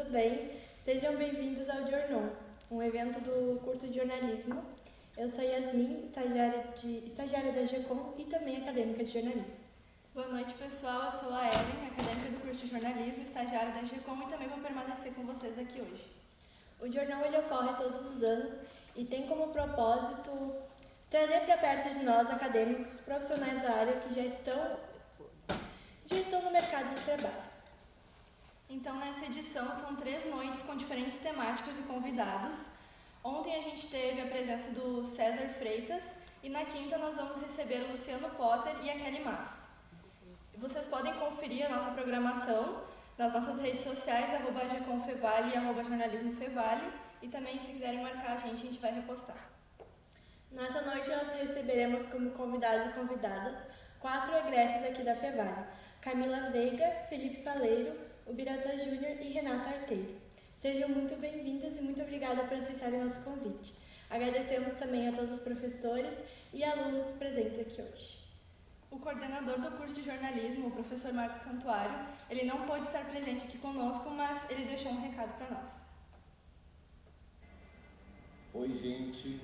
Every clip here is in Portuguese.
tudo bem? Sejam bem-vindos ao Jornal, um evento do curso de jornalismo. Eu sou Yasmin, estagiária da GECOM e também acadêmica de jornalismo. Boa noite, pessoal. Eu sou a Ellen, acadêmica do curso de jornalismo, estagiária da GECOM e também vou permanecer com vocês aqui hoje. O jornal ele ocorre todos os anos e tem como propósito trazer para perto de nós, acadêmicos, profissionais da área que já estão no mercado de trabalho. Então, nessa edição, são 3 noites com diferentes temáticas e convidados. Ontem a gente teve a presença do César Freitas e na quinta nós vamos receber o Luciano Potter e a Kelly Matos. Vocês podem conferir a nossa programação nas nossas redes sociais, @gecomfevale e @jornalismofevale, e também se quiserem marcar a gente vai repostar. Nessa noite nós receberemos como convidados e convidadas 4 egressos aqui da Fevale: Camila Veiga, Felipe Faleiro, Ubirata Júnior e Renata Arteiro. Sejam muito bem-vindos e muito obrigada por aceitarem nosso convite. Agradecemos também a todos os professores e alunos presentes aqui hoje. O coordenador do curso de jornalismo, o professor Marcos Santuário, ele não pôde estar presente aqui conosco, mas ele deixou um recado para nós. Oi, gente.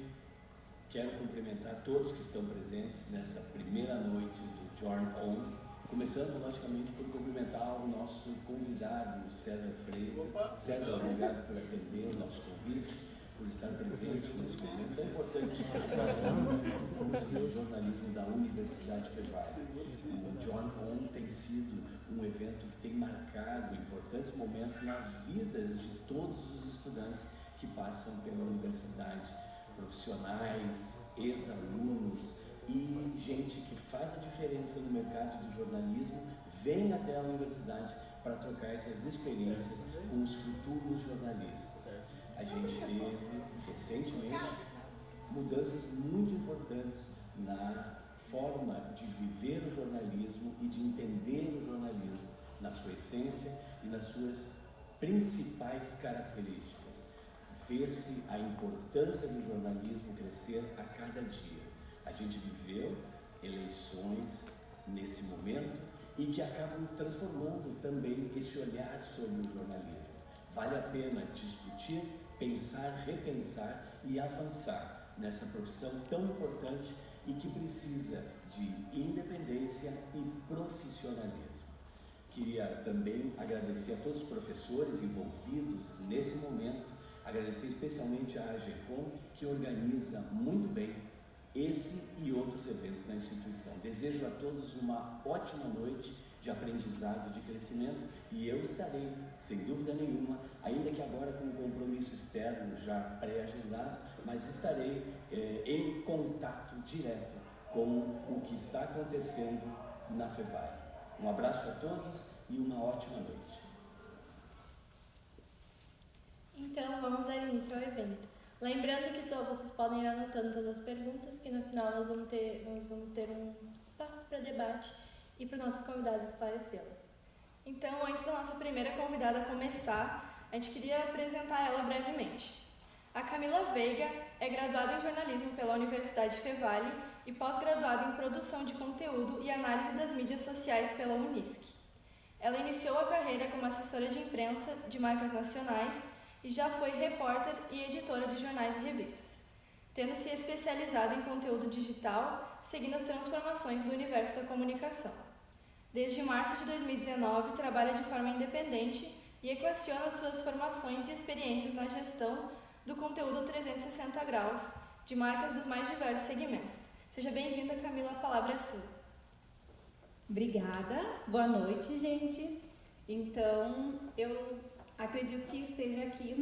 Quero cumprimentar todos que estão presentes nesta primeira noite do Join On. Começando, logicamente, por cumprimentar o nosso convidado, César Freitas. César, obrigado por atender o nosso convite, por estar presente nesse momento tão importante para o curso de jornalismo da Universidade Fevale. O Join On tem sido um evento que tem marcado importantes momentos nas vidas de todos os estudantes que passam pela universidade, profissionais, ex-alunos e gente que faz a diferença no mercado do jornalismo vem até a universidade para trocar essas experiências com os futuros jornalistas. A gente teve recentemente mudanças muito importantes na forma de viver o jornalismo e de entender o jornalismo na sua essência e nas suas principais características. Vê-se a importância do jornalismo crescer a cada dia. A gente viveu eleições nesse momento e que acabam transformando também esse olhar sobre o jornalismo. Vale a pena discutir, pensar, repensar e avançar nessa profissão tão importante e que precisa de independência e profissionalismo. Queria também agradecer a todos os professores envolvidos nesse momento, agradecer especialmente à AGECOM, que organiza muito bem esse e outros eventos na instituição. Desejo a todos uma ótima noite de aprendizado, de crescimento, e eu estarei, sem dúvida nenhuma, ainda que agora com um compromisso externo já pré-agendado, mas estarei em contato direto com o que está acontecendo na Fevale. Um abraço a todos e uma ótima noite. Então, vamos dar início ao evento. Lembrando que vocês podem ir anotando todas as perguntas, que no final nós vamos ter um espaço para debate e para os nossos convidados esclarecê-las. Então, antes da nossa primeira convidada começar, a gente queria apresentar ela brevemente. A Camila Veiga é graduada em jornalismo pela Universidade Fevale e pós-graduada em produção de conteúdo e análise das mídias sociais pela Unisc. Ela iniciou a carreira como assessora de imprensa de marcas nacionais e já foi repórter e editora de jornais e revistas, tendo se especializado em conteúdo digital, seguindo as transformações do universo da comunicação. Desde março de 2019, trabalha de forma independente e equaciona suas formações e experiências na gestão do conteúdo 360 graus de marcas dos mais diversos segmentos. Seja bem-vinda, Camila, a palavra é sua. Obrigada, boa noite, gente. Então, eu acredito que esteja aqui,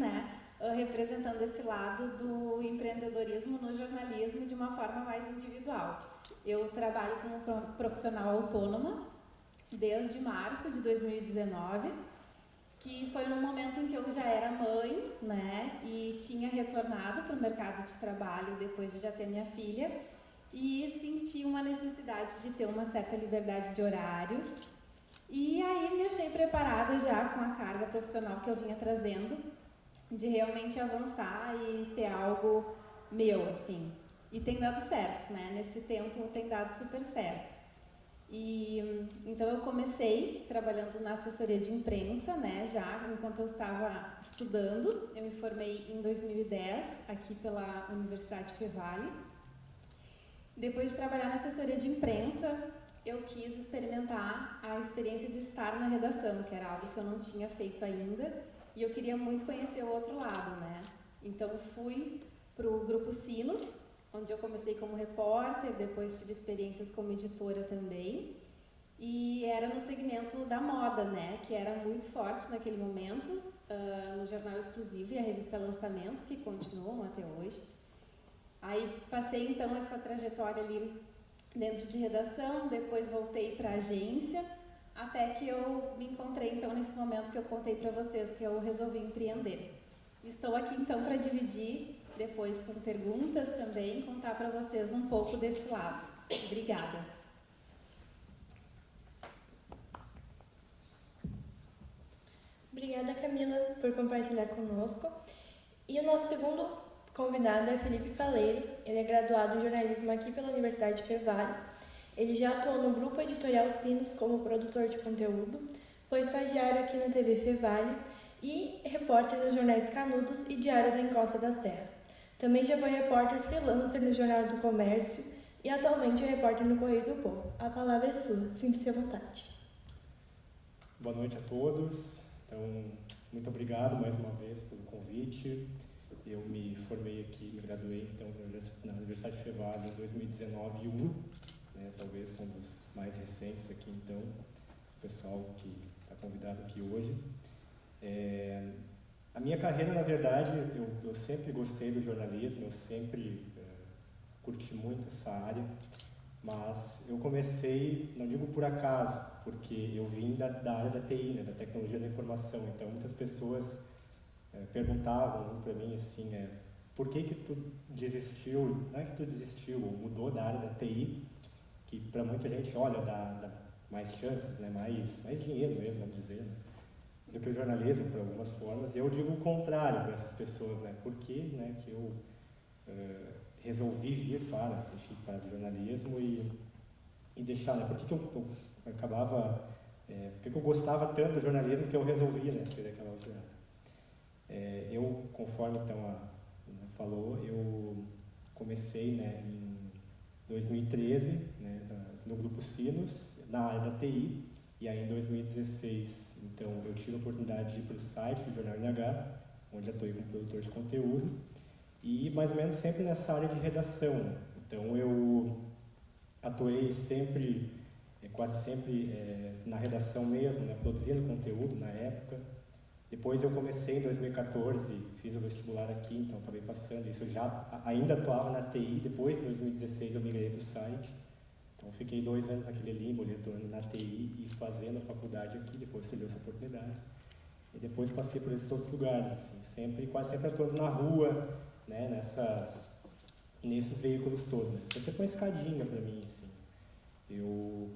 representando esse lado do empreendedorismo no jornalismo de uma forma mais individual. Eu trabalho como profissional autônoma desde março de 2019, que foi no momento em que eu já era mãe, e tinha retornado para o mercado de trabalho depois de já ter minha filha e senti uma necessidade de ter uma certa liberdade de horários. E aí me achei preparada já com a carga profissional que eu vinha trazendo, de realmente avançar e ter algo meu, assim. E tem dado certo, nesse tempo tem dado super certo. E então eu comecei trabalhando na assessoria de imprensa, né, já enquanto eu estava estudando. Eu me formei em 2010 aqui pela Universidade Fevale. Depois de trabalhar na assessoria de imprensa, eu quis experimentar a experiência de estar na redação, que era algo que eu não tinha feito ainda, e eu queria muito conhecer o outro lado, né? Então fui para o Grupo Sinos, onde eu comecei como repórter, depois tive experiências como editora também, e era no segmento da moda, né, que era muito forte naquele momento, no Jornal Exclusivo e a revista Lançamentos, que continuam até hoje. Aí passei então essa trajetória ali dentro de redação, depois voltei para a agência, até que eu me encontrei então nesse momento que eu contei para vocês, que eu resolvi empreender. Estou aqui então para dividir, depois com perguntas também, contar para vocês um pouco desse lado. Obrigada. Obrigada, Camila, por compartilhar conosco. E o nosso segundo convidado é Felipe Faleiro. Ele é graduado em jornalismo aqui pela Universidade Fevale. Ele já atuou no Grupo Editorial Sinos como produtor de conteúdo, foi estagiário aqui na TV Fevale e repórter nos jornais Canudos e Diário da Encosta da Serra. Também já foi repórter freelancer no Jornal do Comércio e atualmente é repórter no Correio do Povo. A palavra é sua, sinta-se à vontade. Boa noite a todos. Então, muito obrigado mais uma vez pelo convite. Eu me formei aqui, me graduei então na Universidade Fevale em 2019 e 1, né, talvez um dos mais recentes aqui então, o pessoal que está convidado aqui hoje. A minha carreira, na verdade, eu sempre gostei do jornalismo, eu sempre curti muito essa área, mas eu comecei, não digo por acaso, porque eu vim da área da TI, né, da tecnologia da informação, então muitas pessoas perguntavam para mim assim, por que tu desistiu, não é que tu desistiu, ou mudou da área da TI, que para muita gente, olha, dá mais chances, né, mais dinheiro mesmo, vamos dizer, né, do que o jornalismo, por algumas formas. E eu digo o contrário para essas pessoas, né, por que, né, que eu resolvi vir para o jornalismo e deixar, né, por que eu acabava, por que eu gostava tanto do jornalismo que eu resolvi, né, ser aquela outra. Eu, conforme então a Ana falou, eu comecei, né, em 2013, né, no Grupo Sinos, na área da TI, e aí em 2016, então, eu tive a oportunidade de ir para o site do Jornal NH, onde atuei como produtor de conteúdo, e mais ou menos sempre nessa área de redação, né? Então, eu atuei sempre, quase sempre na redação mesmo, né, produzindo conteúdo na época. Depois eu comecei em 2014, fiz o vestibular aqui, então acabei passando. Isso eu já ainda atuava na TI, depois em 2016 eu migrei para o site. Então fiquei 2 anos naquele limbo, retornando na TI e fazendo a faculdade aqui, depois surgiu essa oportunidade. E depois passei por esses outros lugares, assim, quase sempre atuando na rua, né, nesses veículos todos. Né. Você põe escadinha para mim, assim.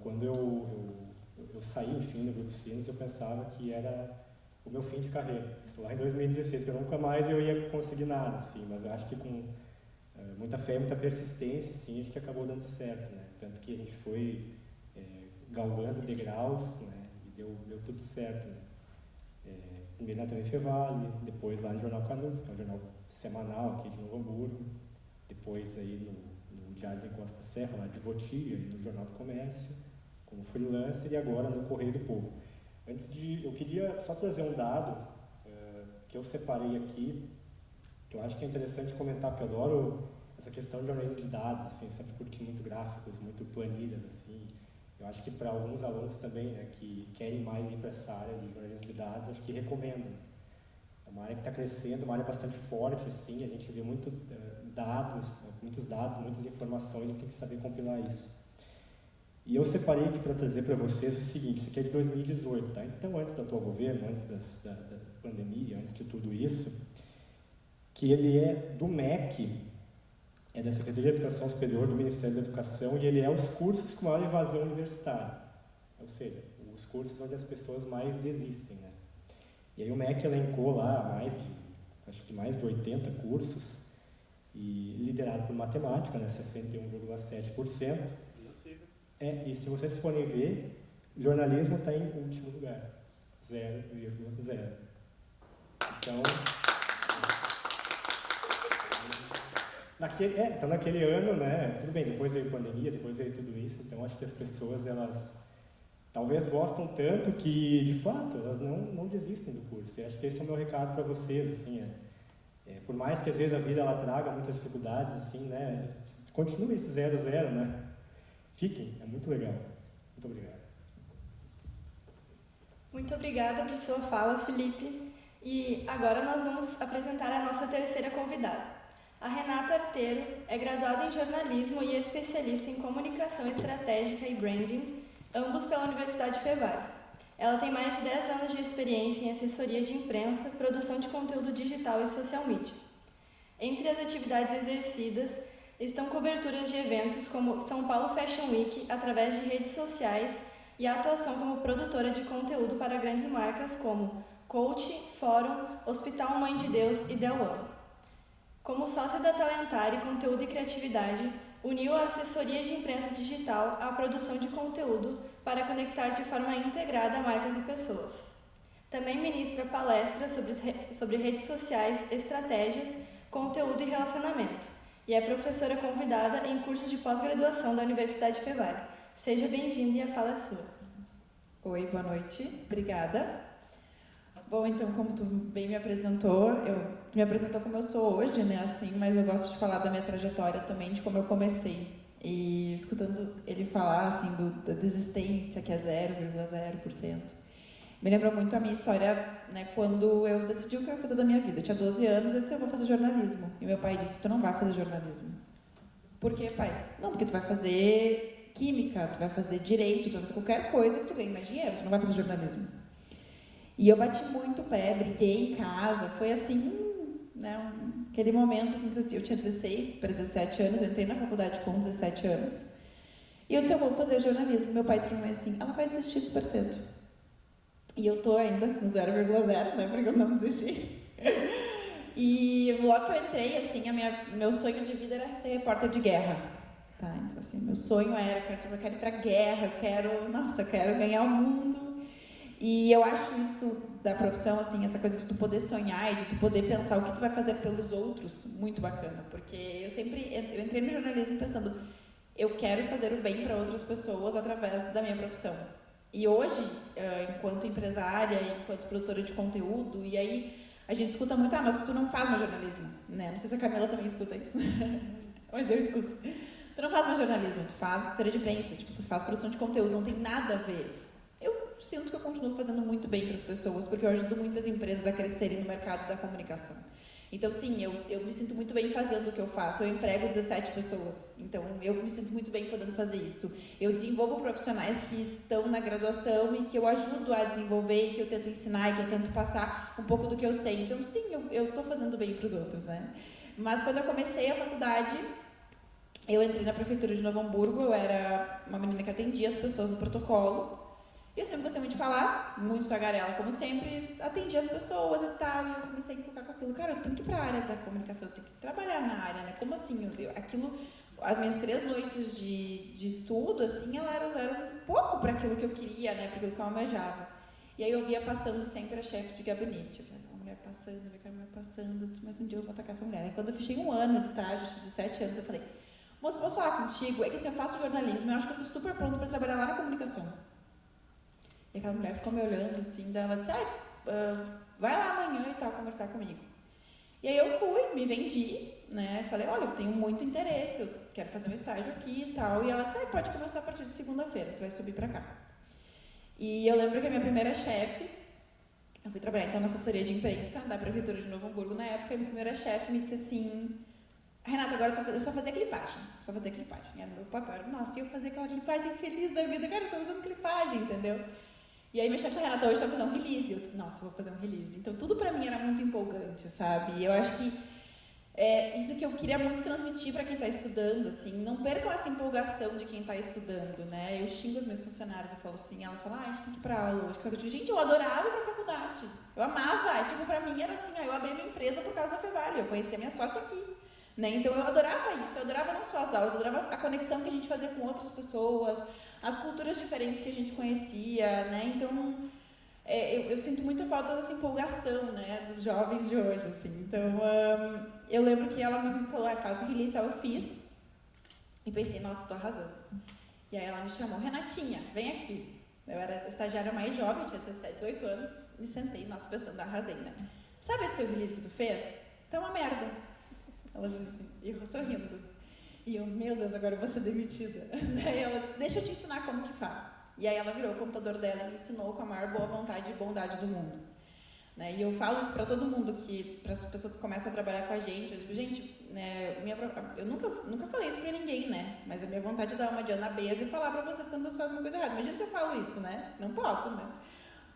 Quando eu saí, enfim, do Grupo Sinos, eu pensava que era o meu fim de carreira. Isso lá em 2016, que eu nunca mais eu ia conseguir nada, assim, mas eu acho que com muita fé, muita persistência, assim, acho que acabou dando certo, né? Tanto que a gente foi galgando degraus, né? E deu tudo certo, né? Primeiro na TV Fevale, depois lá no Jornal Canudos, que é um jornal semanal aqui de Novo Hamburgo, depois aí no Diário da Encosta da Serra, lá de Votiga, no Jornal do Comércio, como freelancer, e agora no Correio do Povo. Eu queria só trazer um dado que eu separei aqui, que eu acho que é interessante comentar, porque eu adoro essa questão de jornalismo de dados, assim, sempre curti muito gráficos, muito planilhas, assim. Eu acho que para alguns alunos também, né, que querem mais ir para essa área de jornalismo de dados, acho que recomendo. É uma área que está crescendo, uma área bastante forte, assim, a gente vê muitos dados, muitas informações, a gente tem que saber compilar isso. E eu separei aqui para trazer para vocês o seguinte, isso aqui é de 2018, tá? Então, antes do atual governo, antes da pandemia, antes de tudo isso, que ele é do MEC, é da Secretaria de Educação Superior do Ministério da Educação, e ele é os cursos com maior evasão universitária, ou seja, os cursos onde as pessoas mais desistem, né? E aí o MEC elencou lá acho que mais de 80 cursos, e liderado por matemática, né, 61,7%. E se vocês forem ver, jornalismo está em último lugar, 0,0. Então, naquele ano, né, tudo bem, depois veio pandemia, depois veio tudo isso, então acho que as pessoas, elas talvez gostam tanto que, de fato, elas não desistem do curso. E acho que esse é o meu recado para vocês, assim, por mais que às vezes a vida ela traga muitas dificuldades, assim, né, continue esse 0,0, né, fiquem, é muito legal. Muito obrigado. Muito obrigada por sua fala, Felipe. E agora nós vamos apresentar a nossa terceira convidada. A Renata Arteiro é graduada em jornalismo e especialista em comunicação estratégica e branding, ambos pela Universidade Fevale. Ela tem mais de 10 anos de experiência em assessoria de imprensa, produção de conteúdo digital e social media. Entre as atividades exercidas estão coberturas de eventos como São Paulo Fashion Week através de redes sociais e a atuação como produtora de conteúdo para grandes marcas como Coach, Fórum, Hospital Mãe de Deus e Del One. Como sócia da Talentar e Conteúdo e Criatividade, uniu a assessoria de imprensa digital à produção de conteúdo para conectar de forma integrada marcas e pessoas. Também ministra palestras sobre redes sociais, estratégias, conteúdo e relacionamento, e é professora convidada em curso de pós-graduação da Universidade Fevale. Seja bem-vinda e a fala é sua. Oi, boa noite. Obrigada. Bom, então, como tu bem me apresentou, me apresentou como eu sou hoje, né, assim, mas eu gosto de falar da minha trajetória também, de como eu comecei. E escutando ele falar, assim, da desistência, que é 0,0%, me lembra muito a minha história, né, quando eu decidi o que eu ia fazer da minha vida. Eu tinha 12 anos, eu disse, eu vou fazer jornalismo. E meu pai disse, tu não vai fazer jornalismo. Por quê, pai? Não, porque tu vai fazer química, tu vai fazer direito, tu vai fazer qualquer coisa que tu ganhe mais dinheiro, tu não vai fazer jornalismo. E eu bati muito o pé, briguei em casa, foi assim, né, aquele momento, assim, que eu tinha 16 para 17 anos, eu entrei na faculdade com 17 anos, e eu disse, eu vou fazer jornalismo. Meu pai disse para mim assim, ela vai desistir super cedo. E eu tô ainda no 0,0, né, porque eu não desisti. E logo que eu entrei, assim, meu sonho de vida era ser repórter de guerra. Tá, então assim, meu sonho era, eu quero ir pra guerra, eu quero ganhar o mundo. E eu acho isso da profissão, assim, essa coisa de tu poder sonhar e de tu poder pensar o que tu vai fazer pelos outros, muito bacana, porque eu entrei no jornalismo pensando, eu quero fazer o bem para outras pessoas através da minha profissão. E hoje, enquanto empresária, enquanto produtora de conteúdo, e aí a gente escuta muito, mas tu não faz mais jornalismo, né? Não sei se a Camila também escuta isso, mas eu escuto. Tu não faz mais jornalismo, tu faz assessoria de imprensa, tipo, tu faz produção de conteúdo, não tem nada a ver. Eu sinto que eu continuo fazendo muito bem para as pessoas, porque eu ajudo muitas empresas a crescerem no mercado da comunicação. Então, sim, eu me sinto muito bem fazendo o que eu faço. Eu emprego 17 pessoas, então eu me sinto muito bem podendo fazer isso. Eu desenvolvo profissionais que estão na graduação e que eu ajudo a desenvolver, e que eu tento ensinar, e que eu tento passar um pouco do que eu sei. Então, sim, eu estou fazendo bem para os outros, né? Mas quando eu comecei a faculdade, eu entrei na prefeitura de Novo Hamburgo, eu era uma menina que atendia as pessoas no protocolo. E eu sempre gostei muito de falar, muito tagarela, como sempre, atendia as pessoas e tal, e eu comecei a colocar com aquilo, cara, eu tenho que ir para a área da comunicação, eu tenho que trabalhar na área, né? Como assim? As minhas 3 noites de estudo, assim, elas eram um pouco para aquilo que eu queria, né? Para aquilo que eu almejava. E aí eu via passando sempre a chefe de gabinete, eu falei, uma mulher passando, mas um dia eu vou atacar essa mulher. Aí quando eu fechei 1 ano de estágio, de 17 anos, eu falei, moça, posso falar contigo? É que assim, eu faço jornalismo, eu acho que eu estou super pronta para trabalhar lá na comunicação. E aquela mulher ficou me olhando assim, daí ela disse, vai lá amanhã e tal, conversar comigo. E aí eu fui, me vendi, né, falei, olha, eu tenho muito interesse, eu quero fazer um estágio aqui e tal. E ela disse, pode começar a partir de segunda-feira, tu vai subir pra cá. E eu lembro que a minha primeira chefe, eu fui trabalhar então na assessoria de imprensa da prefeitura de Novo Hamburgo na época, e a minha primeira chefe me disse assim, Renata, agora eu só fazia clipagem, era o meu papel. Nossa, eu fazia aquela clipagem feliz da vida, cara, eu tô fazendo clipagem, entendeu? E aí minha chefe disse, Renata, hoje eu vou fazer um release. Eu disse, nossa, eu vou fazer um release. Então tudo pra mim era muito empolgante, sabe? E eu acho que isso que eu queria muito transmitir para quem está estudando, assim, não percam essa empolgação de quem está estudando, né? Eu xingo os meus funcionários, eu falo assim, elas falam, a gente tem que ir para aula hoje. Eu digo, gente, eu adorava ir para a faculdade, eu amava, tipo, para mim era assim, eu abri minha empresa por causa da Fevale, eu conheci a minha sócia aqui, né? Então eu adorava isso, eu adorava não só as aulas, eu adorava a conexão que a gente fazia com outras pessoas, as culturas diferentes que a gente conhecia, né? Então, eu sinto muita falta dessa empolgação, né, dos jovens de hoje, assim. Então, eu lembro que ela me falou, faz o release, eu fiz, e pensei, nossa, tô arrasando. E aí ela me chamou, Renatinha, vem aqui. Eu era estagiária mais jovem, tinha 17, 18 anos, me sentei, nossa, pensando, arrasei, né? Sabe esse teu release que tu fez? Tá uma merda. Ela disse assim, e eu sorrindo. E eu, meu Deus, agora eu vou ser demitida. Daí ela disse, deixa eu te ensinar como que faz. E aí ela virou o computador dela e me ensinou com a maior boa vontade e bondade do mundo. Né? E eu falo isso para todo mundo, para as pessoas que começam a trabalhar com a gente. Eu digo, gente, né, eu nunca falei isso para ninguém, né? Mas a minha vontade é dar uma de Ana Beza e falar para vocês quando vocês fazem uma coisa errada. Imagina se eu falo isso, né? Não posso, né?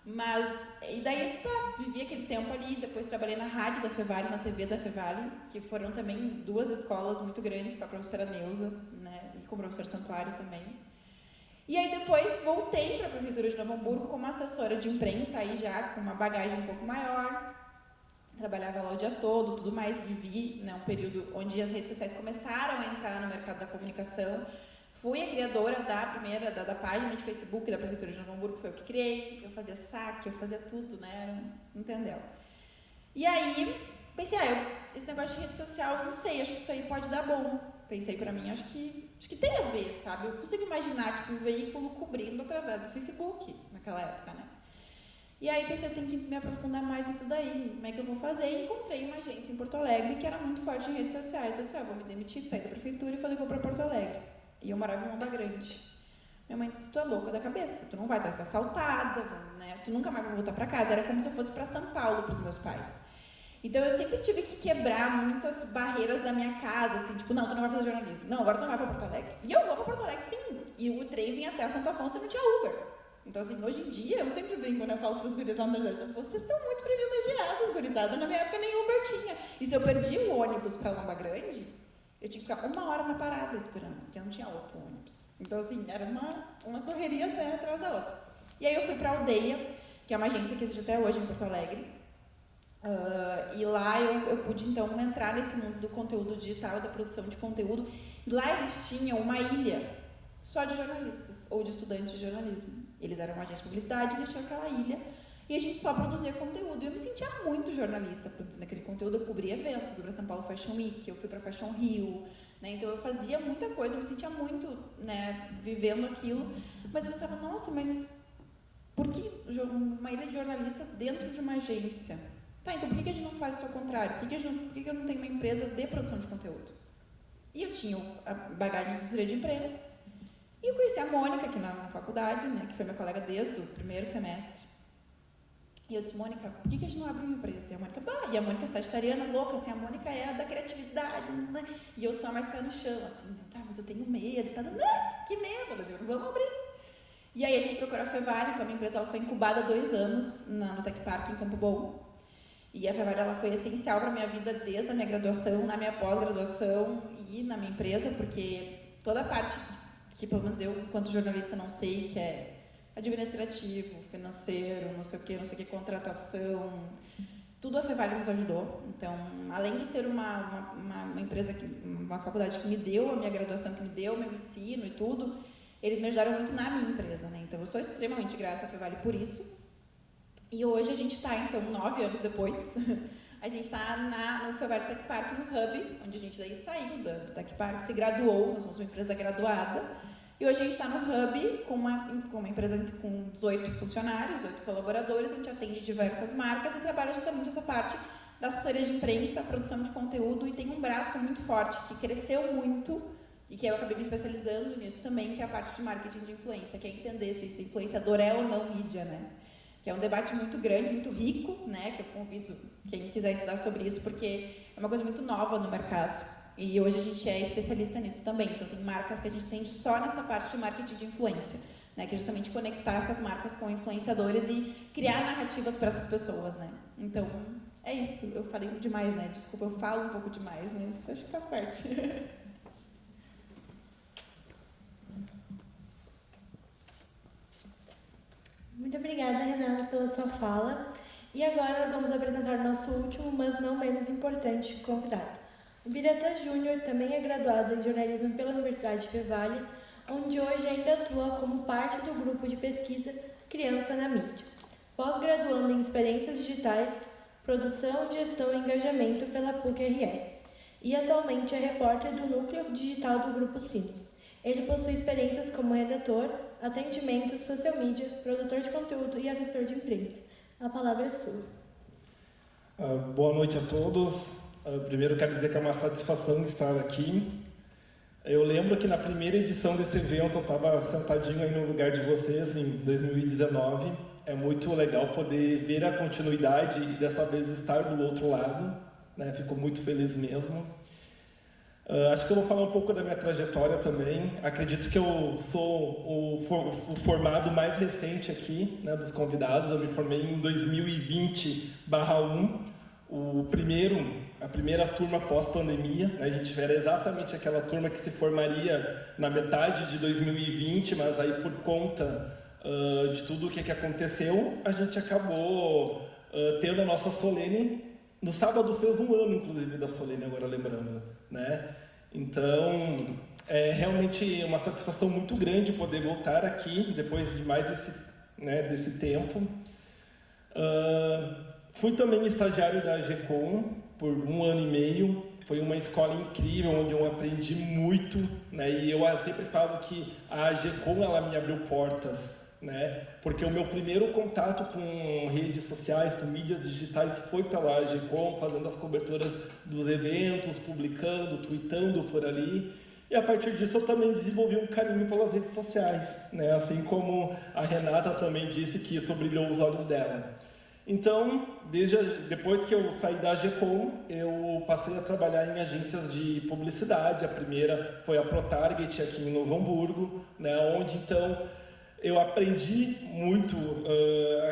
Mas, e daí, vivi aquele tempo ali, depois trabalhei na rádio da Fevale, na TV da Fevale, que foram também 2 escolas muito grandes, com a professora Neuza, né, e com o professor Santuário também. E aí depois voltei para a Prefeitura de Novo Hamburgo como assessora de imprensa, aí já com uma bagagem um pouco maior, trabalhava lá o dia todo, tudo mais, vivi, né, um período onde as redes sociais começaram a entrar no mercado da comunicação. Fui a criadora da página de Facebook da Prefeitura de Novo Hamburgo, foi eu que criei, eu fazia saque, eu fazia tudo, né, entendeu? E aí, pensei, esse negócio de rede social, não sei, acho que isso aí pode dar bom. Pensei pra mim, acho que tem a ver, sabe? Eu consigo imaginar, tipo, um veículo cobrindo através do Facebook, naquela época, né? E aí pensei, eu tenho que me aprofundar mais nisso daí, como é que eu vou fazer? E encontrei uma agência em Porto Alegre que era muito forte em redes sociais. Eu disse, vou me demitir, sair da prefeitura e falei, vou pra Porto Alegre. E eu morava em Onda Grande. Minha mãe disse, tu é louca da cabeça, tu não vai ser assaltada, né? Tu nunca mais vai voltar pra casa. Era como se eu fosse pra São Paulo pros meus pais. Então eu sempre tive que quebrar muitas barreiras da minha casa, assim, tipo, não, tu não vai fazer jornalismo. Não, agora tu não vai pra Porto Alegre. E eu vou pra Porto Alegre, sim. E o trem vinha até Santo Afonso e não tinha Uber. Então, assim, hoje em dia, eu sempre brinco, né? Eu falo pros guris lá na verdade, vocês estão muito privilegiadas, gurizada. Na minha época nem Uber tinha. E se eu perdi o ônibus pra Lomba Grande, eu tinha que ficar 1 hora na parada esperando, porque não tinha outro ônibus. Então, assim, era uma correria até atrás da outra. E aí eu fui pra Aldeia, que é uma agência que existe até hoje em Porto Alegre. E lá eu pude então entrar nesse mundo do conteúdo digital, da produção de conteúdo. E lá eles tinham uma ilha só de jornalistas ou de estudantes de jornalismo. Eles eram uma agência de publicidade, eles tinham aquela ilha e a gente só produzia conteúdo. E eu me sentia muito jornalista produzindo aquele conteúdo. Eu cobria eventos, eu fui para São Paulo Fashion Week, eu fui para Fashion Rio, né? Então eu fazia muita coisa, eu me sentia muito, né, vivendo aquilo. Mas eu pensava, nossa, mas por que uma ilha de jornalistas dentro de uma agência? Tá, então por que a gente não faz isso ao contrário? Por que eu não tenho uma empresa de produção de conteúdo? E eu tinha a bagagem de assessoria de imprensa. E eu conheci a Mônica aqui na faculdade, né, que foi minha colega desde o primeiro semestre. E eu disse, Mônica, por que a gente não abre uma empresa? E a Mônica, e a Mônica é sagitariana, louca, assim, a Mônica é a da criatividade, né? E eu sou a mais pé no chão, assim, mas eu tenho medo, tá? Não, que medo, mas vamos abrir. E aí a gente procurou a Fevale, então a minha empresa ela foi incubada há 2 anos no Tech Park, em Campo Bom. E a Fevale ela foi essencial para a minha vida desde a minha graduação, na minha pós-graduação e na minha empresa, porque toda a parte que pelo menos eu, enquanto jornalista, não sei, que é administrativo, financeiro, não sei o que, contratação, tudo a Fevale nos ajudou. Então, além de ser uma empresa, uma faculdade que me deu a minha graduação, que me deu o meu ensino e tudo, eles me ajudaram muito na minha empresa, né? Então, eu sou extremamente grata à Fevale por isso. E hoje a gente está, então, 9 anos depois, a gente está no Fevale Tech Park, no Hub, onde a gente daí saiu do Tech Park, se graduou, nós somos uma empresa graduada, e hoje a gente está no Hub com uma empresa com 18 funcionários, 18 colaboradores, a gente atende diversas marcas e trabalha justamente essa parte da assessoria de imprensa, produção de conteúdo, e tem um braço muito forte, que cresceu muito, e que eu acabei me especializando nisso também, que é a parte de marketing de influência, que é entender se esse influenciador é ou não mídia, né? Que é um debate muito grande, muito rico, né? Que eu convido quem quiser estudar sobre isso, porque é uma coisa muito nova no mercado. E hoje a gente é especialista nisso também. Então, tem marcas que a gente atende só nessa parte de marketing de influência, né? Que é justamente conectar essas marcas com influenciadores e criar narrativas para essas pessoas, né? Então, é isso. Eu falei demais, né? Desculpa, eu falo um pouco demais, mas acho que faz parte. Muito obrigada, Renata, pela sua fala. E agora nós vamos apresentar o nosso último, mas não menos importante, convidado. O Biratan Júnior também é graduado em jornalismo pela Universidade Fevale, onde hoje ainda atua como parte do grupo de pesquisa Criança na Mídia. Pós-graduando em Experiências Digitais, Produção, Gestão e Engajamento pela PUC-RS. E atualmente é repórter do Núcleo Digital do Grupo Sinos. Ele possui experiências como redator, atendimento, social media, produtor de conteúdo e assessor de imprensa. A palavra é sua. Boa noite a todos. Primeiro quero dizer que é uma satisfação estar aqui. Eu lembro que na primeira edição desse evento eu estava sentadinho aí no lugar de vocês em 2019. É muito legal poder ver a continuidade e dessa vez estar do outro lado, né? Fico muito feliz mesmo. Acho que eu vou falar um pouco da minha trajetória também. Acredito que eu sou o formado mais recente aqui, né, dos convidados. Eu me formei em 2020/1, a primeira turma pós-pandemia. A gente era exatamente aquela turma que se formaria na metade de 2020, mas aí por conta de tudo o que aconteceu, a gente acabou tendo a nossa solene. No sábado fez um ano, inclusive, da solene, agora lembrando, né? Então, é realmente uma satisfação muito grande poder voltar aqui, depois de mais desse tempo. Fui também estagiário da AGECOM por 1 ano e meio. Foi uma escola incrível, onde eu aprendi muito, né? E eu sempre falo que a AGECOM, ela me abriu portas, né? Porque o meu primeiro contato com redes sociais, com mídias digitais, foi pela AGECOM, fazendo as coberturas dos eventos, publicando, tweetando por ali. E a partir disso eu também desenvolvi um carinho pelas redes sociais, né? Assim como a Renata também disse que isso brilhou os olhos dela. Então, depois que eu saí da AGECOM, eu passei a trabalhar em agências de publicidade. A primeira foi a ProTarget aqui em Novo Hamburgo, né? Onde então eu aprendi muito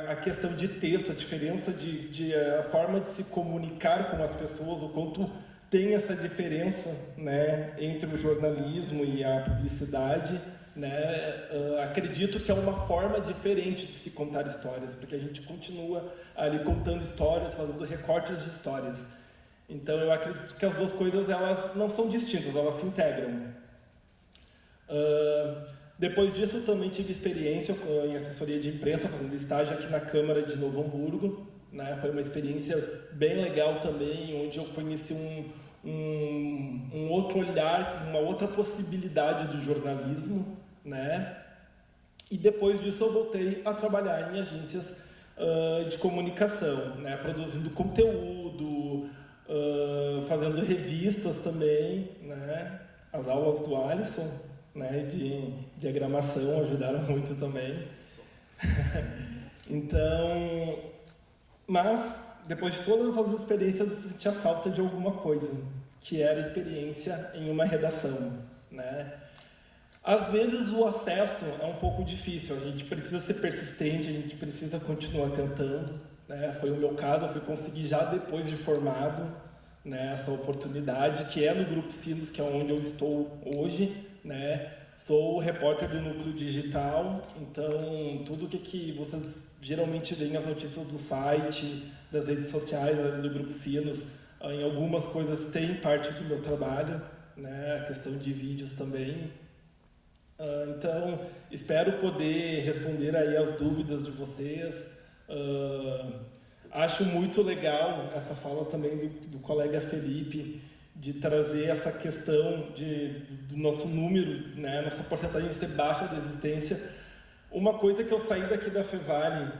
a questão de texto, a diferença a forma de se comunicar com as pessoas, o quanto tem essa diferença, né, entre o jornalismo e a publicidade, né? Acredito que é uma forma diferente de se contar histórias, porque a gente continua ali contando histórias, fazendo recortes de histórias. Então eu acredito que as duas coisas elas não são distintas, elas se integram. Depois disso, eu também tive experiência em assessoria de imprensa, fazendo estágio aqui na Câmara de Novo Hamburgo, né? Foi uma experiência bem legal também, onde eu conheci um outro olhar, uma outra possibilidade do jornalismo, né? E depois disso, eu voltei a trabalhar em agências de comunicação, né? Produzindo conteúdo, fazendo revistas também, né? As aulas do Alisson, né, de diagramação ajudaram muito também. Então, mas depois de todas as experiências eu sentia falta de alguma coisa, que era experiência em uma redação, né? Às vezes o acesso é um pouco difícil, a gente precisa ser persistente, a gente precisa continuar tentando, né? Foi o meu caso, eu fui conseguir já depois de formado, né, essa oportunidade, que é no Grupo Sinos, que é onde eu estou hoje, né? Sou o repórter do Núcleo Digital, então tudo que vocês geralmente veem as notícias do site, das redes sociais, do Grupo Sinos, em algumas coisas tem parte do meu trabalho, né? A questão de vídeos também. Então, espero poder responder aí as dúvidas de vocês. Acho muito legal essa fala também do colega Felipe, de trazer essa questão do nosso número, né, nossa porcentagem de ser baixa de existência. Uma coisa que eu saí daqui da Fevale,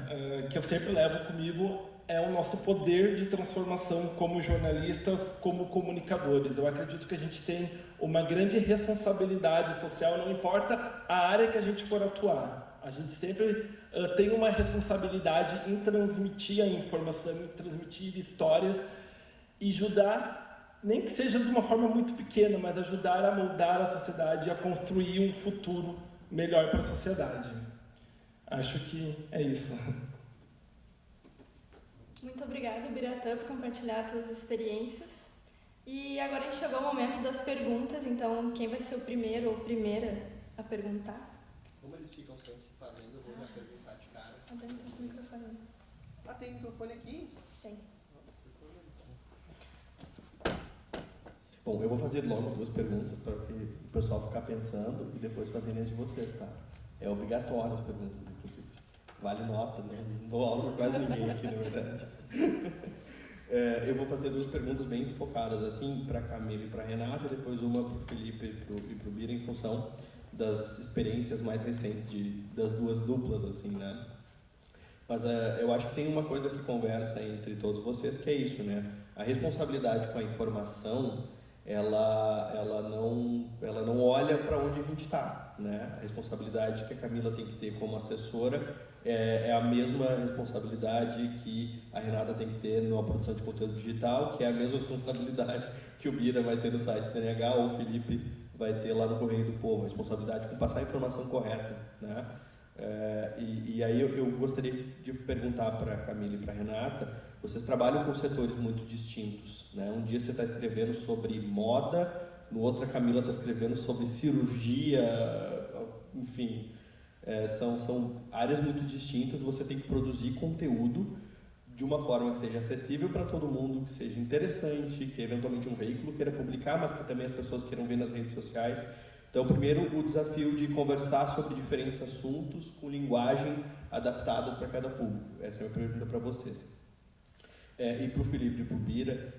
que eu sempre levo comigo, é o nosso poder de transformação como jornalistas, como comunicadores. Eu acredito que a gente tem uma grande responsabilidade social, não importa a área que a gente for atuar. A gente sempre tem uma responsabilidade em transmitir a informação, em transmitir histórias e ajudar, nem que seja de uma forma muito pequena, mas ajudar a moldar a sociedade e a construir um futuro melhor para a sociedade. Acho que é isso. Muito obrigada, Biratã, por compartilhar suas experiências. E agora a gente chegou ao momento das perguntas, então quem vai ser o primeiro ou primeira a perguntar? Como eles ficam sempre se fazendo, eu vou já perguntar de cara. Tem microfone. Tem microfone aqui? Tem. Bom, eu vou fazer logo 2 perguntas para o pessoal ficar pensando e depois fazerem as de vocês, tá? É obrigatório as perguntas, inclusive. Vale nota, né? Não dou aula para quase ninguém aqui, na verdade. Eu vou fazer 2 perguntas bem focadas, assim, para a Camila e para a Renata, e depois uma para o Felipe e para o Bira, em função das experiências mais recentes das 2 duplas, assim, né? Mas eu acho que tem uma coisa que conversa entre todos vocês, que é isso, né? A responsabilidade com a informação, ela não olha para onde a gente está, né? A responsabilidade que a Camila tem que ter como assessora é a mesma responsabilidade que a Renata tem que ter numa produção de conteúdo digital, que é a mesma responsabilidade que o Bira vai ter no site do NH ou o Felipe vai ter lá no Correio do Povo, a responsabilidade com passar a informação correta, né? E aí eu gostaria de perguntar para a Camila e para a Renata, vocês trabalham com setores muito distintos, né? Um dia você está escrevendo sobre moda, no outro a Camila está escrevendo sobre cirurgia, enfim, são áreas muito distintas, você tem que produzir conteúdo de uma forma que seja acessível para todo mundo, que seja interessante, que eventualmente um veículo queira publicar, mas que também as pessoas queiram ver nas redes sociais. Então, primeiro, o desafio de conversar sobre diferentes assuntos com linguagens adaptadas para cada público. Essa é a minha pergunta para vocês. E para o Felipe e para o Bira,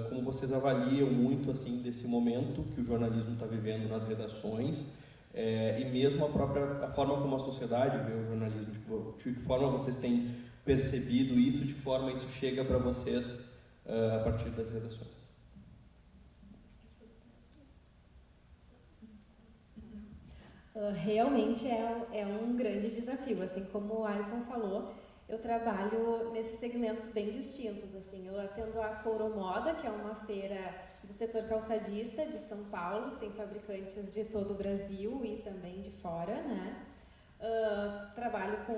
como vocês avaliam muito assim desse momento que o jornalismo está vivendo nas redações, e mesmo a forma como a sociedade vê o jornalismo, de que forma vocês têm percebido isso, de que forma isso chega para vocês a partir das redações? Realmente é um grande desafio, assim como o Alisson falou, eu trabalho nesses segmentos bem distintos, assim, eu atendo a Couro-Moda, que é uma feira do setor calçadista de São Paulo, que tem fabricantes de todo o Brasil e também de fora, né? Trabalho com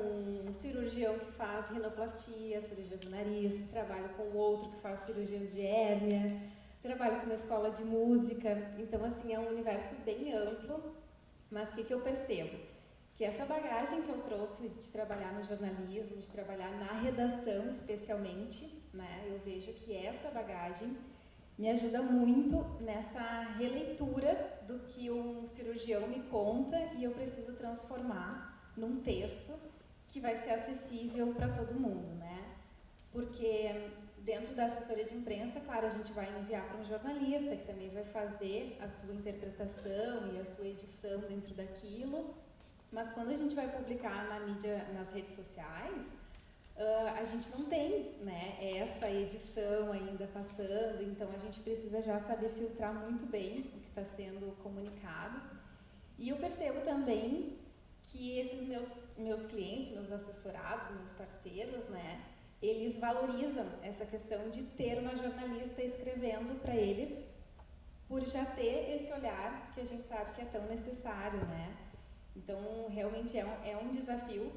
um cirurgião que faz rinoplastia, cirurgia do nariz, trabalho com outro que faz cirurgias de hérnia, trabalho com uma escola de música, então assim, é um universo bem amplo, mas o que eu percebo? Que essa bagagem que eu trouxe de trabalhar no jornalismo, de trabalhar na redação especialmente, né, eu vejo que essa bagagem me ajuda muito nessa releitura do que um cirurgião me conta e eu preciso transformar num texto que vai ser acessível para todo mundo, né? Porque dentro da assessoria de imprensa, claro, a gente vai enviar para um jornalista que também vai fazer a sua interpretação e a sua edição dentro daquilo, mas quando a gente vai publicar na mídia, nas redes sociais, a gente não tem, né, essa edição ainda passando, então a gente precisa já saber filtrar muito bem o que está sendo comunicado. E eu percebo também que esses meus clientes, meus assessorados, meus parceiros, né, eles valorizam essa questão de ter uma jornalista escrevendo para eles, por já ter esse olhar que a gente sabe que é tão necessário, né? Então, realmente é um desafio,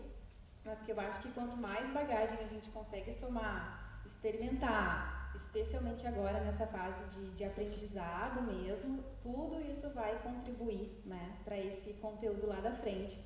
mas que eu acho que quanto mais bagagem a gente consegue somar, experimentar, especialmente agora nessa fase de aprendizado mesmo, tudo isso vai contribuir, né, para esse conteúdo lá da frente,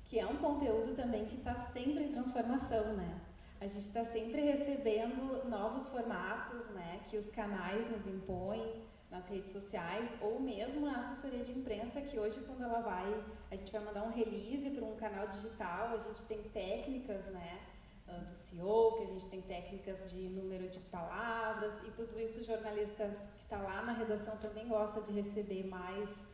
que é um conteúdo também que está sempre em transformação, né? A gente está sempre recebendo novos formatos, né, que os canais nos impõem nas redes sociais, ou mesmo a assessoria de imprensa, que hoje quando a gente vai mandar um release para um canal digital, a gente tem técnicas, né, do SEO, que a gente tem técnicas de número de palavras, e tudo isso o jornalista que está lá na redação também gosta de receber mais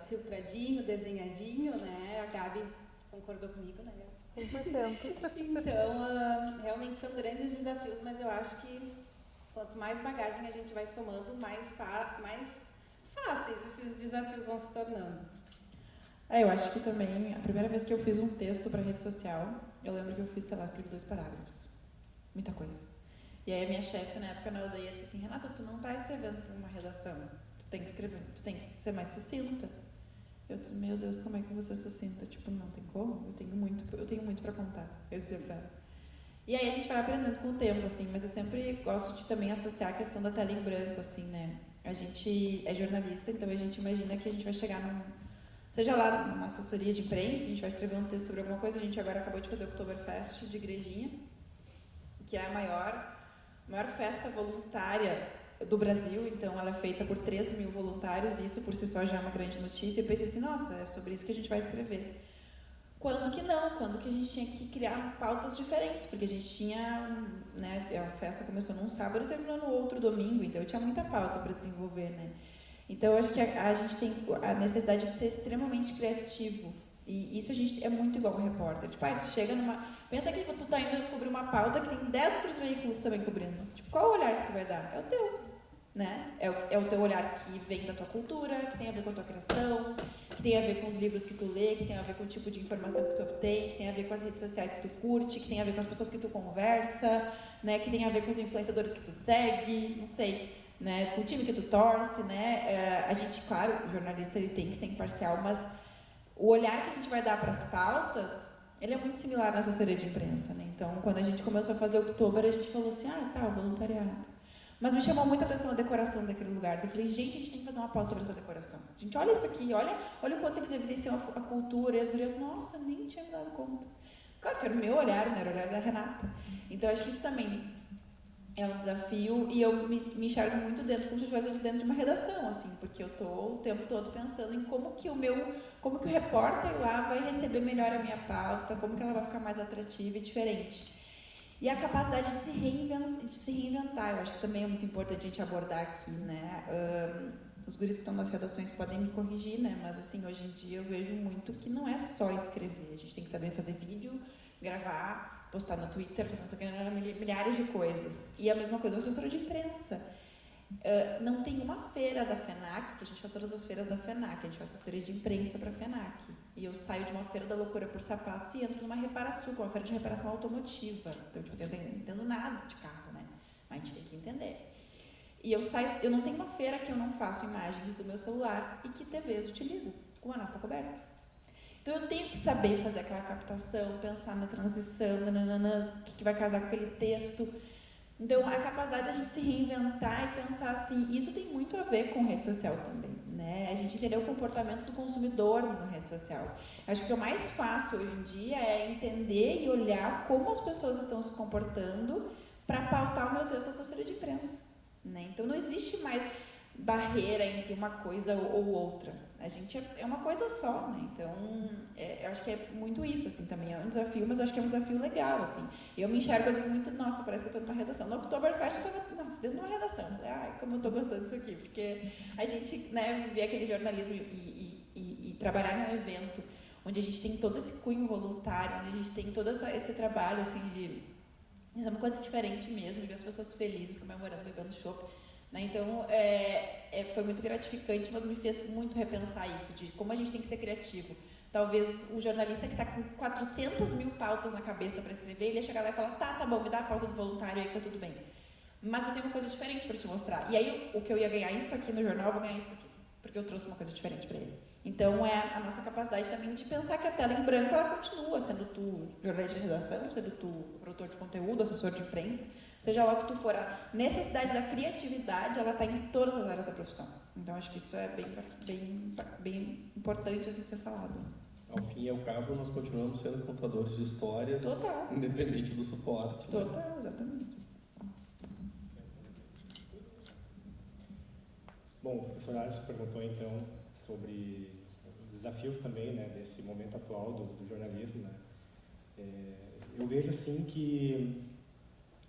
filtradinho, desenhadinho, né? A Gabi concordou comigo, né? 100%. Então, realmente são grandes desafios, mas eu acho que quanto mais bagagem a gente vai somando, mais fáceis esses desafios vão se tornando. Eu acho que também, a primeira vez que eu fiz um texto para rede social, eu lembro que eu fiz, sei lá, escrevi 2 parágrafos. Muita coisa. E aí a minha chefe, na época, na aldeia, disse assim, Renata, tu não tá escrevendo para uma redação. Tu tem que escrever, tu tem que ser mais sucinta. Eu disse, meu Deus, como é que eu vou ser sucinta? Tipo, não tem como, eu tenho muito para contar. Eu dizia pra ela. E aí a gente vai aprendendo com o tempo, assim, mas eu sempre gosto de também associar a questão da tela em branco, assim, né? A gente é jornalista, então a gente imagina que a gente vai chegar seja lá numa assessoria de imprensa, a gente vai escrever um texto sobre alguma coisa, a gente agora acabou de fazer o Oktoberfest de Igrejinha, que é a maior festa voluntária do Brasil, então ela é feita por 3.000 voluntários, isso por si só já é uma grande notícia. Eu pensei assim, nossa, é sobre isso que a gente vai escrever. Quando que não? Quando que a gente tinha que criar pautas diferentes, porque a gente tinha, né, a festa começou num sábado e terminou no outro domingo, então eu tinha muita pauta para desenvolver, né? Então eu acho que a gente tem a necessidade de ser extremamente criativo, e isso a gente é muito igual ao repórter. Tipo, tu chega numa... Pensa que tu tá indo cobrir uma pauta que tem 10 outros veículos também cobrindo. Tipo, qual o olhar que tu vai dar? É o teu, né? É o teu olhar que vem da tua cultura, que tem a ver com a tua criação, que tem a ver com os livros que tu lê, que tem a ver com o tipo de informação que tu obtém, que tem a ver com as redes sociais que tu curte, que tem a ver com as pessoas que tu conversa, né? Que tem a ver com os influenciadores que tu segue, não sei, né? Com o time que tu torce, né? A gente, claro, o jornalista ele tem que ser imparcial, mas o olhar que a gente vai dar para as pautas, ele é muito similar na assessoria de imprensa, né? Então, quando a gente começou a fazer Outubro, a gente falou assim, o voluntariado. Mas me chamou muita atenção a decoração daquele lugar. Eu falei, gente, a gente tem que fazer uma pauta sobre essa decoração. Gente, olha isso aqui, olha o quanto eles evidenciam a cultura. E as gurias, nossa, nem tinha me dado conta. Claro que era o meu olhar, né? Era o olhar da Renata. Então, acho que isso também é um desafio. E eu me enxergo muito dentro, como se eu estivesse dentro de uma redação, assim. Porque eu estou o tempo todo pensando em como que o repórter lá vai receber melhor a minha pauta, como que ela vai ficar mais atrativa e diferente. E a capacidade de se reinventar, eu acho que também é muito importante a gente abordar aqui, né? Os guris que estão nas redações podem me corrigir, né? Mas, assim, hoje em dia eu vejo muito que não é só escrever. A gente tem que saber fazer vídeo, gravar, postar no Twitter, fazer milhares de coisas. E a mesma coisa o assessor de imprensa. Não tem uma feira da FENAC, que a gente faz todas as feiras da FENAC, a gente faz assessoria de imprensa para a FENAC. E eu saio de uma feira da loucura por sapatos e entro numa Reparasul, que é uma feira de reparação automotiva. Então, tipo assim, eu não entendo nada de carro, né? Mas a gente tem que entender. E eu não tenho uma feira que eu não faço imagens do meu celular e que TVs utilizam, com a nota coberta. Então, eu tenho que saber fazer aquela captação, pensar na transição, o que vai casar com aquele texto. Então, a capacidade da gente se reinventar e pensar assim, isso tem muito a ver com rede social também, né? A gente entender o comportamento do consumidor na rede social. Acho que o mais fácil hoje em dia é entender e olhar como as pessoas estão se comportando para pautar o meu texto na assessoria de imprensa, né? Então, não existe mais barreira entre uma coisa ou outra. A gente é uma coisa só, né? Então, eu acho que é muito isso, assim, também é um desafio, mas eu acho que é um desafio legal, assim. Eu me enxergo, às vezes, muito, nossa, parece que eu estou numa redação. No Oktoberfest, eu estava, dentro de uma redação. Eu falei, como eu estou gostando disso aqui, porque a gente, né, viver aquele jornalismo e trabalhar num evento onde a gente tem todo esse cunho voluntário, onde a gente tem todo esse trabalho, assim, de fazer uma coisa diferente mesmo, ver as pessoas felizes, comemorando, bebendo chopp. Então, foi muito gratificante, mas me fez muito repensar isso, de como a gente tem que ser criativo. Talvez o jornalista que está com 400.000 pautas na cabeça para escrever, ele ia chegar lá e falar, tá bom, me dá a pauta do voluntário aí que tá tudo bem. Mas eu tenho uma coisa diferente para te mostrar. E aí, o que eu ia ganhar isso aqui no jornal, eu vou ganhar isso aqui, porque eu trouxe uma coisa diferente para ele. Então, é a nossa capacidade também de pensar que a tela em branco, ela continua sendo tu jornalista de redação, sendo tu produtor de conteúdo, assessor de imprensa, seja lá o que tu for, a necessidade da criatividade, ela está em todas as áreas da profissão. Então, acho que isso é bem importante assim, ser falado. Ao fim e ao cabo, nós continuamos sendo contadores de histórias, total, independente do suporte. Total, né? Exatamente. Bom, o professor Alisson perguntou, então, sobre os desafios também, né, desse momento atual do jornalismo, né? Eu vejo, assim, que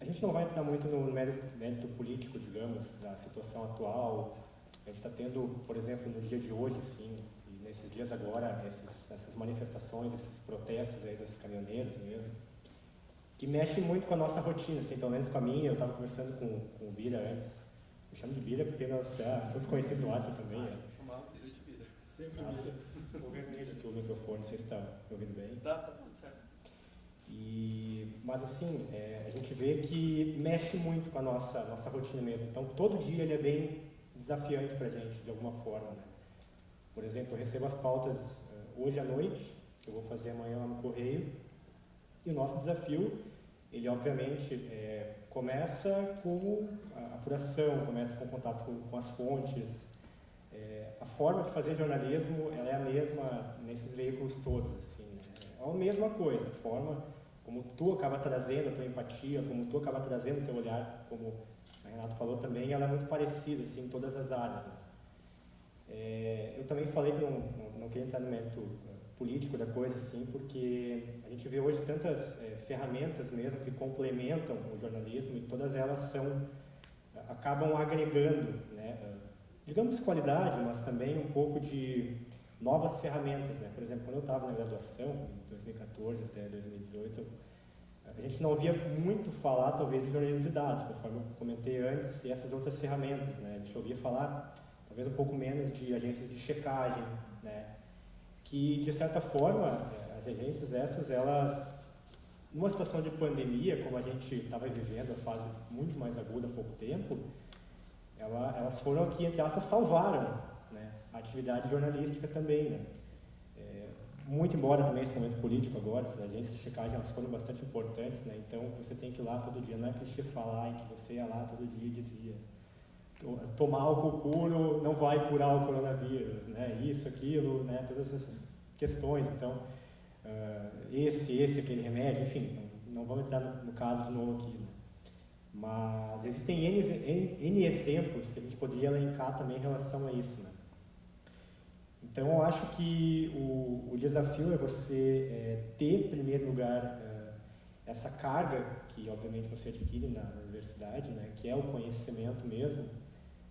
a gente não vai entrar muito no mérito político, digamos, da situação atual. A gente está tendo, por exemplo, no dia de hoje, assim, e nesses dias agora, essas manifestações, esses protestos aí dos caminhoneiros mesmo, que mexem muito com a nossa rotina, assim, pelo menos com a minha. Eu estava conversando com o Bira antes. Eu chamo de Bira porque nós todos conhecidos o Alisson também. Eu chamava o Bira de Bira. Sempre Bira. O vermelho aqui, o microfone, não sei se está me ouvindo bem. Tá tudo certo. Mas assim, a gente vê que mexe muito com a nossa rotina mesmo. Então, todo dia ele é bem desafiante para a gente, de alguma forma, né? Por exemplo, eu recebo as pautas hoje à noite, que eu vou fazer amanhã lá no Correio, e o nosso desafio, ele obviamente começa com a apuração, começa com o contato com as fontes. A forma de fazer jornalismo, ela é a mesma nesses veículos todos, assim, né? É a mesma coisa, a forma como tu acaba trazendo a tua empatia, como tu acaba trazendo o teu olhar como, né, Renato falou também, ela é muito parecida assim, em todas as áreas. Né? Eu também falei que não queria entrar no mérito político da coisa, assim, porque a gente vê hoje tantas ferramentas mesmo que complementam o jornalismo e todas elas acabam agregando, né, digamos qualidade, mas também um pouco de novas ferramentas, né? Por exemplo, quando eu estava na graduação, em 2014 até 2018, a gente não ouvia muito falar, talvez, de jornalismo de dados, conforme eu comentei antes, e essas outras ferramentas, né? A gente ouvia falar, talvez um pouco menos, de agências de checagem, né? Que, de certa forma, as agências essas, elas, numa situação de pandemia, como a gente estava vivendo, a fase muito mais aguda há pouco tempo, elas foram aqui, entre aspas, salvaram, né, a atividade jornalística também, né? Muito embora também esse momento político agora, as agências de checagem, elas foram bastante importantes, né? Então, você tem que ir lá todo dia, não é clichê falar em que você ia lá todo dia e dizia tomar álcool puro não vai curar o coronavírus, né? Isso, aquilo, né? Todas essas questões. Então, aquele remédio, enfim, não vamos entrar no caso de novo aqui, né? Mas existem N exemplos que a gente poderia elencar também em relação a isso, né? Então, eu acho que o desafio é você ter, em primeiro lugar, essa carga que, obviamente, você adquire na universidade, né? Que é o conhecimento mesmo,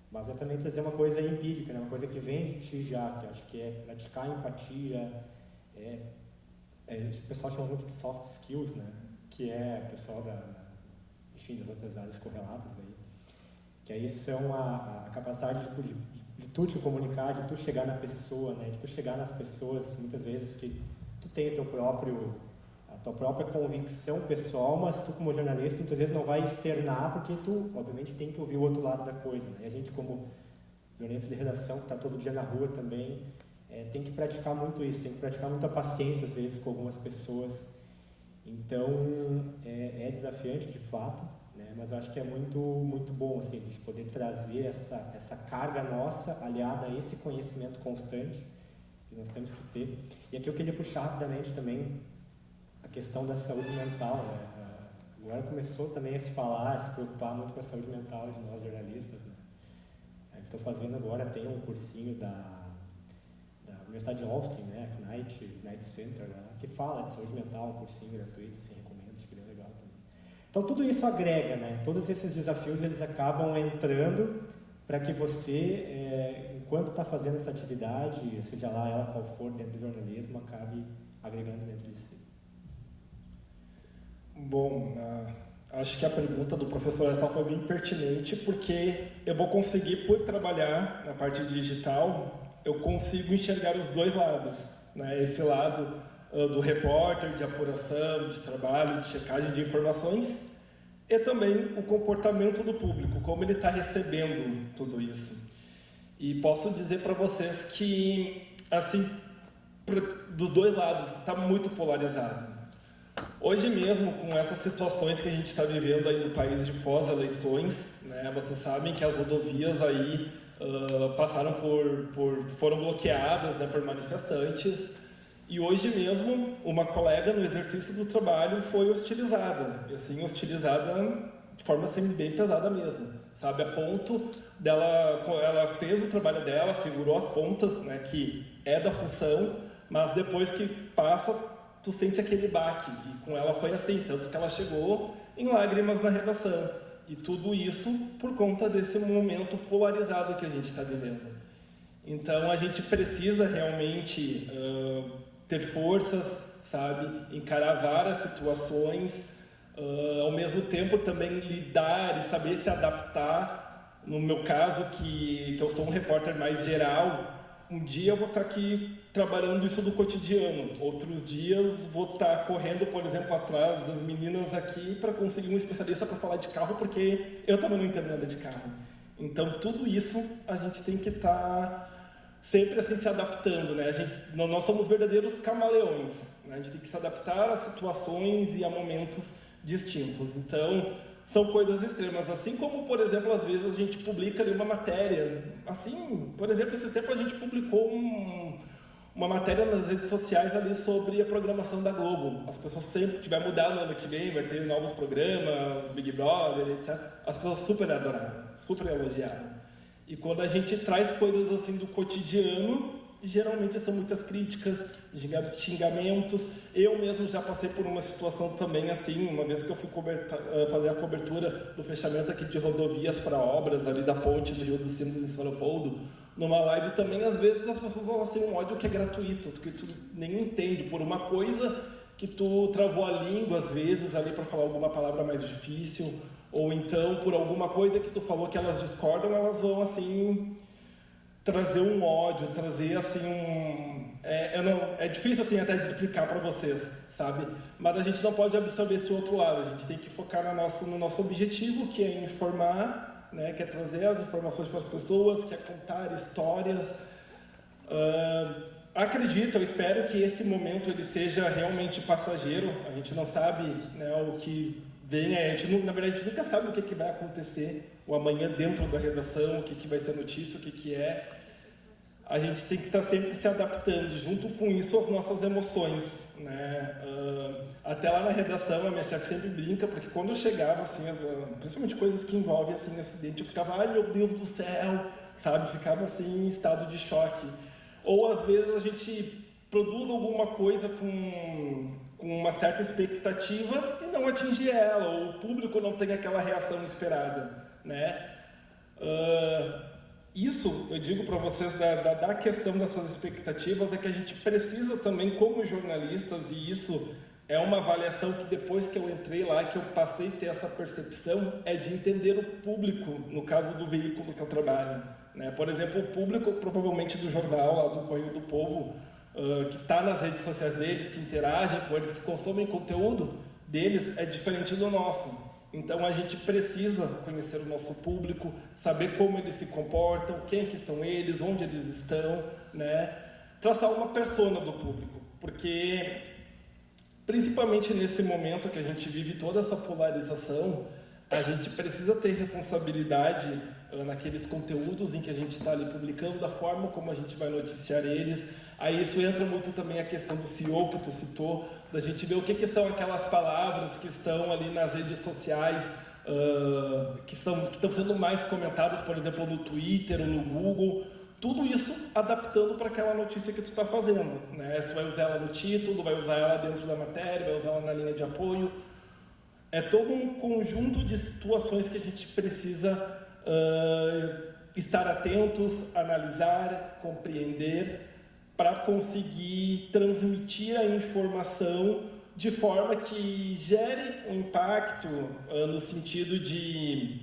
mas é também trazer uma coisa empírica, né? Uma coisa que vem de ti já, que eu acho que é praticar a empatia, o pessoal chama muito de soft skills, né? Que é o pessoal das outras áreas correlatas aí, que aí são a capacidade de tu te comunicar, de tu chegar na pessoa, né? De tu chegar nas pessoas, muitas vezes que tu tem a tua própria convicção pessoal, mas tu como jornalista muitas vezes não vai externar porque tu, obviamente, tem que ouvir o outro lado da coisa, né? E a gente como jornalista de redação, que está todo dia na rua também, tem que praticar muito isso, tem que praticar muita paciência às vezes com algumas pessoas. Então, é desafiante de fato, né? Mas eu acho que é muito, muito bom assim, a gente poder trazer essa carga nossa aliada a esse conhecimento constante que nós temos que ter. E aqui eu queria puxar rapidamente também a questão da saúde mental, né? Agora começou também a se falar, a se preocupar muito com a saúde mental de nós jornalistas, né? Estou fazendo agora, tem um cursinho da Universidade de Austin, né? Knight Center, né? Que fala de saúde mental, um cursinho gratuito, assim, recomendo, acho que é legal também. Então tudo isso agrega, né? Todos esses desafios eles acabam entrando para que você, enquanto está fazendo essa atividade, seja lá ela qual for dentro do jornalismo, acabe agregando dentro de si. Bom, acho que a pergunta do professor Essa foi bem pertinente, porque eu vou conseguir, por trabalhar na parte digital, eu consigo enxergar os dois lados, né? Esse lado do repórter, de apuração, de trabalho, de checagem de informações, e também o comportamento do público, como ele está recebendo tudo isso. E posso dizer para vocês que, assim, dos dois lados, está muito polarizado. Hoje mesmo, com essas situações que a gente está vivendo aí no país de pós-eleições, né, vocês sabem que as rodovias aí foram bloqueadas, né, por manifestantes, e hoje mesmo uma colega no exercício do trabalho foi hostilizada, e assim, hostilizada de forma assim, bem pesada mesmo, sabe, a ponto ela fez o trabalho dela, segurou as pontas, né, que é da função, mas depois que passa, tu sente aquele baque, e com ela foi assim, tanto que ela chegou em lágrimas na redação. E tudo isso por conta desse momento polarizado que a gente está vivendo. Então, a gente precisa realmente ter forças, sabe, encarar várias situações, ao mesmo tempo também lidar e saber se adaptar. No meu caso, que eu sou um repórter mais geral, um dia eu vou estar aqui trabalhando isso do cotidiano, outros dias vou estar correndo, por exemplo, atrás das meninas aqui para conseguir um especialista para falar de carro, porque eu também não entendo nada de carro. Então, tudo isso a gente tem que estar sempre assim se adaptando, né? Nós somos verdadeiros camaleões, né? A gente tem que se adaptar a situações e a momentos distintos. Então, são coisas extremas, assim como, por exemplo, às vezes a gente publica ali uma matéria, assim, por exemplo, esses tempos a gente publicou uma matéria nas redes sociais ali sobre a programação da Globo. As pessoas sempre, que vai mudar no ano que vem, vai ter novos programas, Big Brother, etc. As pessoas super adoraram, super elogiaram. E quando a gente traz coisas assim do cotidiano, geralmente são muitas críticas, xingamentos. Eu mesmo já passei por uma situação também assim, uma vez que eu fui fazer a cobertura do fechamento aqui de rodovias para obras ali da ponte do Rio dos Sinos em São Leopoldo, numa live também, às vezes as pessoas falam assim, um ódio que é gratuito, que tu nem entende, por uma coisa que tu travou a língua às vezes ali para falar alguma palavra mais difícil, ou então por alguma coisa que tu falou que elas discordam, elas vão assim trazer um ódio, trazer assim é difícil assim até de explicar para vocês, sabe? Mas a gente não pode absorver esse outro lado, a gente tem que focar no nosso objetivo, que é informar, né? Que é trazer as informações para as pessoas, que é contar histórias. Acredito, eu espero que esse momento ele seja realmente passageiro, a gente não sabe, né, o que vem, na verdade a gente nunca sabe o que vai acontecer o amanhã dentro da redação, o que vai ser notícia, o que é. A gente tem que estar sempre se adaptando, junto com isso as nossas emoções, né? Até lá na redação a minha chefe sempre brinca, porque quando eu chegava, assim, principalmente coisas que envolvem assim, acidente, eu ficava, ai meu Deus do céu, sabe? Ficava assim em estado de choque. Ou às vezes a gente produz alguma coisa com uma certa expectativa e não atinge ela, ou o público não tem aquela reação esperada, né? Isso, eu digo para vocês, da questão dessas expectativas, é que a gente precisa também, como jornalistas, e isso é uma avaliação que depois que eu entrei lá, que eu passei a ter essa percepção, é de entender o público, no caso do veículo que eu trabalho, né? Por exemplo, o público, provavelmente do jornal, lá do Correio do Povo, que está nas redes sociais deles, que interagem com eles, que consomem conteúdo deles, é diferente do nosso. Então a gente precisa conhecer o nosso público, saber como eles se comportam, quem que são eles, onde eles estão, né? Traçar uma persona do público, porque principalmente nesse momento que a gente vive toda essa polarização, a gente precisa ter responsabilidade naqueles conteúdos em que a gente está ali publicando, da forma como a gente vai noticiar eles. Aí isso entra muito também a questão do SEO que tu citou, da gente ver o que são aquelas palavras que estão ali nas redes sociais, que estão sendo mais comentadas, por exemplo, no Twitter ou no Google. Tudo isso adaptando para aquela notícia que tu está fazendo, né? Se tu vai usar ela no título, vai usar ela dentro da matéria, vai usar ela na linha de apoio. É todo um conjunto de situações que a gente precisa estar atentos, analisar, compreender, para conseguir transmitir a informação de forma que gere um impacto no sentido de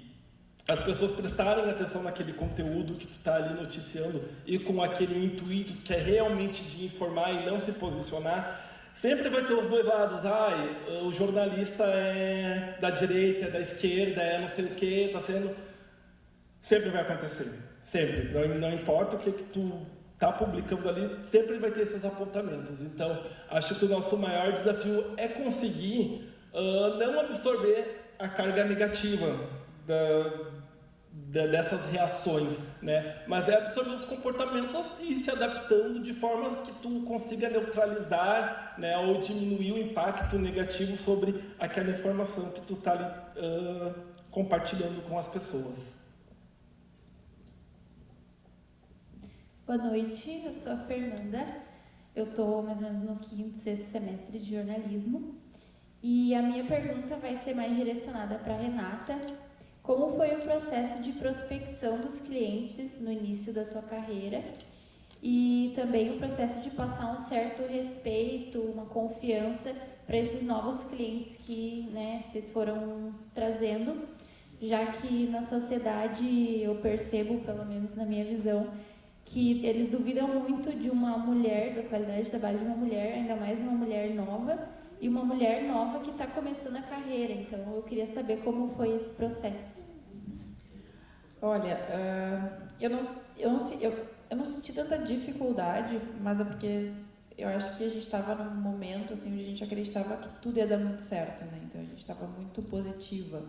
as pessoas prestarem atenção naquele conteúdo que tu está ali noticiando e com aquele intuito que é realmente de informar e não se posicionar. Sempre vai ter os dois lados. O jornalista é da direita, é da esquerda, é não sei o que, está sendo... Sempre vai acontecer, sempre. Não importa o que tu está publicando ali, sempre vai ter esses apontamentos. Então, acho que o nosso maior desafio é conseguir não absorver a carga negativa dessas reações, né? Mas é absorver os comportamentos e ir se adaptando de forma que tu consiga neutralizar, né, ou diminuir o impacto negativo sobre aquela informação que tu está ali compartilhando com as pessoas. Boa noite, eu sou a Fernanda, eu estou mais ou menos no 5º, 6º semestre de jornalismo e a minha pergunta vai ser mais direcionada para a Renata. Como foi o processo de prospecção dos clientes no início da tua carreira e também o processo de passar um certo respeito, uma confiança para esses novos clientes que, né, vocês foram trazendo, já que na sociedade eu percebo, pelo menos na minha visão, que eles duvidam muito de uma mulher, da qualidade de trabalho de uma mulher, ainda mais uma mulher nova, e uma mulher nova que está começando a carreira. Então, eu queria saber como foi esse processo. Olha, eu não senti tanta dificuldade, mas é porque eu acho que a gente estava num momento assim, onde a gente acreditava que tudo ia dar muito certo, né? Então, a gente estava muito positiva.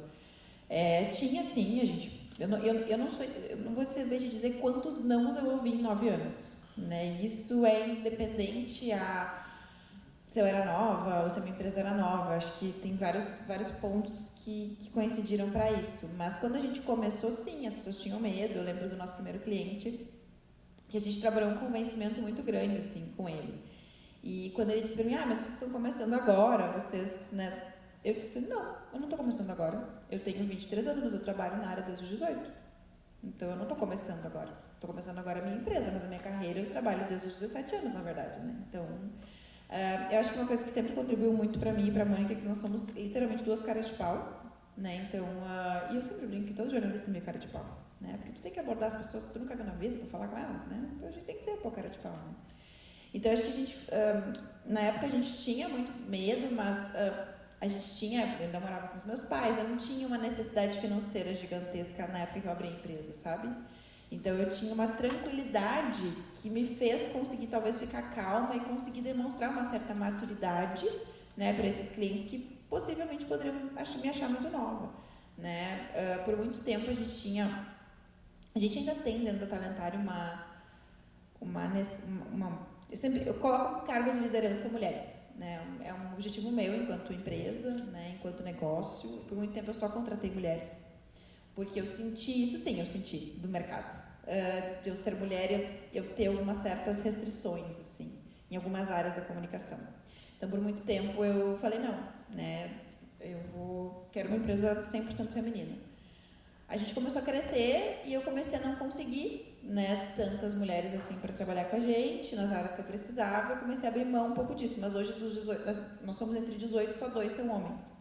Tinha, sim, a gente... Eu não vou saber te dizer quantos nãos eu ouvi em 9 anos. né? Isso é independente se eu era nova ou se a minha empresa era nova. Acho que tem vários pontos que coincidiram para isso. Mas quando a gente começou, sim, as pessoas tinham medo. Eu lembro do nosso primeiro cliente, que a gente trabalhou um convencimento muito grande, assim, com ele. E quando ele disse para mim, mas vocês estão começando agora, vocês, né? Eu disse, não, eu não estou começando agora. Eu tenho 23 anos, mas eu trabalho na área desde os 18. Então, eu não estou começando agora. Estou começando agora a minha empresa, mas a minha carreira eu trabalho desde os 17 anos, na verdade, né? Então, eu acho que uma coisa que sempre contribuiu muito para mim e para a Mônica é que nós somos literalmente duas caras de pau, né? Então, e eu sempre brinco que todo jornalista tem meio cara de pau, né? Porque tu tem que abordar as pessoas que tu nunca viu na vida para falar com elas, né? Então, a gente tem que ser um pouco cara de pau, né? Então, acho que a gente, na época a gente tinha muito medo, mas a gente tinha, eu ainda morava com os meus pais, eu não tinha uma necessidade financeira gigantesca na época que eu abri a empresa, sabe? Então, eu tinha uma tranquilidade que me fez conseguir talvez ficar calma e conseguir demonstrar uma certa maturidade, né, para esses clientes que possivelmente poderiam me achar muito nova, né? Por muito tempo a gente ainda tem dentro da Talentário eu coloco cargos de liderança mulheres, né? É um objetivo meu enquanto empresa, né? Enquanto negócio. Por muito tempo eu só contratei mulheres, porque eu senti isso, sim, eu senti do mercado, de eu ser mulher, eu ter algumas certas restrições, assim, em algumas áreas da comunicação. Então, por muito tempo eu falei não, né? Quero uma empresa 100% feminina. A gente começou a crescer e eu comecei a não conseguir, né, tantas mulheres assim para trabalhar com a gente nas áreas que eu precisava. Eu comecei a abrir mão um pouco disso, mas hoje dos 18, nós somos entre 18, só 2 são homens.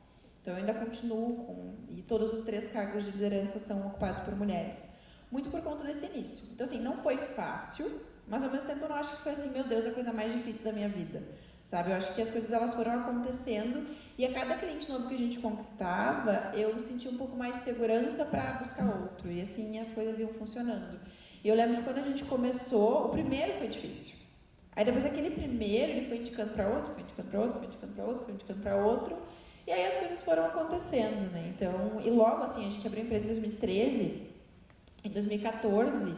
Então eu ainda continuo e todos os 3 cargos de liderança são ocupados por mulheres, muito por conta desse início. Então assim, não foi fácil, mas ao mesmo tempo eu não acho que foi assim, meu Deus, a coisa mais difícil da minha vida, sabe? Eu acho que as coisas elas foram acontecendo e a cada cliente novo que a gente conquistava, eu sentia um pouco mais de segurança para buscar outro e assim as coisas iam funcionando. E eu lembro que quando a gente começou, o primeiro foi difícil. Aí depois aquele primeiro, ele foi indicando para outro, foi indicando para outro, foi indicando para outro, foi indicando para outro. E aí as coisas foram acontecendo, né? Então, e logo assim, a gente abriu a empresa em 2013. Em 2014,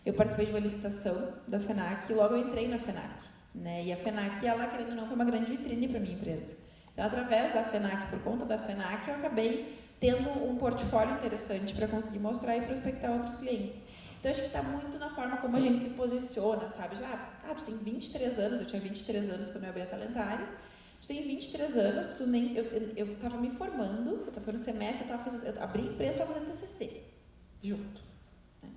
eu participei de uma licitação da FENAC e logo eu entrei na FENAC, né? E a FENAC, ela, querendo ou não, foi uma grande vitrine para a minha empresa. Então, através da FENAC, por conta da FENAC, eu acabei tendo um portfólio interessante para conseguir mostrar e prospectar outros clientes. Então, acho que está muito na forma como a gente se posiciona, sabe? Tu tem 23 anos, eu tinha 23 anos quando eu abri a Talentário. Tu tem 23 anos, eu estava me formando, eu estava no semestre, eu abri a empresa, estava fazendo TCC, junto. Né?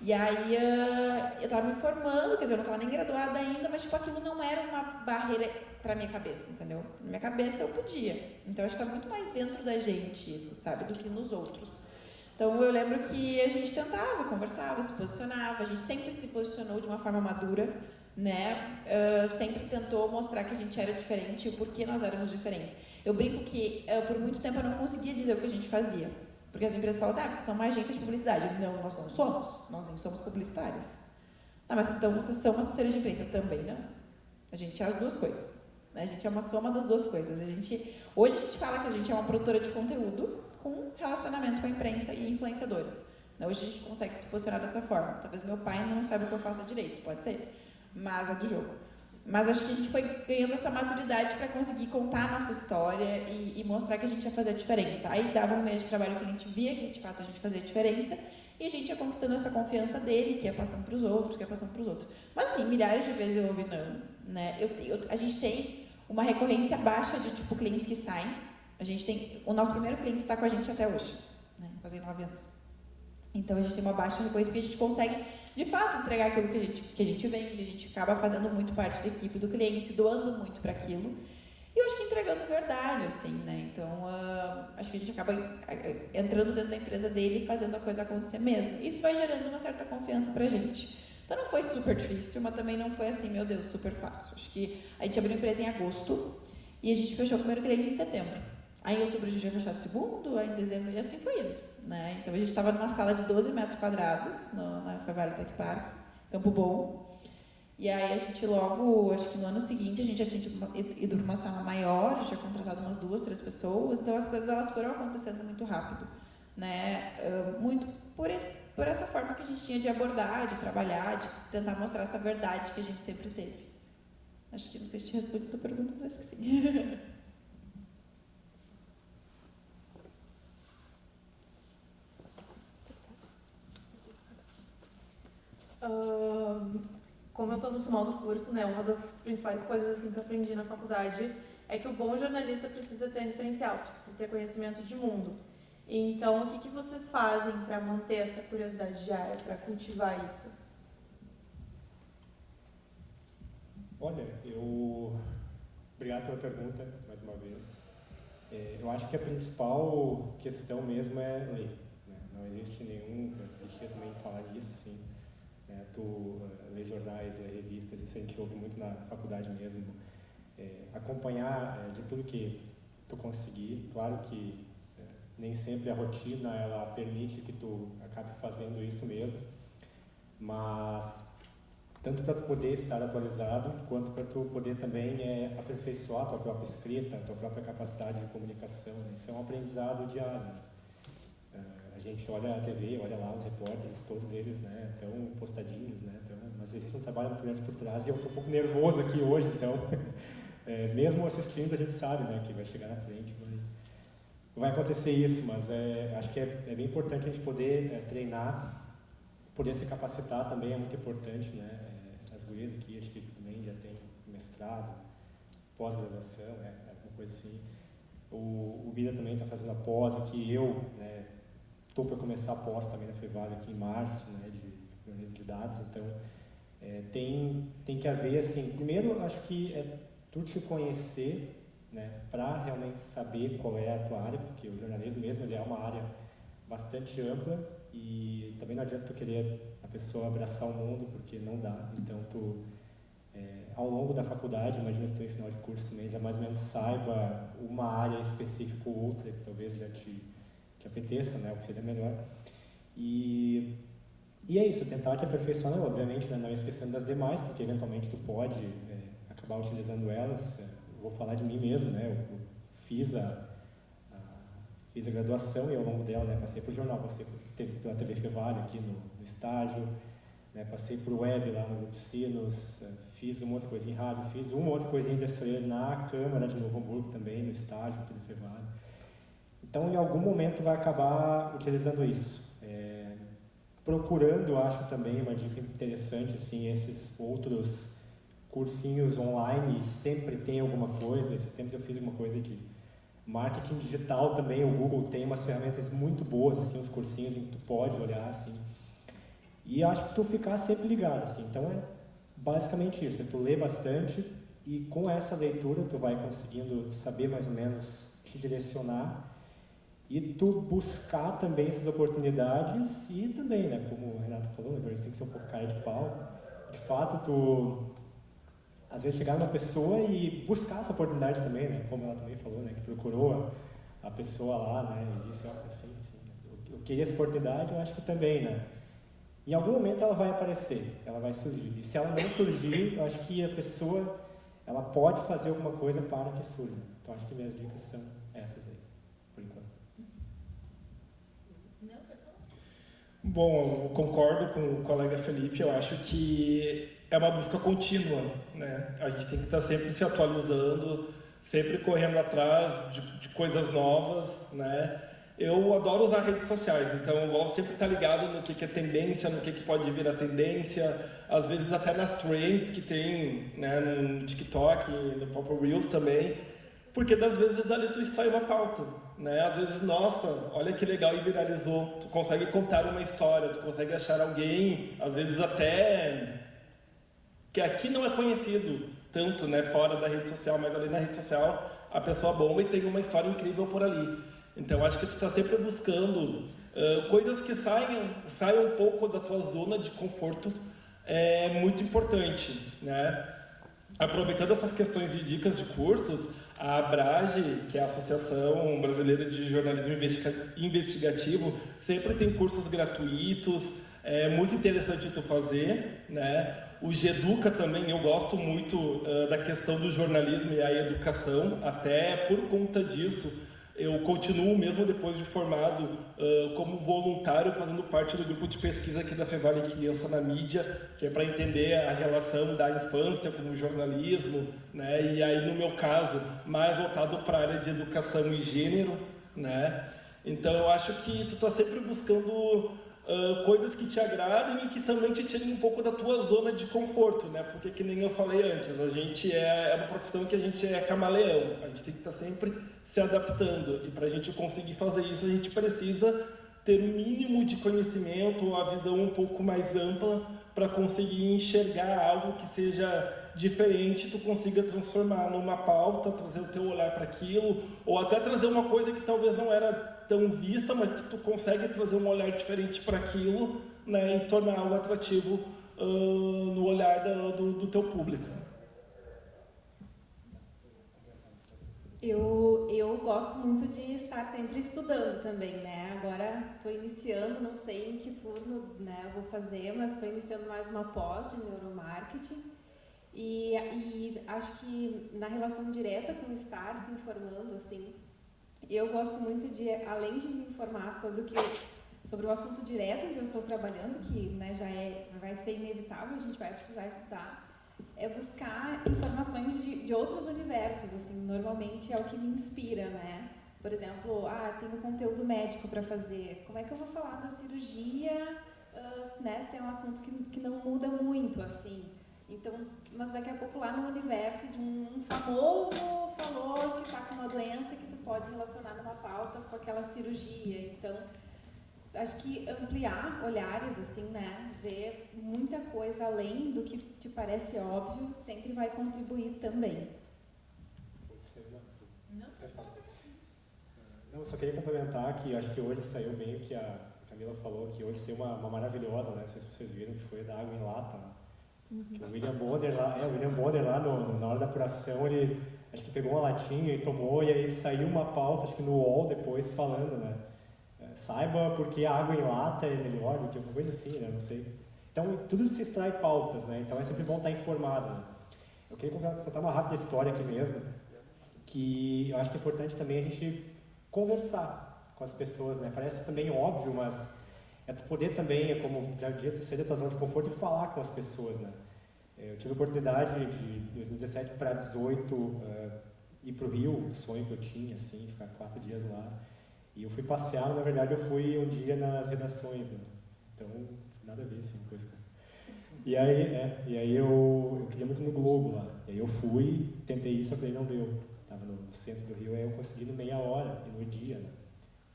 E aí, eu estava me formando, quer dizer, eu não estava nem graduada ainda, mas, tipo, aquilo não era uma barreira para minha cabeça, entendeu? Na minha cabeça eu podia. Então, acho que está muito mais dentro da gente isso, sabe? Do que nos outros. Então, eu lembro que a gente tentava, conversava, se posicionava, a gente sempre se posicionou de uma forma madura, né? Sempre tentou mostrar que a gente era diferente e o porquê nós éramos diferentes. Eu brinco que, por muito tempo, eu não conseguia dizer o que a gente fazia. Porque as empresas falam assim, vocês são uma agência de publicidade. Não, nós não somos. Nós nem somos publicitários. Mas então vocês são uma assessoria de imprensa. Também não. A gente é as duas coisas. Né? A gente é uma soma das duas coisas. Hoje a gente fala que a gente é uma produtora de conteúdo com relacionamento com a imprensa e influenciadores. Hoje a gente consegue se posicionar dessa forma. Talvez meu pai não saiba o que eu faço direito, pode ser, mas é do jogo. Mas acho que a gente foi ganhando essa maturidade para conseguir contar a nossa história e mostrar que a gente ia fazer a diferença. Aí dava um mês de trabalho que a gente via que de fato a gente fazia a diferença e a gente ia conquistando essa confiança dele, que ia passando para os outros, que ia passando para os outros. Mas assim, milhares de vezes eu ouvi não, né? A gente tem uma recorrência baixa de tipo clientes que saem. O nosso primeiro cliente está com a gente até hoje, né? Fazem 9 anos. Então a gente tem uma baixa recorrência porque a gente consegue, de fato, entregar aquilo que a gente vende, a gente acaba fazendo muito parte da equipe do cliente, se doando muito para aquilo. E eu acho que entregando verdade, assim, né? Então, acho que a gente acaba entrando dentro da empresa dele e fazendo a coisa acontecer mesmo. Isso vai gerando uma certa confiança pra gente. Então não foi super difícil, mas também não foi assim, meu Deus, super fácil. Acho que a gente abriu a empresa em agosto e a gente fechou o primeiro cliente em setembro. Aí em outubro a gente já fechou o segundo, aí em dezembro e assim foi indo, né? Então a gente estava numa sala de 12 metros quadrados na Fevale Tech Park, Campo Bom. E aí a gente logo, acho que no ano seguinte, a gente já tinha ido para uma sala maior, já tinha contratado umas 2, 3 pessoas. Então as coisas elas foram acontecendo muito rápido, né? Muito por essa forma que a gente tinha de abordar, de trabalhar, de tentar mostrar essa verdade que a gente sempre teve. Acho que, não sei se te respondi a tua pergunta, mas acho que sim. Como eu estou no final do curso, né, uma das principais coisas assim, que eu aprendi na faculdade é que o bom jornalista precisa ter referencial, precisa ter conhecimento de mundo. Então, o que vocês fazem para manter essa curiosidade diária, para cultivar isso? Olha, obrigado pela pergunta, mais uma vez. Eu acho que a principal questão mesmo é ler, né? Não existe nenhum, eu deixei também falar disso, assim, né? Tu lê jornais, lê revistas, isso a gente ouve muito na faculdade mesmo. Acompanhar de tudo que tu conseguir, claro que nem sempre a rotina ela permite que tu acabe fazendo isso mesmo, mas tanto para tu poder estar atualizado, quanto para tu poder também aperfeiçoar a tua própria escrita, a tua própria capacidade de comunicação. Isso é um aprendizado diário. A gente olha a TV, olha lá os repórteres, todos eles, né, estão postadinhos, né, mas existe um trabalho muito grande por trás e eu estou um pouco nervoso aqui hoje, então, mesmo assistindo a gente sabe, né, que vai chegar na frente, vai acontecer isso, mas acho que é bem importante a gente poder treinar, poder se capacitar também é muito importante, né? As gurias aqui, acho que também já tem mestrado, pós-graduação, alguma coisa assim. O Bira também está fazendo a pós aqui, eu estou para começar a pós também na Fevale aqui em março, né, de dados, então tem que haver, assim, primeiro acho que tu te conhecer, né, para realmente saber qual é a tua área, porque o jornalismo mesmo ele é uma área bastante ampla e também não adianta tu querer a pessoa abraçar o mundo, porque não dá. Então, ao longo da faculdade, imagina que tu em final de curso também já mais ou menos saiba uma área específica ou outra que talvez já te apeteça, né, o que seria melhor. E é isso, tentar te aperfeiçoar, obviamente, né, não esquecendo das demais, porque eventualmente tu pode acabar utilizando elas. Vou falar de mim mesmo, né? Eu fiz a graduação e ao longo dela, né, passei por jornal, passei pela TV Fevale aqui no estágio, né, passei por web lá no Grupo Sinos, fiz uma outra coisa em rádio, fiz uma outra coisinha de na Câmara de Novo Hamburgo também, no estágio aqui no Fevale. Então, em algum momento vai acabar utilizando isso. Procurando, acho também uma dica interessante, assim, esses outros cursinhos online, sempre tem alguma coisa. Esses tempos eu fiz uma coisa de marketing digital também, o Google tem umas ferramentas muito boas, assim, uns cursinhos em que tu pode olhar, assim, e acho que tu ficar sempre ligado, assim. Então é basicamente isso, tu lê bastante e com essa leitura tu vai conseguindo saber mais ou menos te direcionar e tu buscar também essas oportunidades e também, né, como o Renato falou, né, tem que ser um pouco cara de pau, de fato tu às vezes chegar numa pessoa e buscar essa oportunidade também, né? Como ela também falou, né? Que procurou a pessoa lá, né? E disse, assim, eu queria essa oportunidade, eu acho que também, né? Em algum momento ela vai aparecer, ela vai surgir. E se ela não surgir, eu acho que a pessoa, ela pode fazer alguma coisa para que surja. Então acho que minhas dicas são essas aí, por enquanto. Bom, eu concordo com o colega Felipe, eu acho que é uma busca contínua, né? A gente tem que estar sempre se atualizando, sempre correndo atrás de coisas novas, né? Eu adoro usar redes sociais, então eu gosto sempre de estar ligado no que é tendência, no que pode vir a tendência, às vezes até nas trends que tem, né, no TikTok, no próprio Reels também, porque das vezes dali tu extrai uma pauta, né? Às vezes, nossa, olha que legal e viralizou, tu consegue contar uma história, tu consegue achar alguém, às vezes até que aqui não é conhecido tanto, né, fora da rede social, mas ali na rede social a pessoa bomba e tem uma história incrível por ali. Então acho que tu está sempre buscando coisas que saiam um pouco da tua zona de conforto, é muito importante, né? Aproveitando essas questões de dicas de cursos, a ABRAGE, que é a Associação Brasileira de Jornalismo Investigativo, sempre tem cursos gratuitos, é muito interessante tu fazer, né? O GEDUCA também, eu gosto muito da questão do jornalismo e a educação, até por conta disso, Eu continuo, mesmo depois de formado, como voluntário, fazendo parte do grupo de pesquisa aqui da Fevale Criança na Mídia, que é para entender a relação da infância com o jornalismo, né? E aí, no meu caso, mais voltado para a área de educação e gênero, né? Então, eu acho que tu está sempre buscando coisas que te agradem e que também te tirem um pouco da tua zona de conforto, né? Porque, que nem eu falei antes, a gente é uma profissão que a gente é camaleão, a gente tem que estar sempre se adaptando, e para a gente conseguir fazer isso, a gente precisa ter o mínimo de conhecimento, a visão um pouco mais ampla, para conseguir enxergar algo que seja diferente, tu consiga transformar numa pauta, trazer o teu olhar para aquilo, ou até trazer uma coisa que talvez não era tão vista, mas que tu consegue trazer um olhar diferente para aquilo, né, e tornar algo atrativo no olhar do teu público. Eu gosto muito de estar sempre estudando também, né? Agora estou iniciando, não sei em que turno, né, eu vou fazer, mas estou iniciando mais uma pós de neuromarketing. E acho que na relação direta com estar se informando, assim, eu gosto muito de, além de me informar sobre o assunto direto em que eu estou trabalhando, que, né, vai ser inevitável, a gente vai precisar estudar, é buscar informações de outros universos, assim, normalmente é o que me inspira, né? Por exemplo, tenho conteúdo médico para fazer, como é que eu vou falar da cirurgia, né, se é um assunto que não muda muito, assim. Então, mas daqui a pouco lá no universo de um famoso falou que está com uma doença que tu pode relacionar numa pauta com aquela cirurgia. Então, acho que ampliar olhares, assim, né, ver muita coisa além do que te parece óbvio, sempre vai contribuir também. Não, eu só queria complementar que acho que hoje saiu bem o que a Camila falou, que hoje saiu uma maravilhosa, né, não sei se vocês viram, que foi da água em lata, né? Que o William Bonner lá na hora da apuração, ele acho que pegou uma latinha e tomou, e aí saiu uma pauta, acho que no UOL depois, falando, né? Saiba porque a água em lata é melhor do que alguma coisa assim, né? Não sei. Então, tudo se extrai pautas, né? Então, é sempre bom estar informado, né? Eu queria contar uma rápida história aqui mesmo, que eu acho que é importante também a gente conversar com as pessoas, né? Parece também óbvio, mas é tu poder também, como já dito, sair da tua zona de conforto e falar com as pessoas, né? Eu tive a oportunidade de 2017 para 2018 ir para o Rio, um sonho que eu tinha, assim, ficar 4 dias lá. E eu fui passear, na verdade eu fui um dia nas redações, né? Então, nada a ver, assim, coisa. E aí eu queria muito no Globo lá. E aí eu fui, tentei isso, só que aí não deu. Estava no centro do Rio, aí eu consegui no meia hora, e no dia, né?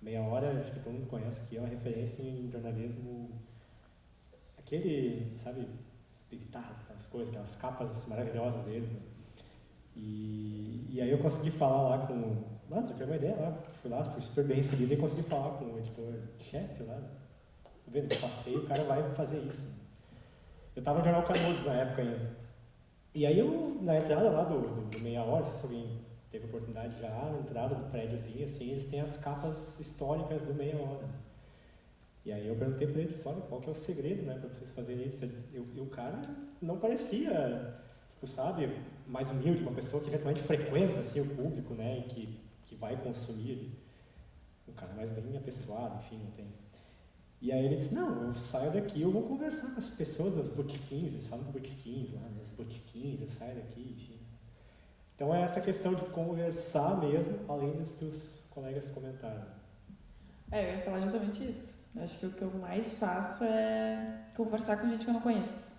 Meia hora, acho que todo mundo conhece aqui, é uma referência em jornalismo, aquele, sabe, espetado, aquelas coisas, aquelas capas maravilhosas deles, né? E aí eu consegui falar lá com, troquei uma ideia lá, fui super bem recebido e consegui falar com o editor-chefe lá, tá vendo, eu passei, o cara vai fazer isso. Eu estava no Jornal Canudos na época ainda, e aí eu, na entrada lá do meia hora, não sei se alguém teve oportunidade já, na entrada do prédiozinho, assim, eles têm as capas históricas do meia hora. E aí eu perguntei para eles, olha, qual que é o segredo, né, para vocês fazerem isso? E o cara não parecia, tipo, sabe, mais humilde, uma pessoa que eventualmente frequenta, assim, o público, né, e que vai consumir. Um cara mais bem apessoado, enfim, não tem. E aí ele disse, não, eu saio daqui, eu vou conversar com as pessoas das botiquins, eles falam do botiquins lá, né, as botiquins, eu saio daqui, enfim. Então é essa questão de conversar mesmo, além das que os colegas comentaram. Eu ia falar justamente isso. Acho que o que eu mais faço é conversar com gente que eu não conheço.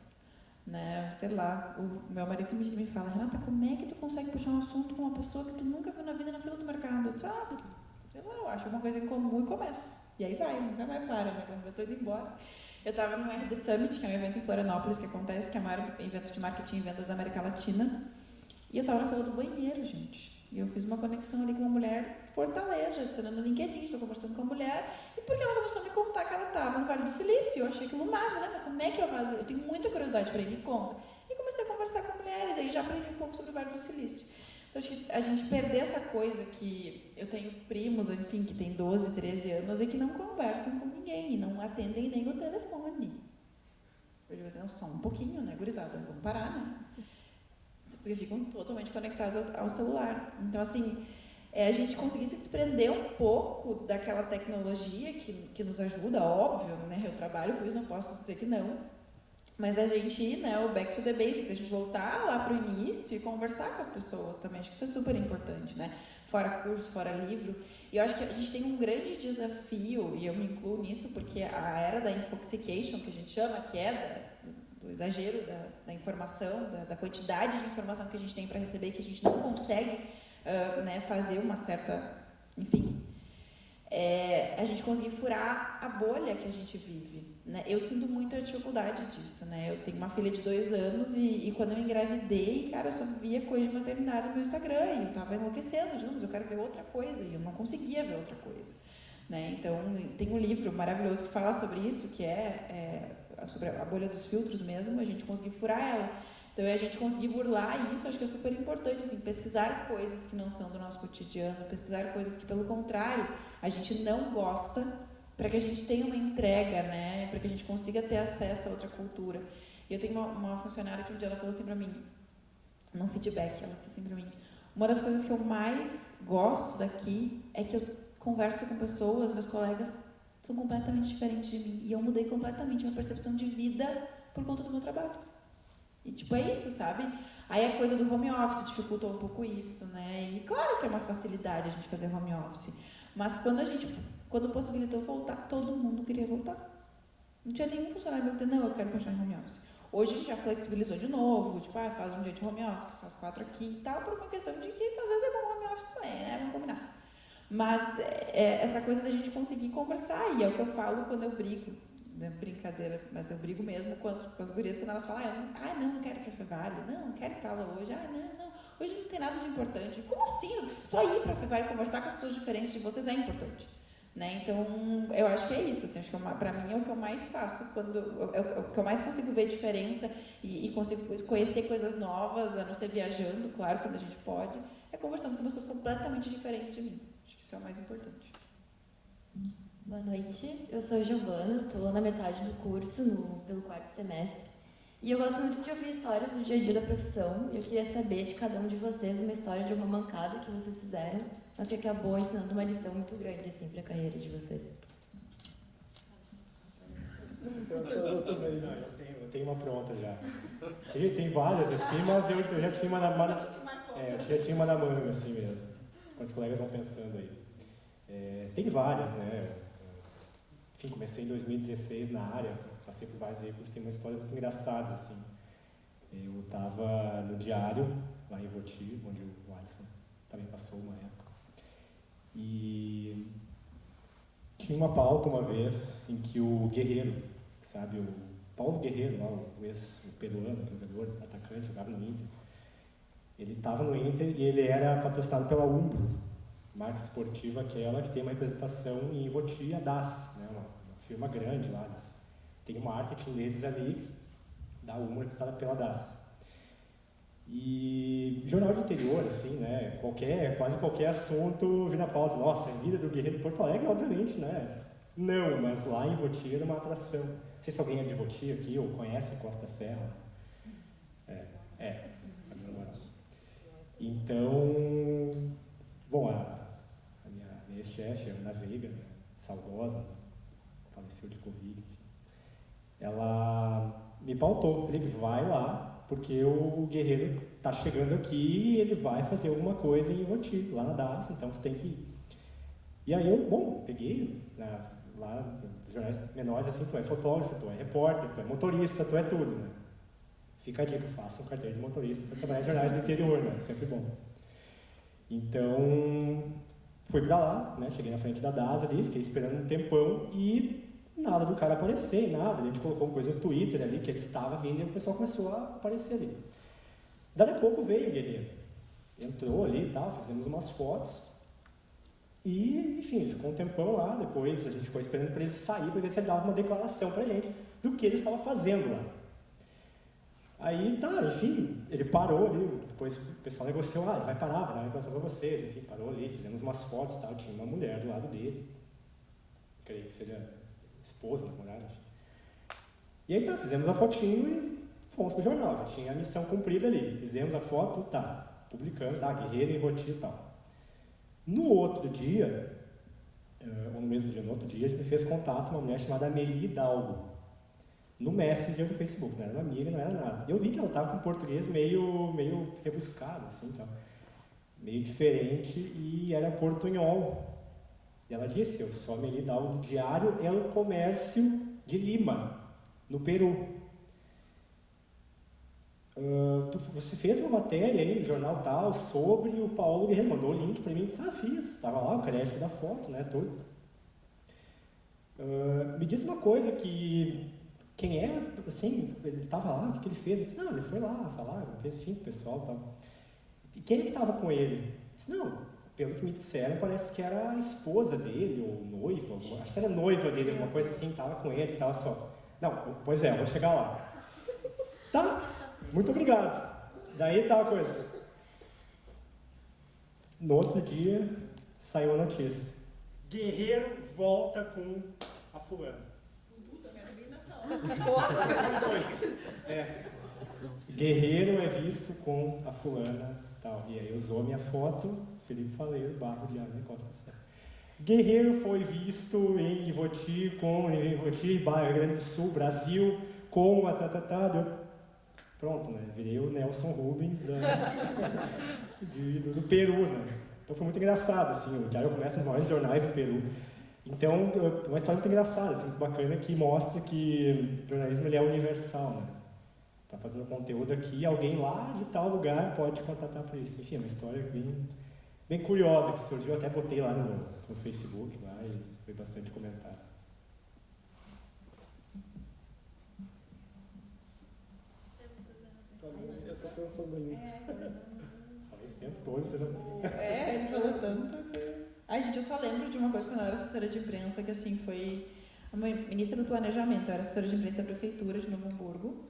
Né? Sei lá, o meu marido me fala, Renata, como é que tu consegue puxar um assunto com uma pessoa que tu nunca viu na vida na fila do mercado? Sabe? Sei lá, eu acho uma coisa em comum e começo. E aí vai, nunca mais para, né? Quando eu tô indo embora. Eu estava no RD Summit, que é um evento em Florianópolis que acontece, que é o maior evento de marketing e vendas da América Latina. E eu estava na fila do banheiro, gente. E eu fiz uma conexão ali com uma mulher de Fortaleza, adicionando no LinkedIn, estou conversando com a mulher, e porque ela começou a me contar que ela estava no Vale do Silício, eu achei aquilo o máximo, né? Mas como é que eu tenho muita curiosidade para ir, me conta. E comecei a conversar com mulheres, aí já aprendi um pouco sobre o Vale do Silício. Então, acho que a gente perder essa coisa que eu tenho primos, enfim, que tem 12, 13 anos e que não conversam com ninguém, e não atendem nem o telefone. Eu digo assim, só um pouquinho, né, gurizada, vamos parar, né? Porque ficam totalmente conectados ao celular. Então, assim, é a gente conseguir se desprender um pouco daquela tecnologia que nos ajuda, óbvio, né? Eu trabalho com isso, não posso dizer que não. Mas a gente ir, né, o back to the basics, a gente voltar lá para o início e conversar com as pessoas também, acho que isso é super importante, né? Fora curso, fora livro. E eu acho que a gente tem um grande desafio, e eu me incluo nisso, porque a era da infoxication, que a gente chama, que é do exagero da informação, da quantidade de informação que a gente tem para receber, que a gente não consegue né, fazer uma certa, enfim, a gente conseguir furar a bolha que a gente vive, né? Eu sinto muita dificuldade disso, né? Eu tenho uma filha de 2 anos e quando eu engravidei, cara, eu só via coisa de maternidade no meu Instagram e eu tava enlouquecendo, mas eu quero ver outra coisa e eu não conseguia ver outra coisa, né? Então, tem um livro maravilhoso que fala sobre isso, que sobre a bolha dos filtros mesmo, a gente conseguir furar ela. Então, a gente conseguir burlar isso, acho que é super importante, assim, pesquisar coisas que não são do nosso cotidiano, pesquisar coisas que, pelo contrário, a gente não gosta, para que a gente tenha uma entrega, né, para que a gente consiga ter acesso a outra cultura. E eu tenho uma funcionária que um dia ela falou assim para mim, num feedback, ela disse assim para mim, uma das coisas que eu mais gosto daqui é que eu converso com pessoas, meus colegas são completamente diferentes de mim, e eu mudei completamente minha percepção de vida por conta do meu trabalho. E tipo, é isso, sabe? Aí a coisa do home office dificultou um pouco isso, né? E claro que é uma facilidade a gente fazer home office, mas quando possibilitou voltar, todo mundo queria voltar. Não tinha nenhum funcionário meu que dizia, não, eu quero continuar em home office. Hoje a gente já flexibilizou de novo, tipo, faz um dia de home office, faz 4 aqui e tal, por uma questão de que às vezes é bom home office também, né? Vamos combinar. Mas essa coisa da gente conseguir conversar, e é o que eu falo quando eu brigo, né? Brincadeira, mas eu brigo mesmo com as gurias quando elas falam, não quero ir pra Fevale, não quero ir pra aula hoje, não, hoje não tem nada de importante. Como assim? Só ir pra Fevale e conversar com as pessoas diferentes de vocês é importante. Né? Então, eu acho que é isso, assim, acho que para mim é o que eu mais faço, é o que eu mais consigo ver diferença e consigo conhecer coisas novas, a não ser viajando, claro, quando a gente pode, é conversando com pessoas completamente diferentes de mim. Acho que isso é o mais importante. Boa noite, eu sou Giovana, estou na metade do curso, pelo 4º semestre, e eu gosto muito de ouvir histórias do dia a dia da profissão, e eu queria saber de cada um de vocês uma história de uma mancada que vocês fizeram, mas que acabou ensinando uma lição muito grande, assim, para a carreira de vocês. Eu tenho uma pronta já. Tem várias, assim, mas eu já tinha uma na manga, assim mesmo. Quando os colegas vão pensando aí. Tem várias, né? Enfim, comecei em 2016 na área, passei por vários veículos, tem uma história muito engraçada, assim. Eu estava no Diário, lá em Voti, onde o Alisson também passou uma época. E tinha uma pauta uma vez em que o Guerreiro, sabe, o Paulo Guerreiro, lá, o ex-peruano, jogador, atacante, jogava no Inter, ele estava no Inter e ele era patrocinado pela Umbro, marca esportiva aquela que tem uma representação em Voti, a DAS, né, uma firma grande lá, tem o marketing deles ali, da Umbro, representada pela DAS. E jornal de interior, assim, né, quase qualquer assunto vira pauta. Nossa, a vida do Guerreiro de Porto Alegre, obviamente, né? Não, mas lá em Voti era uma atração. Não sei se alguém é de Voti aqui ou conhece a Costa Serra. Então, bom, a minha ex-chefe, a Ana Veiga, saudosa, faleceu de Covid, ela me pautou, Felipe, vai lá, porque o Guerreiro está chegando aqui e ele vai fazer alguma coisa em Voti, lá na DAS, então tu tem que ir. E aí eu, peguei, lá, jornais menores, assim, tu é fotógrafo, tu é repórter, tu é motorista, tu é tudo, né? Fica a dica, faça um carteiro de motorista para trabalhar em jornais do interior, né? Sempre bom. Então, fui para lá, né? Cheguei na frente da DAS ali, fiquei esperando um tempão e nada do cara aparecer, nada. A gente colocou uma coisa no Twitter ali, que ele estava vindo e o pessoal começou a aparecer ali. Daí a pouco veio o Guerreiro. Entrou ali e tal, fizemos umas fotos. E, enfim, ficou um tempão lá. Depois a gente ficou esperando para ele sair, para ver se ele dava uma declaração para a gente do que ele estava fazendo lá. Aí, enfim, ele parou ali. Depois o pessoal negociou, ele vai parar, vai dar uma declaração para vocês. Enfim, parou ali, fizemos umas fotos e tal. Tinha uma mulher do lado dele. Creio que seria esposa, namorada. E aí fizemos a fotinho e fomos pro jornal, já tinha a missão cumprida ali. Fizemos a foto, publicamos, Guerreiro em Voti e tal. No outro dia, ou no mesmo dia, no outro dia, a gente me fez contato uma mulher chamada Amelie Hidalgo, no Messenger do Facebook. Não era uma amiga, não era nada. Eu vi que ela estava com português meio rebuscado, assim, então, meio diferente, e era portunhol. E ela disse: eu sou a Amelie Hidalgo do Diário El Comércio de Lima, no Peru. Você fez uma matéria aí no jornal tal sobre o Paulo Guerreiro, mandou o link para mim, disse: fiz, estava lá o crédito da foto, né, tudo. Me diz uma coisa, que quem é, assim, ele estava lá, o que ele fez? Ele disse: não, ele foi lá falar, fez assim com o pessoal e tal. E quem é que estava com ele? Ele disse: não, pelo que me disseram, parece que era a esposa dele, ou noiva, acho que era noiva dele, alguma coisa assim, estava com ele e tal, só. Não, pois é, eu vou chegar lá. Tá. Muito obrigado. Daí tá a coisa. No outro dia, saiu a notícia. Guerreiro volta com a fulana. Puta, minha adivinação. Guerreiro é visto com a fulana, tal. E aí usou minha foto, Felipe Faleiro, Barro de Arme Costa Serra. Guerreiro foi visto em Ivoti, Rio Grande do Sul, Brasil, com a Pronto, né? Virei o Nelson Rubens do Peru, né? Então foi muito engraçado, assim, o Diário começa nos maiores jornais do Peru. Então, uma história muito engraçada, assim, muito bacana, que mostra que o jornalismo ele é universal, né? Tá fazendo conteúdo aqui, alguém lá de tal lugar pode contatar por isso. Enfim, é uma história bem curiosa que surgiu, até botei lá no Facebook, lá, e foi bastante comentado. Eu tô pensando ali. Falei esse tempo todo, você não... Ele falou tanto. Ai, gente, eu só lembro de uma coisa quando eu era assessora de imprensa, que assim, foi uma ministra do Planejamento, eu era assessora de imprensa da Prefeitura de Novo Hamburgo.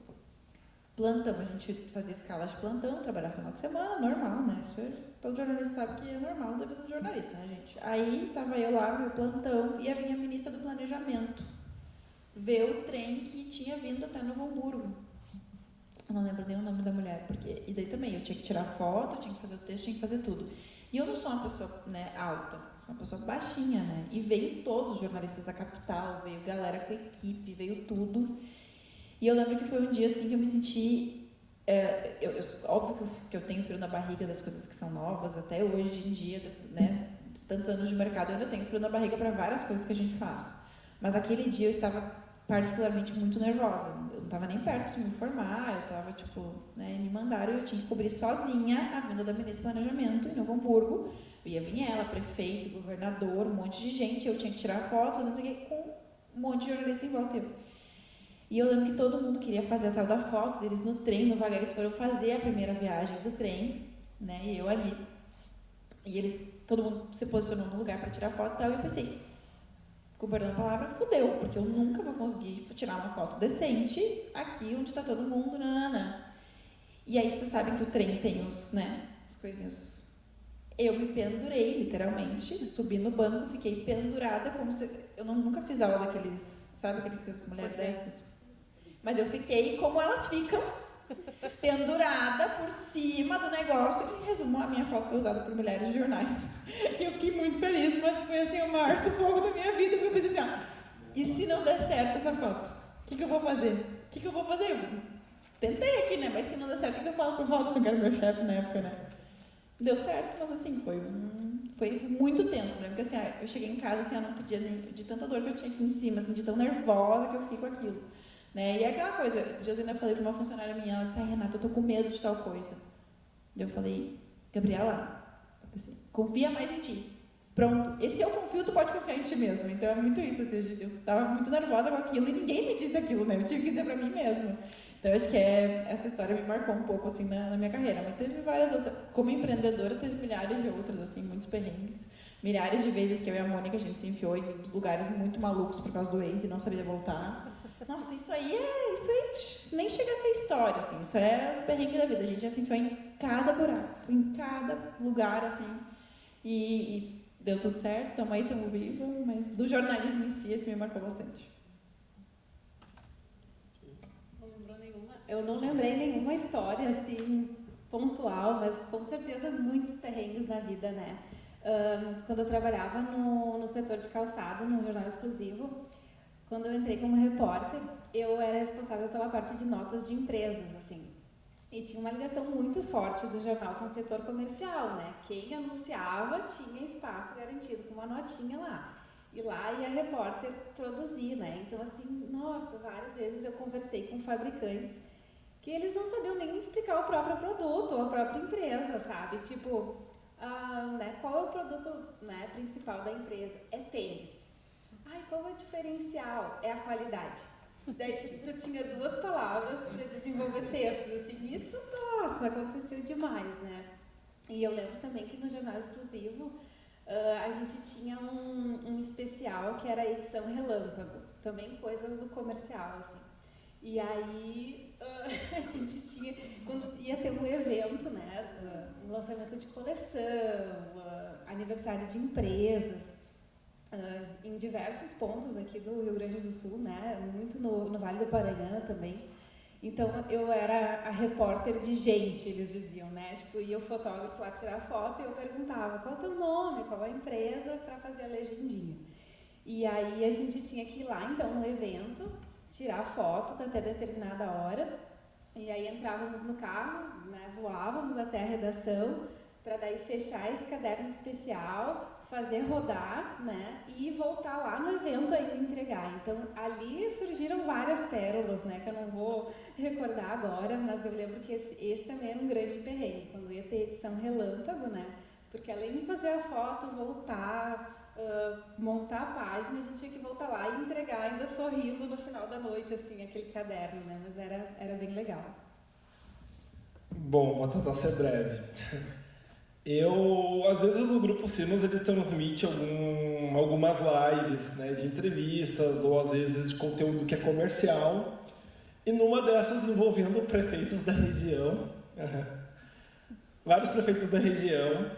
Plantão, a gente fazia escala de plantão, trabalhava final de semana, normal, né? Isso todo jornalista sabe que é normal da vida do jornalista, né, gente? Aí tava eu lá, meu plantão, e vinha a ministra do Planejamento ver o trem que tinha vindo até Novo Hamburgo. Eu não lembro nem o nome da mulher, porque... E daí também, eu tinha que tirar foto, eu tinha que fazer o texto, tinha que fazer tudo. E eu não sou uma pessoa, né, alta, sou uma pessoa baixinha, né? E veio todos os jornalistas da capital, veio galera com equipe, veio tudo. E eu lembro que foi um dia, assim, que eu me senti... óbvio que eu tenho frio na barriga das coisas que são novas, até hoje em dia, né? Tantos anos de mercado, eu ainda tenho frio na barriga para várias coisas que a gente faz. Mas aquele dia eu estava particularmente muito nervosa. Eu não estava nem perto de me formar, eu estava, tipo, né, me mandaram e eu tinha que cobrir sozinha a vinda da ministra do Planejamento em Novo Hamburgo. Ia vir ela, prefeito, governador, um monte de gente, eu tinha que tirar foto, fazendo isso aqui, com um monte de jornalista em volta. E eu lembro que todo mundo queria fazer a tal da foto deles no trem, no vaga, eles foram fazer a primeira viagem do trem, né, e eu ali. E todo mundo se posicionou no lugar para tirar foto e tal, e eu pensei, com perdão da palavra, fudeu, porque eu nunca vou conseguir tirar uma foto decente aqui onde está todo mundo, nananã. E aí vocês sabem que o trem tem as coisinhas. Eu me pendurei, literalmente, subi no banco, fiquei pendurada, como se... Eu nunca fiz aula daqueles, sabe, aqueles que as mulheres dessas? Mas eu fiquei como elas ficam, pendurada por cima do negócio. Em resumo, a minha foto foi usada por milhares de jornais. E eu fiquei muito feliz, mas foi assim o maior sufoco da minha vida, porque eu pensei assim, e se não der certo essa foto? O que eu vou fazer? O que eu vou fazer? Eu tentei aqui, né? Mas se não der certo, o que eu falo pro Robson, que era meu chefe na época, né? Deu certo, mas assim, foi muito tenso, né? Porque assim, eu cheguei em casa, assim, eu não podia nem... De tanta dor que eu tinha aqui em cima, assim, de tão nervosa que eu fiquei com aquilo. Né? E é aquela coisa, esses dias eu ainda falei para uma funcionária minha, ela disse, Renata, eu tô com medo de tal coisa. Eu falei, Gabriela, assim, confia mais em ti. Pronto, e se eu confio, tu pode confiar em ti mesmo. Então é muito isso, assim, gente, eu tava muito nervosa com aquilo e ninguém me disse aquilo, né? Eu tive que dizer para mim mesma. Então eu acho que essa história me marcou um pouco, assim, na minha carreira. Mas teve várias outras, como empreendedora, teve milhares de outras, assim, muitos perrengues. Milhares de vezes que eu e a Mônica, a gente se enfiou em lugares muito malucos por causa do ex e não sabia voltar. Nossa, isso aí nem chega a ser história, assim, isso é os perrengues da vida, a gente já se enfiou em cada buraco, em cada lugar, assim, e deu tudo certo, estamos aí, estamos vivos, mas do jornalismo em si, esse me marcou bastante. Eu não lembrei nenhuma história, assim, pontual, mas com certeza muitos perrengues na vida, né? Quando eu trabalhava no setor de calçado, no Jornal Exclusivo, quando eu entrei como repórter, eu era responsável pela parte de notas de empresas, assim. E tinha uma ligação muito forte do jornal com o setor comercial, né? Quem anunciava tinha espaço garantido com uma notinha lá. E lá ia a repórter produzir, né? Então, assim, nossa, várias vezes eu conversei com fabricantes que eles não sabiam nem explicar o próprio produto ou a própria empresa, sabe? Tipo, né, qual é o produto, né, principal da empresa? É tênis. Ai, qual é o diferencial? É a qualidade. Daí tu tinha 2 palavras para desenvolver textos, assim, isso, nossa, aconteceu demais, né? E eu lembro também que no Jornal Exclusivo a gente tinha um especial que era a edição relâmpago, também coisas do comercial, assim. E aí a gente tinha, quando ia ter um evento, né, um lançamento de coleção, aniversário de empresas, em diversos pontos aqui do Rio Grande do Sul, né, muito no Vale do Paranhana também. Então eu era a repórter de gente, eles diziam, né, tipo, ia o fotógrafo lá tirar foto e eu perguntava qual é o teu nome, qual é a empresa, para fazer a legendinha. E aí a gente tinha que ir lá, então, no evento, tirar fotos até determinada hora, e aí entrávamos no carro, né, voávamos até a redação, para daí fechar esse caderno especial, fazer rodar, né, e voltar lá no evento ainda entregar. Então, ali surgiram várias pérolas, né, que eu não vou recordar agora, mas eu lembro que esse também era um grande perrengue, quando ia ter edição relâmpago, né, porque além de fazer a foto, voltar, montar a página, a gente tinha que voltar lá e entregar ainda sorrindo no final da noite, assim, aquele caderno, né, mas era bem legal. Bom, vou tentar ser breve. Às vezes o Grupo Sinos ele transmite algumas lives, né, de entrevistas ou às vezes de conteúdo que é comercial, e numa dessas envolvendo prefeitos da região, vários prefeitos da região,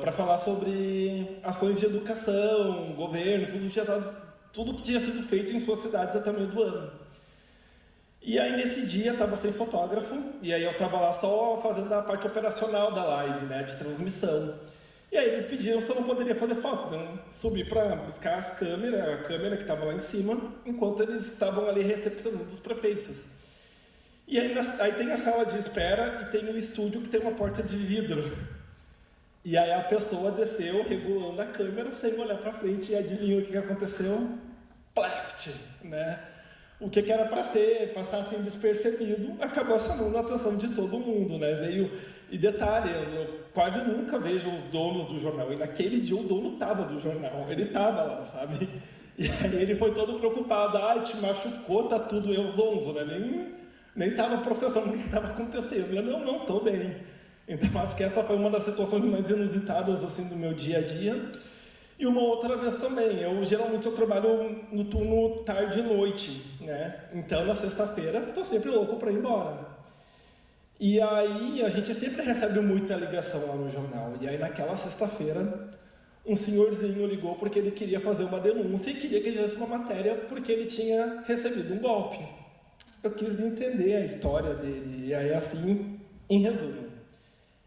para falar sobre ações de educação, governo, tudo que tinha sido feito em suas cidades até o meio do ano. E aí nesse dia estava sem fotógrafo, e aí eu estava lá só fazendo a parte operacional da live, né, de transmissão. E aí eles pediram se eu não poderia fazer foto, então subi para buscar a câmera que estava lá em cima, enquanto eles estavam ali recepcionando os prefeitos. E aí tem a sala de espera e tem o estúdio que tem uma porta de vidro. E aí a pessoa desceu regulando a câmera sem olhar para frente, e adivinha o que aconteceu? Pleft, né? O que era para passar assim despercebido, acabou chamando a atenção de todo mundo, né? E detalhe, eu quase nunca vejo os donos do jornal, e naquele dia o dono estava do jornal, ele estava lá, sabe? E aí ele foi todo preocupado, te machucou, tá tudo eu zonzo, né? Nem estava processando o que estava acontecendo, eu não, estou bem. Então acho que essa foi uma das situações mais inusitadas assim do meu dia a dia. E uma outra vez também, geralmente eu trabalho no turno tarde e noite, né? Então na sexta-feira estou sempre louco para ir embora. E aí a gente sempre recebe muita ligação lá no jornal. E aí naquela sexta-feira um senhorzinho ligou porque ele queria fazer uma denúncia e queria que ele fizesse uma matéria porque ele tinha recebido um golpe. Eu quis entender a história dele, e aí assim, em resumo.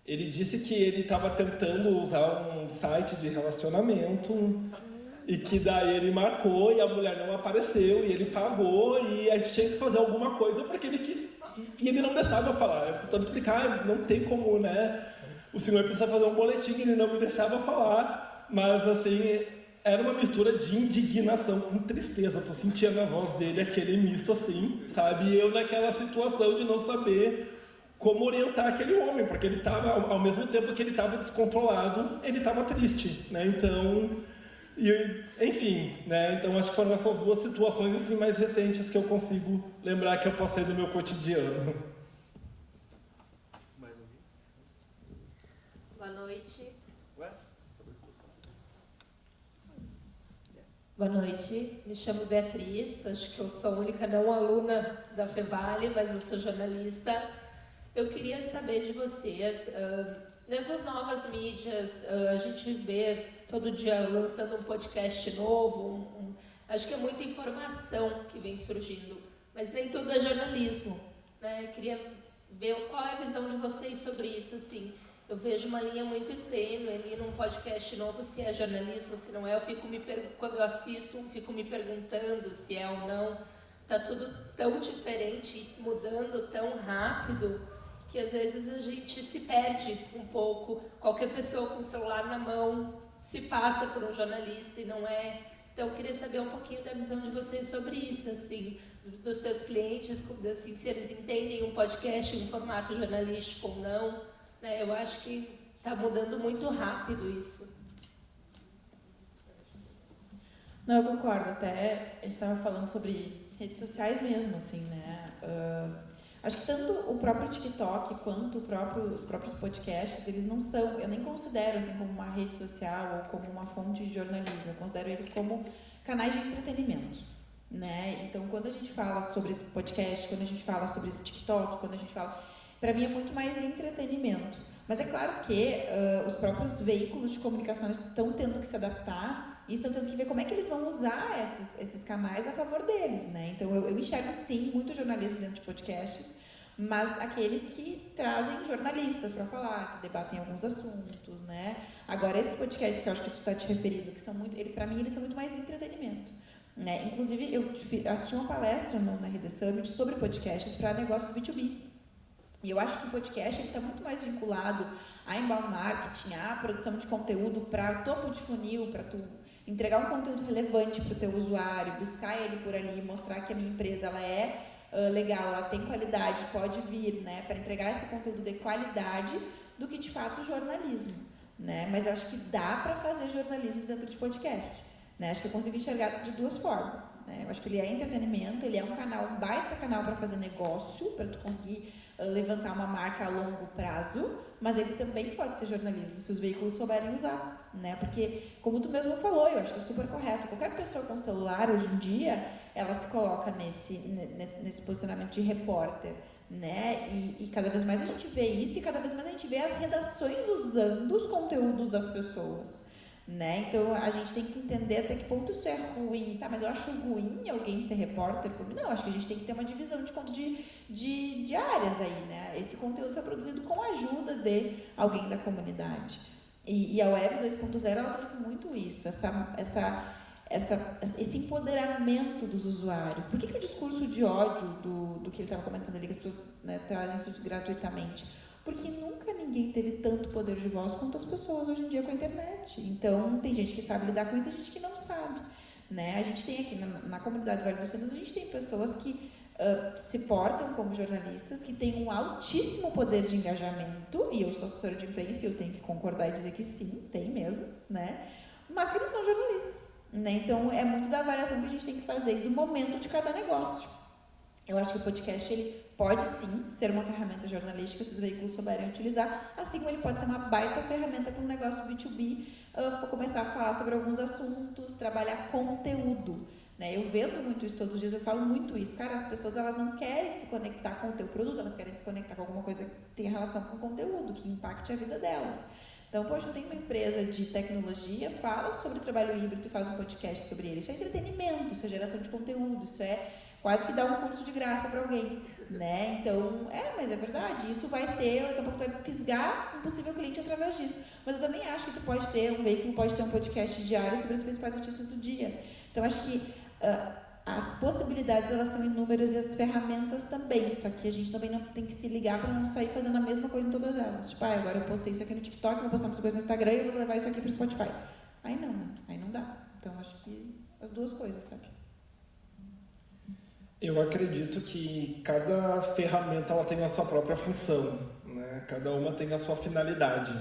Ele disse que ele estava tentando usar um site de relacionamento e que daí ele marcou e a mulher não apareceu e ele pagou e a gente tinha que fazer alguma coisa porque e ele não deixava eu falar. Eu tentando explicar, não tem como, né? O senhor precisa fazer um boletim, ele não me deixava falar, mas assim, era uma mistura de indignação com tristeza. Eu tô sentindo na voz dele aquele misto assim, sabe? E eu naquela situação de não saber como orientar aquele homem, porque ele estava, ao mesmo tempo que ele estava descontrolado, ele estava triste, né? Então, enfim, né? Então acho que foram essas duas situações assim mais recentes que eu consigo lembrar que eu passei no meu cotidiano. Mais um? Boa noite. Boa noite, me chamo Beatriz, acho que eu sou a única não aluna da Fevale, mas eu sou jornalista. Eu queria saber de vocês, nessas novas mídias, a gente vê todo dia lançando um podcast novo, acho que é muita informação que vem surgindo, mas nem tudo é jornalismo, né? Eu queria ver qual é a visão de vocês sobre isso, assim. Eu vejo uma linha muito tênue ali num podcast novo, se é jornalismo, se não é. Quando eu assisto, fico me perguntando se é ou não. Tá tudo tão diferente, mudando tão rápido, que às vezes a gente se perde um pouco. Qualquer pessoa com o celular na mão se passa por um jornalista e não é. Então, eu queria saber um pouquinho da visão de vocês sobre isso, assim, dos teus clientes, assim, se eles entendem um podcast, um formato jornalístico ou não. Né? Eu acho que está mudando muito rápido isso. Não, eu concordo. Até a gente estava falando sobre redes sociais mesmo, assim, né? Acho que tanto o próprio TikTok quanto os próprios podcasts, eles não são, eu nem considero assim como uma rede social ou como uma fonte de jornalismo, eu considero eles como canais de entretenimento, né? Então, quando a gente fala sobre podcast, quando a gente fala sobre TikTok, quando a gente fala, para mim é muito mais entretenimento. Mas é claro que os próprios veículos de comunicação estão tendo que se adaptar e estão tendo que ver como é que eles vão usar esses canais a favor deles, né? Então, eu enxergo, sim, muito jornalismo dentro de podcasts, mas aqueles que trazem jornalistas para falar, que debatem alguns assuntos, né? Agora, esses podcasts que eu acho que tu está te referindo, que são muito, para mim, eles são muito mais entretenimento, né? Inclusive, eu assisti uma palestra na RD Summit sobre podcasts para negócios B2B. E eu acho que o podcast está muito mais vinculado a inbound marketing, a produção de conteúdo para topo de funil, para tu entregar um conteúdo relevante para o teu usuário, buscar ele por ali, mostrar que a minha empresa ela é legal, ela tem qualidade, pode vir, né, para entregar esse conteúdo de qualidade, do que de fato jornalismo, né? Mas eu acho que dá para fazer jornalismo dentro de podcast, né? Acho que eu consigo enxergar de duas formas, né? Eu acho que ele é entretenimento, ele é um baita canal para fazer negócio, para tu conseguir levantar uma marca a longo prazo, mas ele também pode ser jornalismo, se os veículos souberem usar, né? Porque, como tu mesmo falou, eu acho super correto, qualquer pessoa com celular, hoje em dia, ela se coloca nesse posicionamento de repórter, né? E cada vez mais a gente vê isso, e cada vez mais a gente vê as redações usando os conteúdos das pessoas, né? Então, a gente tem que entender até que ponto isso é ruim, tá? Mas eu acho ruim alguém ser repórter por mim? Não, acho que a gente tem que ter uma divisão de áreas aí, né? Esse conteúdo foi produzido com a ajuda de alguém da comunidade. E a Web 2.0, ela trouxe muito isso, esse empoderamento dos usuários. Por que o discurso de ódio do que ele estava comentando ali, que as pessoas, né, trazem isso gratuitamente? Porque nunca ninguém teve tanto poder de voz quanto as pessoas hoje em dia com a internet. Então, tem gente que sabe lidar com isso e tem gente que não sabe, né? A gente tem aqui na comunidade Vale dos Sinos, a gente tem pessoas que se portam como jornalistas, que têm um altíssimo poder de engajamento, e eu sou assessora de imprensa e eu tenho que concordar e dizer que sim, tem mesmo, né? Mas que não são jornalistas, né? Então, é muito da avaliação que a gente tem que fazer do momento de cada negócio. Eu acho que o podcast, ele pode sim ser uma ferramenta jornalística se os veículos souberem utilizar, assim como ele pode ser uma baita ferramenta para um negócio B2B, começar a falar sobre alguns assuntos, trabalhar conteúdo, né? Eu vendo muito isso todos os dias, eu falo muito isso. Cara, as pessoas elas não querem se conectar com o teu produto, elas querem se conectar com alguma coisa que tenha relação com o conteúdo, que impacte a vida delas. Então, poxa, eu tenho uma empresa de tecnologia, fala sobre trabalho híbrido e faz um podcast sobre ele. Isso é entretenimento, isso é geração de conteúdo, isso é quase que dar um curso de graça para alguém, né? Então, mas é verdade, isso vai ser, daqui a pouco tu vai fisgar um possível cliente através disso. Mas eu também acho que tu pode ter, um veículo pode ter um podcast diário sobre as principais notícias do dia. Então, acho que as possibilidades, elas são inúmeras e as ferramentas também, só que a gente também não tem que se ligar para não sair fazendo a mesma coisa em todas elas. Tipo, agora eu postei isso aqui no TikTok, vou postar umas coisas no Instagram e vou levar isso aqui para o Spotify. Aí não, né? Aí não dá. Então, acho que as duas coisas, sabe? Eu acredito que cada ferramenta ela tem a sua própria função, né? Cada uma tem a sua finalidade.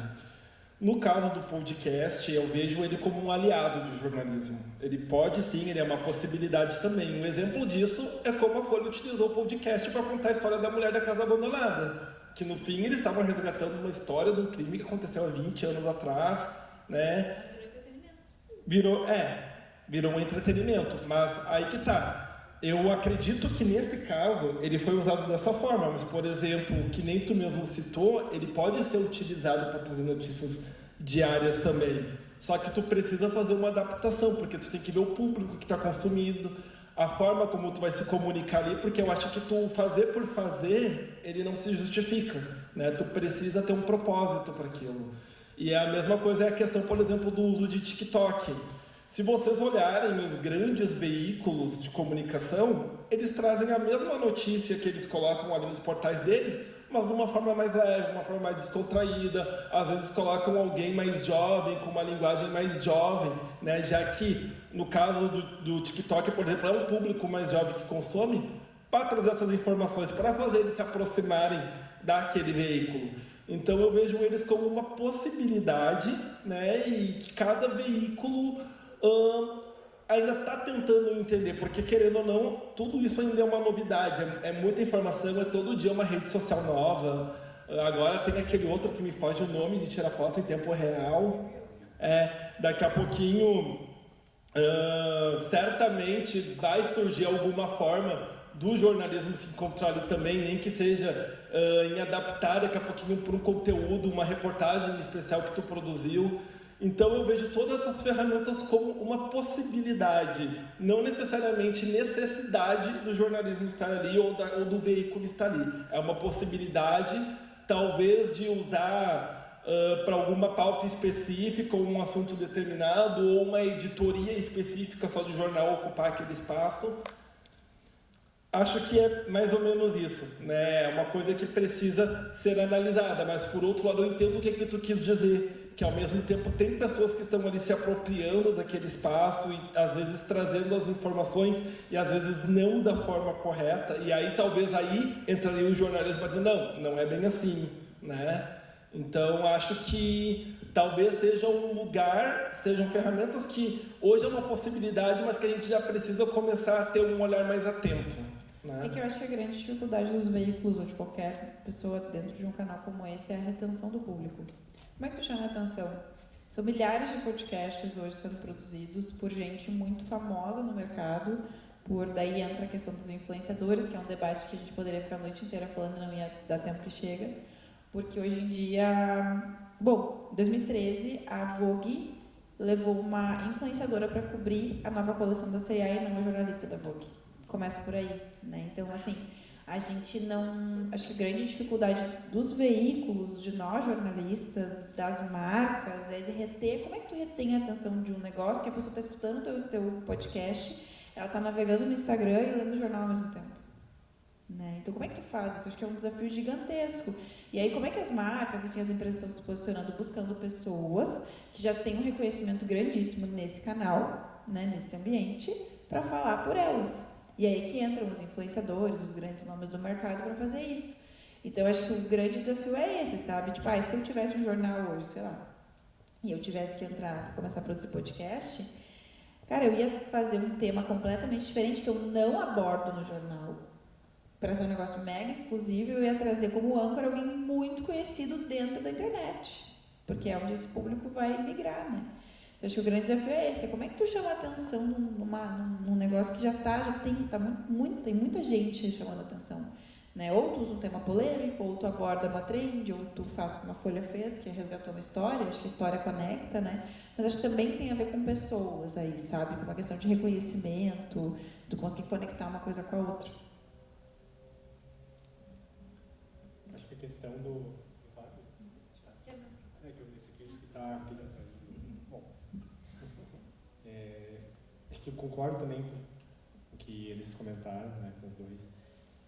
No caso do podcast, eu vejo ele como um aliado do jornalismo. Ele pode sim, ele é uma possibilidade também. Um exemplo disso é como a Folha utilizou o podcast para contar a história da mulher da casa abandonada. Que no fim eles estavam resgatando uma história de um crime que aconteceu há 20 anos atrás, né? Virou um entretenimento. Mas aí que tá. Eu acredito que nesse caso ele foi usado dessa forma, mas, por exemplo, que nem tu mesmo citou, ele pode ser utilizado para trazer notícias diárias também. Só que tu precisa fazer uma adaptação, porque tu tem que ver o público que está consumindo. a forma como tu vai se comunicar ali, porque eu acho que tu fazer por fazer, ele não se justifica, né? Tu precisa ter um propósito para aquilo. E a mesma coisa é a questão, por exemplo, do uso de TikTok. Se vocês olharem os grandes veículos de comunicação, eles trazem a mesma notícia que eles colocam ali nos portais deles, mas de uma forma mais leve, uma forma mais descontraída. Às vezes colocam alguém mais jovem, com uma linguagem mais jovem, né? Já que, no caso do TikTok, por exemplo, é um público mais jovem que consome, para trazer essas informações, para fazer eles se aproximarem daquele veículo. Então eu vejo eles como uma possibilidade, né? E que cada veículo ainda está tentando entender, porque querendo ou não, tudo isso ainda é uma novidade, é muita informação, é todo dia uma rede social nova. Agora tem aquele outro que me foge o nome, de tirar foto em tempo real. Daqui a pouquinho, certamente vai surgir alguma forma do jornalismo se encontrar ali também, nem que seja em adaptar daqui a pouquinho para um conteúdo, uma reportagem especial que tu produziu. Então eu vejo todas essas ferramentas como uma possibilidade, não necessariamente necessidade do jornalismo estar ali ou do veículo estar ali. É uma possibilidade, talvez, de usar para alguma pauta específica, ou um assunto determinado, ou uma editoria específica só do jornal ocupar aquele espaço. Acho que é mais ou menos isso, né? É uma coisa que precisa ser analisada, mas por outro lado eu entendo o que tu quis dizer, que ao mesmo tempo tem pessoas que estão ali se apropriando daquele espaço e às vezes trazendo as informações e às vezes não da forma correta, e aí talvez aí entraria o jornalismo para dizer, não é bem assim, né? Então acho que talvez seja um lugar, sejam ferramentas que hoje é uma possibilidade, mas que a gente já precisa começar a ter um olhar mais atento, né? É que eu acho que a grande dificuldade dos veículos ou de qualquer pessoa dentro de um canal como esse é a retenção do público. Como é que tu chama a atenção? São milhares de podcasts hoje sendo produzidos por gente muito famosa no mercado, daí entra a questão dos influenciadores, que é um debate que a gente poderia ficar a noite inteira falando, não ia dar tempo que chega, porque hoje em dia... Bom, em 2013, a Vogue levou uma influenciadora para cobrir a nova coleção da C&A e não a jornalista da Vogue. Começa por aí, né? Então, assim, a gente não... Acho que a grande dificuldade dos veículos, de nós jornalistas, das marcas, é de reter... Como é que tu retém a atenção de um negócio que a pessoa está escutando o teu podcast, ela está navegando no Instagram e lendo o jornal ao mesmo tempo? Né? Então, como é que tu faz isso? Acho que é um desafio gigantesco. E aí, como é que as marcas, enfim, as empresas estão se posicionando, buscando pessoas que já têm um reconhecimento grandíssimo nesse canal, né, nesse ambiente, para falar por elas? E aí que entram os influenciadores, os grandes nomes do mercado para fazer isso. Então, eu acho que o grande desafio é esse, sabe? Tipo, se eu tivesse um jornal hoje, sei lá, e eu tivesse que entrar, começar a produzir podcast, cara, eu ia fazer um tema completamente diferente que eu não abordo no jornal, para ser um negócio mega exclusivo. Eu ia trazer como âncora alguém muito conhecido dentro da internet, porque é onde esse público vai migrar, né? Então, acho que o grande desafio é esse, como é que tu chama a atenção num negócio que tem muita gente chamando a atenção, né? Ou tu usa um tema polêmico, ou tu aborda uma trend, ou tu faz como a Folha fez, que resgatou uma história. Acho que a história conecta, né? Mas acho que também tem a ver com pessoas aí, sabe? Com uma questão de reconhecimento, tu conseguir conectar uma coisa com a outra. Acho que a questão do... Acho que eu concordo também com o que eles comentaram, né, com os dois.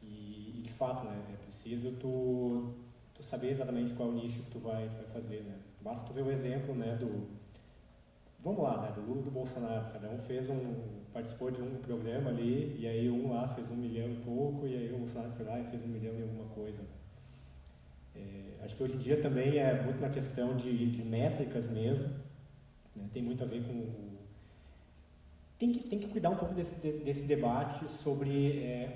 E de fato, né, é preciso tu saber exatamente qual é o nicho que tu vai fazer, né? Basta tu ver o exemplo, né, vamos lá, né, do Lula e do Bolsonaro. Cada um participou de um programa ali, e aí um lá fez 1 milhão e pouco, e aí o Bolsonaro foi lá e fez 1 milhão e alguma coisa. Acho que hoje em dia também é muito na questão de métricas mesmo, né? Tem muito a ver com tem que cuidar um pouco desse debate sobre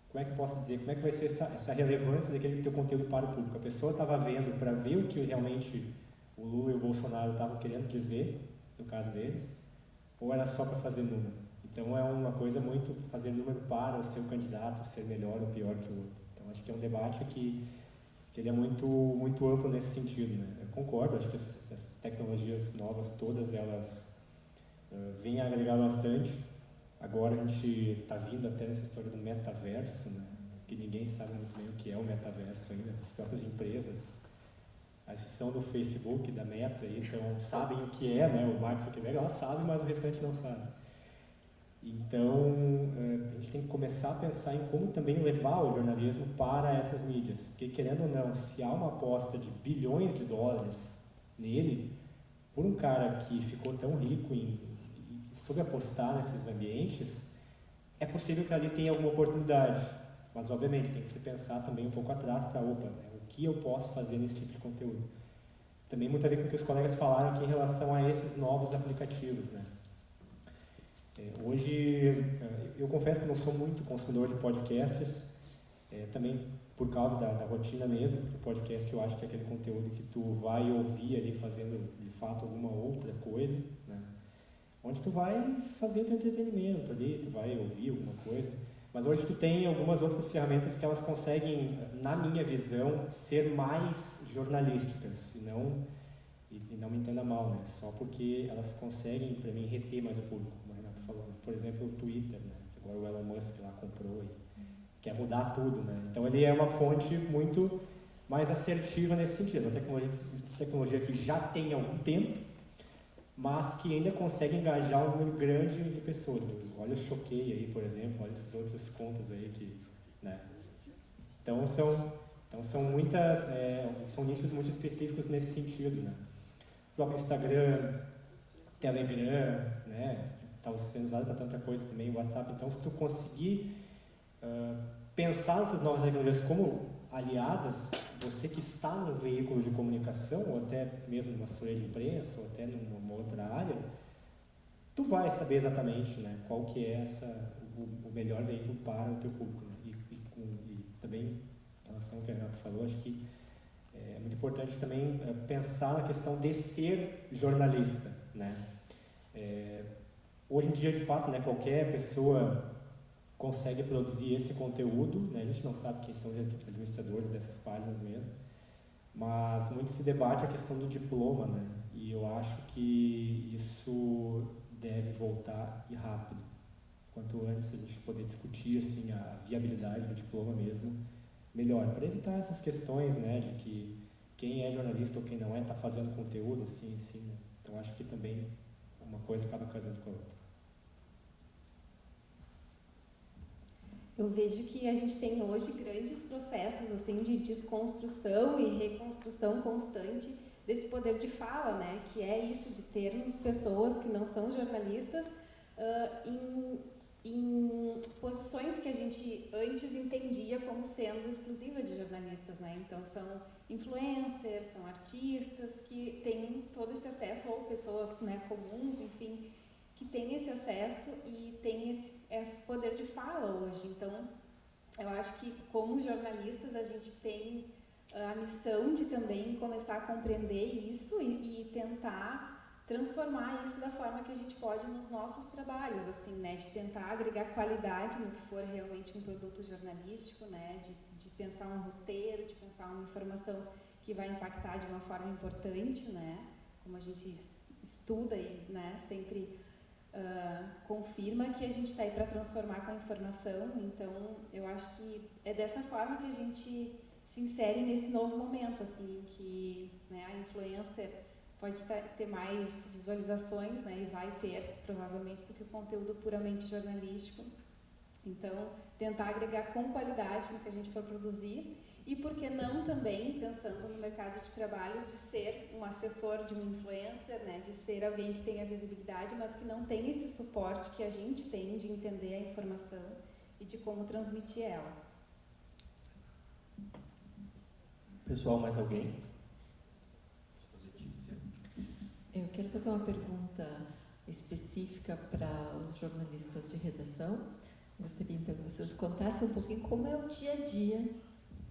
como é que eu posso dizer, como é que vai ser essa relevância daquele teu conteúdo para o público. A pessoa estava vendo para ver o que realmente o Lula e o Bolsonaro estavam querendo dizer, no caso deles, ou era só para fazer número. Então é uma coisa muito fazer número para o seu candidato ser melhor ou pior que o outro. Então acho que é um debate que ele é muito, muito amplo nesse sentido, né? Eu concordo, acho que as tecnologias novas todas, elas vêm a agregar bastante. Agora a gente está vindo até nessa história do metaverso, né? Que ninguém sabe muito bem o que é o metaverso ainda. As próprias empresas, a exceção do Facebook, da Meta, então sabem o que é, né? O Mark Zuckerberg, elas sabem, mas o restante não sabe. Então, a gente tem que começar a pensar em como também levar o jornalismo para essas mídias. Porque, querendo ou não, se há uma aposta de bilhões de dólares nele, por um cara que ficou tão rico em soube apostar nesses ambientes, é possível que ali tenha alguma oportunidade. Mas, obviamente, tem que se pensar também um pouco atrás para, opa, né, o que eu posso fazer nesse tipo de conteúdo. Também muito a ver com o que os colegas falaram aqui em relação a esses novos aplicativos, né? Hoje, eu confesso que não sou muito consumidor de podcasts, também por causa da rotina mesmo, porque o podcast eu acho que é aquele conteúdo que tu vai ouvir ali fazendo, de fato, alguma outra coisa, né? Onde tu vai fazer o teu entretenimento ali, tu vai ouvir alguma coisa. Mas hoje tu tem algumas outras ferramentas que elas conseguem, na minha visão, ser mais jornalísticas, e não me entenda mal, né? Só porque elas conseguem, para mim, reter mais o público, como o Renato falou. Por exemplo, o Twitter, né? Agora o Elon Musk lá comprou e quer mudar tudo, né? Então ele é uma fonte muito mais assertiva nesse sentido. Uma tecnologia que já tem algum tempo, mas que ainda consegue engajar um número grande de pessoas. Olha o Choquei aí, por exemplo, olha essas outras contas aí que, né? Então são muitas, são nichos muito específicos nesse sentido, né? O próprio Instagram, Telegram, né? Que está sendo usado para tanta coisa também, o WhatsApp. Então, se tu conseguir pensar nessas novas tecnologias como aliadas, você que está no veículo de comunicação, ou até mesmo numa assessoria de imprensa, ou até numa outra área, tu vai saber exatamente, né, qual que é o melhor veículo para o teu público. Né? E também, em relação ao que a Renato falou, acho que é muito importante também pensar na questão de ser jornalista. Né? Hoje em dia, de fato, né, qualquer pessoa consegue produzir esse conteúdo, né? A gente não sabe quem são os administradores dessas páginas mesmo, mas muito se debate a questão do diploma, né? E eu acho que isso deve voltar e rápido. Quanto antes a gente poder discutir assim a viabilidade do diploma mesmo, melhor, para evitar essas questões, né, de que quem é jornalista ou quem não está fazendo conteúdo assim, né? Então acho que também uma coisa acaba casando com a outra. Eu vejo que a gente tem hoje grandes processos assim de desconstrução e reconstrução constante desse poder de fala, né? Que é isso de termos pessoas que não são jornalistas em posições que a gente antes entendia como sendo exclusiva de jornalistas, né? Então são influencers, são artistas que têm todo esse acesso, ou pessoas, né, comuns, enfim, que têm esse acesso e têm esse poder de fala hoje. Então, eu acho que como jornalistas a gente tem a missão de também começar a compreender isso e tentar transformar isso da forma que a gente pode nos nossos trabalhos, assim, né, de tentar agregar qualidade no que for realmente um produto jornalístico, né, de pensar um roteiro, de pensar uma informação que vai impactar de uma forma importante, né, como a gente estuda e, né, sempre confirma que a gente está aí para transformar com a informação. Então, eu acho que é dessa forma que a gente se insere nesse novo momento, assim, que, né, a influencer pode ter mais visualizações, né, e vai ter, provavelmente, do que o conteúdo puramente jornalístico. Então, tentar agregar com qualidade no que a gente for produzir. E por que não também, pensando no mercado de trabalho, de ser um assessor de um influencer, né, de ser alguém que tenha visibilidade, mas que não tem esse suporte que a gente tem de entender a informação e de como transmitir ela. Pessoal, mais alguém? Eu quero fazer uma pergunta específica para os jornalistas de redação. Gostaria então que vocês contassem um pouquinho como é o dia a dia.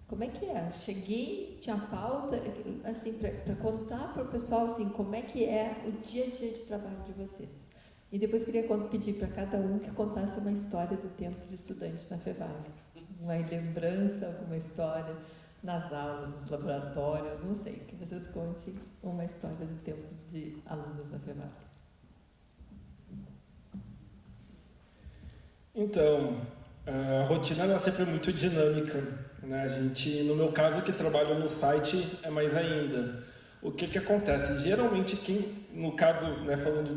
Como é que é? Eu cheguei, tinha pauta, assim, para contar para o pessoal, assim, como é que é o dia a dia de trabalho de vocês. E depois queria pedir para cada um que contasse uma história do tempo de estudante na Fevale. Uma lembrança, alguma história nas aulas, nos laboratórios, não sei, que vocês contem uma história do tempo de alunos na Fevale. Então, a rotina ela sempre é muito dinâmica, né? A gente, no meu caso, que trabalho no site, é mais ainda. O que acontece? Geralmente, no caso, né, falando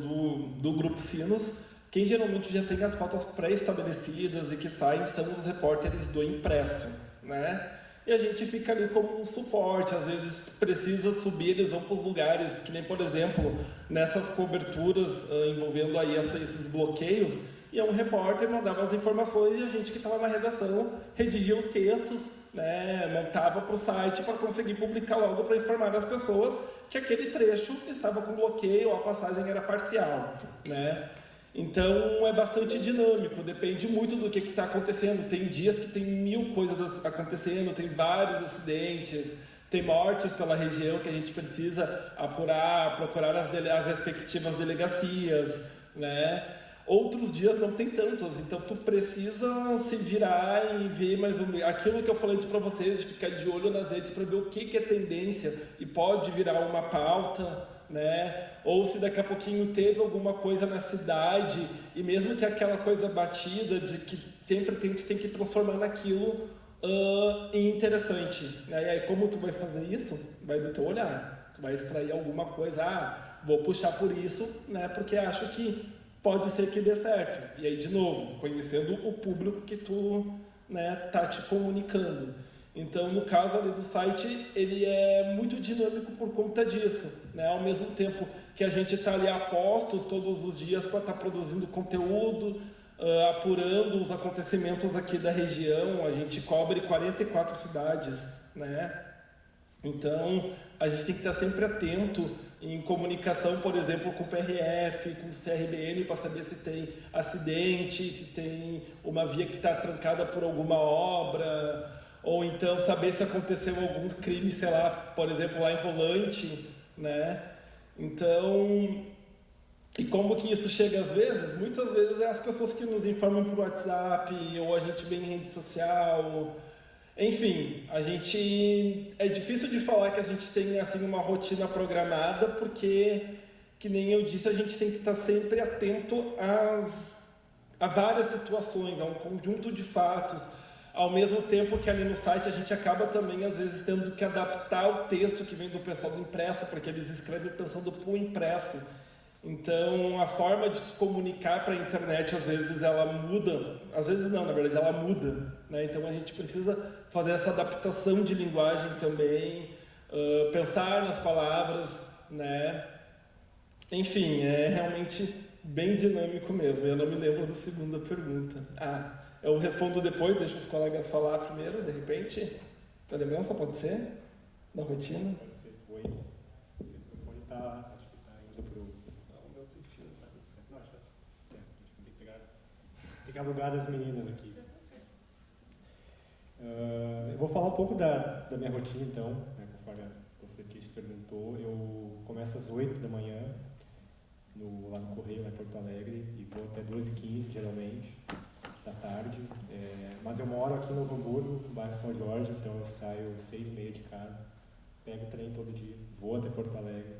do Grupo Sinos, quem geralmente já tem as pautas pré-estabelecidas e que saem são os repórteres do impresso, né? E a gente fica ali como um suporte, às vezes precisa subir, eles vão para os lugares, que nem, por exemplo, nessas coberturas envolvendo aí esses bloqueios, e um repórter mandava as informações e a gente que estava na redação redigia os textos, né, montava para o site para conseguir publicar logo para informar as pessoas que aquele trecho estava com bloqueio ou a passagem era parcial, né? Então é bastante dinâmico, depende muito do que está acontecendo. Tem dias que tem 1000 coisas acontecendo, tem vários acidentes, tem mortes pela região que a gente precisa apurar, procurar as respectivas delegacias, né? Outros dias não tem tantos, então tu precisa se virar e ver mais aquilo que eu falei para vocês, de ficar de olho nas redes para ver o que é tendência e pode virar uma pauta, né? Ou se daqui a pouquinho teve alguma coisa na cidade e mesmo que aquela coisa batida de que sempre tem que transformar naquilo em interessante, né? E aí como tu vai fazer isso? Vai do teu olhar, tu vai extrair alguma coisa, vou puxar por isso, né? Porque acho que pode ser que dê certo. E aí, de novo, conhecendo o público que tu, né, tá te comunicando. Então, no caso ali do site, ele é muito dinâmico por conta disso, né? Ao mesmo tempo que a gente está ali a postos todos os dias para estar produzindo conteúdo, apurando os acontecimentos aqui da região. A gente cobre 44 cidades, né? Então, a gente tem que estar sempre atento em comunicação, por exemplo, com o PRF, com o CRBN, para saber se tem acidente, se tem uma via que está trancada por alguma obra, ou então saber se aconteceu algum crime, sei lá, por exemplo, lá em Rolante, né? Então, e como que isso chega às vezes? Muitas vezes é as pessoas que nos informam por WhatsApp, ou a gente vê em rede social. Enfim, a gente... É difícil de falar que a gente tem assim, uma rotina programada, porque, que nem eu disse, a gente tem que estar sempre atento a várias situações, a um conjunto de fatos. Ao mesmo tempo que ali no site a gente acaba também, às vezes, tendo que adaptar o texto que vem do pessoal do impresso, porque eles escrevem pensando para o impresso. Então, a forma de comunicar para a internet, às vezes, ela muda. Às vezes não, na verdade, ela muda, né? Então, a gente precisa fazer essa adaptação de linguagem também, pensar nas palavras, né? Enfim, é realmente bem dinâmico mesmo. Eu não me lembro da segunda pergunta. Eu respondo depois, deixo os colegas falar primeiro, de repente. A lembrança pode ser? Da rotina? Pode ser. Oi. O microfone está... Tem que alugar das meninas aqui. Eu vou falar um pouco da minha rotina, então, né, conforme a professora perguntou. Eu começo às 8 da manhã, lá no Correio, lá em Porto Alegre, e vou até 12h15, geralmente, da tarde. Mas eu moro aqui em Novo Hamburgo, no bairro São Jorge, então eu saio 6h30 de casa, pego o trem todo dia, vou até Porto Alegre,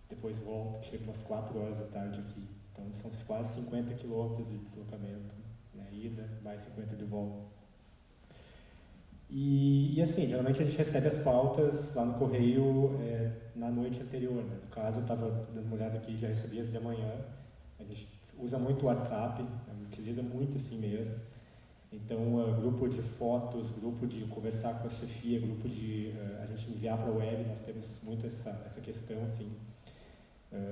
depois volto, chego umas 4 horas da tarde aqui. Então são quase 50 quilômetros de deslocamento, né, ida, mais 50 de volta. E assim, geralmente a gente recebe as pautas lá no Correio na noite anterior, né? No caso, eu estava dando uma olhada aqui, já recebi as de manhã. A gente usa muito o WhatsApp, utiliza muito assim mesmo. Então, grupo de fotos, grupo de conversar com a chefia, grupo de a gente enviar para a web, nós temos muito essa questão, assim.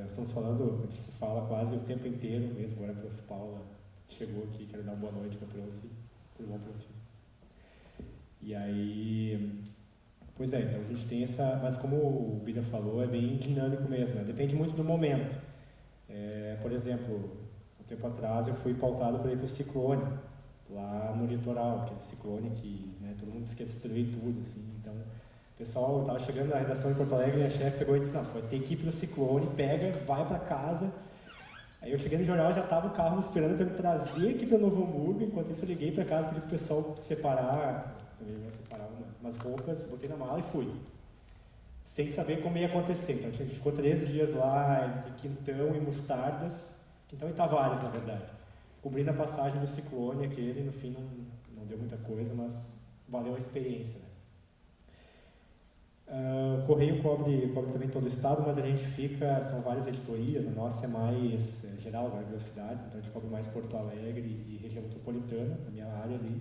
Estamos falando, a gente se fala quase o tempo inteiro mesmo. Agora a prof. Paula chegou aqui, quero dar uma boa noite para a prof. Tudo bom, prof? E aí, pois então a gente tem essa, mas como o Bira falou, é bem dinâmico mesmo, né? Depende muito do momento. Por exemplo, um tempo atrás eu fui pautado para ir para o ciclone, lá no litoral, aquele ciclone que, né, todo mundo esquece de destruir tudo, assim. Então, o pessoal estava chegando na redação em Porto Alegre e a chefe pegou e disse, não, vai ter que ir para o ciclone, pega, vai para casa. Aí eu cheguei no jornal, já estava o carro me esperando para me trazer aqui para Novo Hamburgo. Enquanto isso eu liguei para casa, pedi para o pessoal separar umas roupas, botei na mala e fui. Sem saber como ia acontecer. Então a gente ficou 3 dias lá, entre Quintão e Mostardas, Quintão e Tavares, na verdade. cobrindo a passagem do ciclone aquele, no fim não deu muita coisa, mas valeu a experiência, né? O Correio cobre também todo o estado, mas a gente são várias editorias, a nossa é mais geral, várias velocidades, então a gente cobre mais Porto Alegre e região metropolitana, a minha área ali.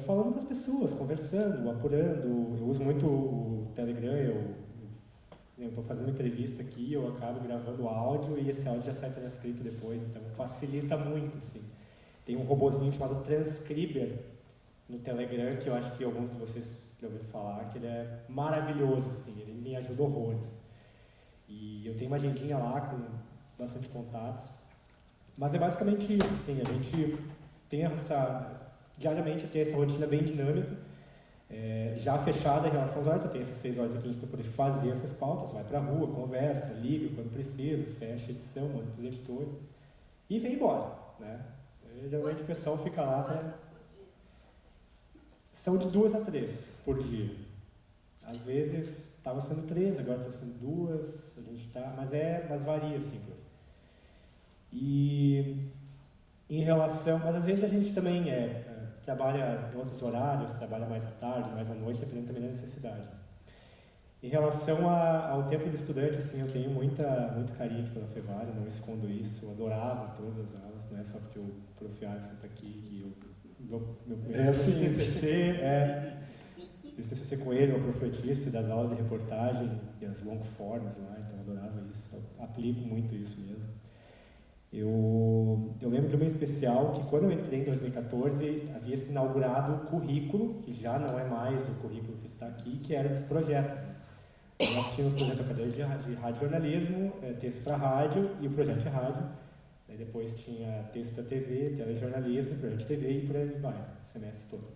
Falando com as pessoas, conversando, apurando. Eu uso muito o Telegram, eu estou fazendo uma entrevista aqui, eu acabo gravando áudio e esse áudio já sai transcrito depois, então facilita muito, assim. Tem um robozinho chamado Transcriber no Telegram, que eu acho que alguns de vocês já ouviram falar, que ele é maravilhoso, assim, ele me ajuda horrores. E eu tenho uma agendinha lá com bastante contatos, mas é basicamente isso, assim, a gente tem diariamente tem essa rotina bem dinâmica, já fechada em relação aos horários. Eu tenho essas 6 horas e 15 para poder fazer essas pautas, vai para a rua, conversa, liga quando precisa, fecha a edição, manda para os editores e vem embora, né? Geralmente o pessoal fica lá são de 2 a 3 por dia. Às vezes estava sendo 3, agora está sendo 2, a gente mas varia assim. E em relação, mas às vezes a gente também trabalha em outros horários, trabalha mais à tarde, mais à noite, dependendo também da necessidade. Em relação ao tempo de estudante, assim, eu tenho muito carinho pela Fevale, não escondo isso, eu adorava todas as aulas, não é só porque o Prof. Alisson está aqui, que fiz TCC com ele, o profetista das aulas de reportagem e as long forms lá, então eu adorava isso, eu aplico muito isso mesmo. Eu lembro de uma especial que quando eu entrei em 2014 havia sido inaugurado o currículo, que já não é mais o currículo que está aqui, que era dos projetos. Né? Nós tínhamos o projeto acadêmico de radiojornalismo, texto para rádio e o projeto de rádio. Aí depois tinha texto para TV, telejornalismo, projeto de TV e por aí vai, semestres todos.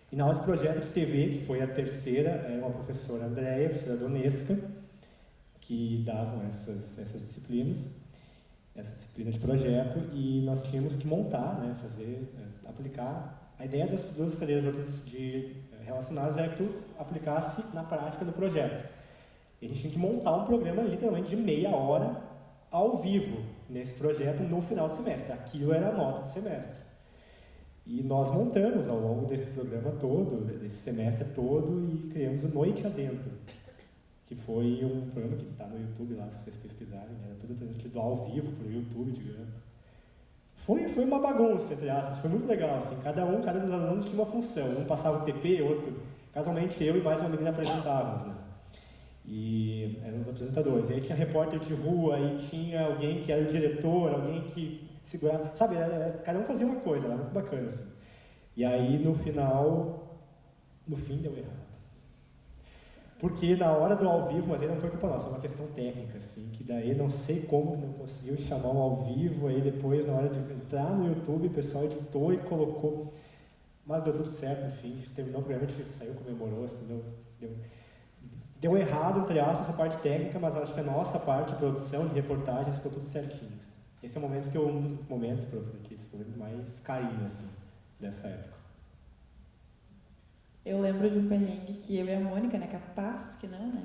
E na aula de projeto de TV, que foi a terceira, era uma professora Andréia, professora Donesca, que davam essas disciplinas. Essa disciplina de projeto, e nós tínhamos que montar, né, aplicar. A ideia das duas cadeiras outras relacionadas é que tu aplicasse na prática do projeto. E a gente tinha que montar um programa literalmente de meia hora ao vivo nesse projeto no final do semestre. Aquilo era a nota de semestre. E nós montamos ao longo desse programa todo, desse semestre todo, e criamos o Noite Adentro, que foi um programa que está no YouTube lá, se vocês pesquisarem, era tudo transmitido ao vivo para o YouTube, digamos. Foi uma bagunça, entre aspas, foi muito legal, assim, cada dos alunos tinha uma função, um passava o TP, outro, casualmente eu e mais uma menina apresentávamos, né? E eram os apresentadores, e aí tinha repórter de rua, aí tinha alguém que era o diretor, alguém que segurava, sabe, cada um fazia uma coisa, era muito bacana, assim. E aí no fim deu errado. Porque na hora do ao vivo, mas aí não foi culpa nossa, é uma questão técnica, assim, que daí não sei como não conseguiu chamar um ao vivo, aí depois, na hora de entrar no YouTube, o pessoal editou e colocou, mas deu tudo certo, no fim, terminou o programa, a gente saiu, comemorou, assim, deu errado, entre aspas, a parte técnica, mas acho que a nossa parte de produção, de reportagens, ficou tudo certinho. Assim. Esse é o momento um dos momentos, prof, que mais carinho, assim, dessa época. Eu lembro de um perrengue que eu e a Mônica, né, capaz que não, né,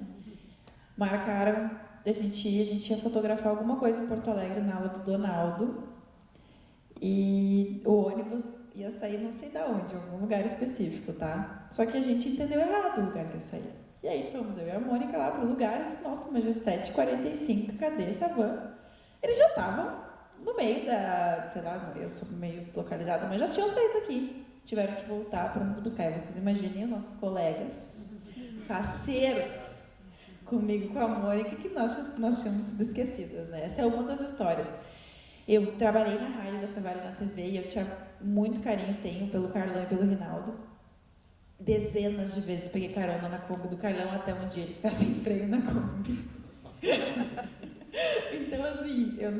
marcaram, a gente ia fotografar alguma coisa em Porto Alegre na aula do Donaldo e o ônibus ia sair não sei de onde, em algum lugar específico, tá? Só que a gente entendeu errado o lugar que ia sair. E aí fomos eu e a Mônica lá pro lugar e disse, nossa, mas é 7h45, cadê essa van? Eles já estavam no meio sei lá, eu sou meio deslocalizada, mas já tinham saído daqui. Tiveram que voltar para nos buscar. E vocês imaginem os nossos colegas, faceiros, comigo, com a Mônica, que nós tínhamos sido esquecidas, né? Essa é uma das histórias. Eu trabalhei na rádio da Fevale na TV e eu tinha muito carinho, tenho, pelo Carlão e pelo Rinaldo. Dezenas de vezes peguei carona na Kombi do Carlão até um dia ele ficar sem freio na Kombi. Então, assim, eu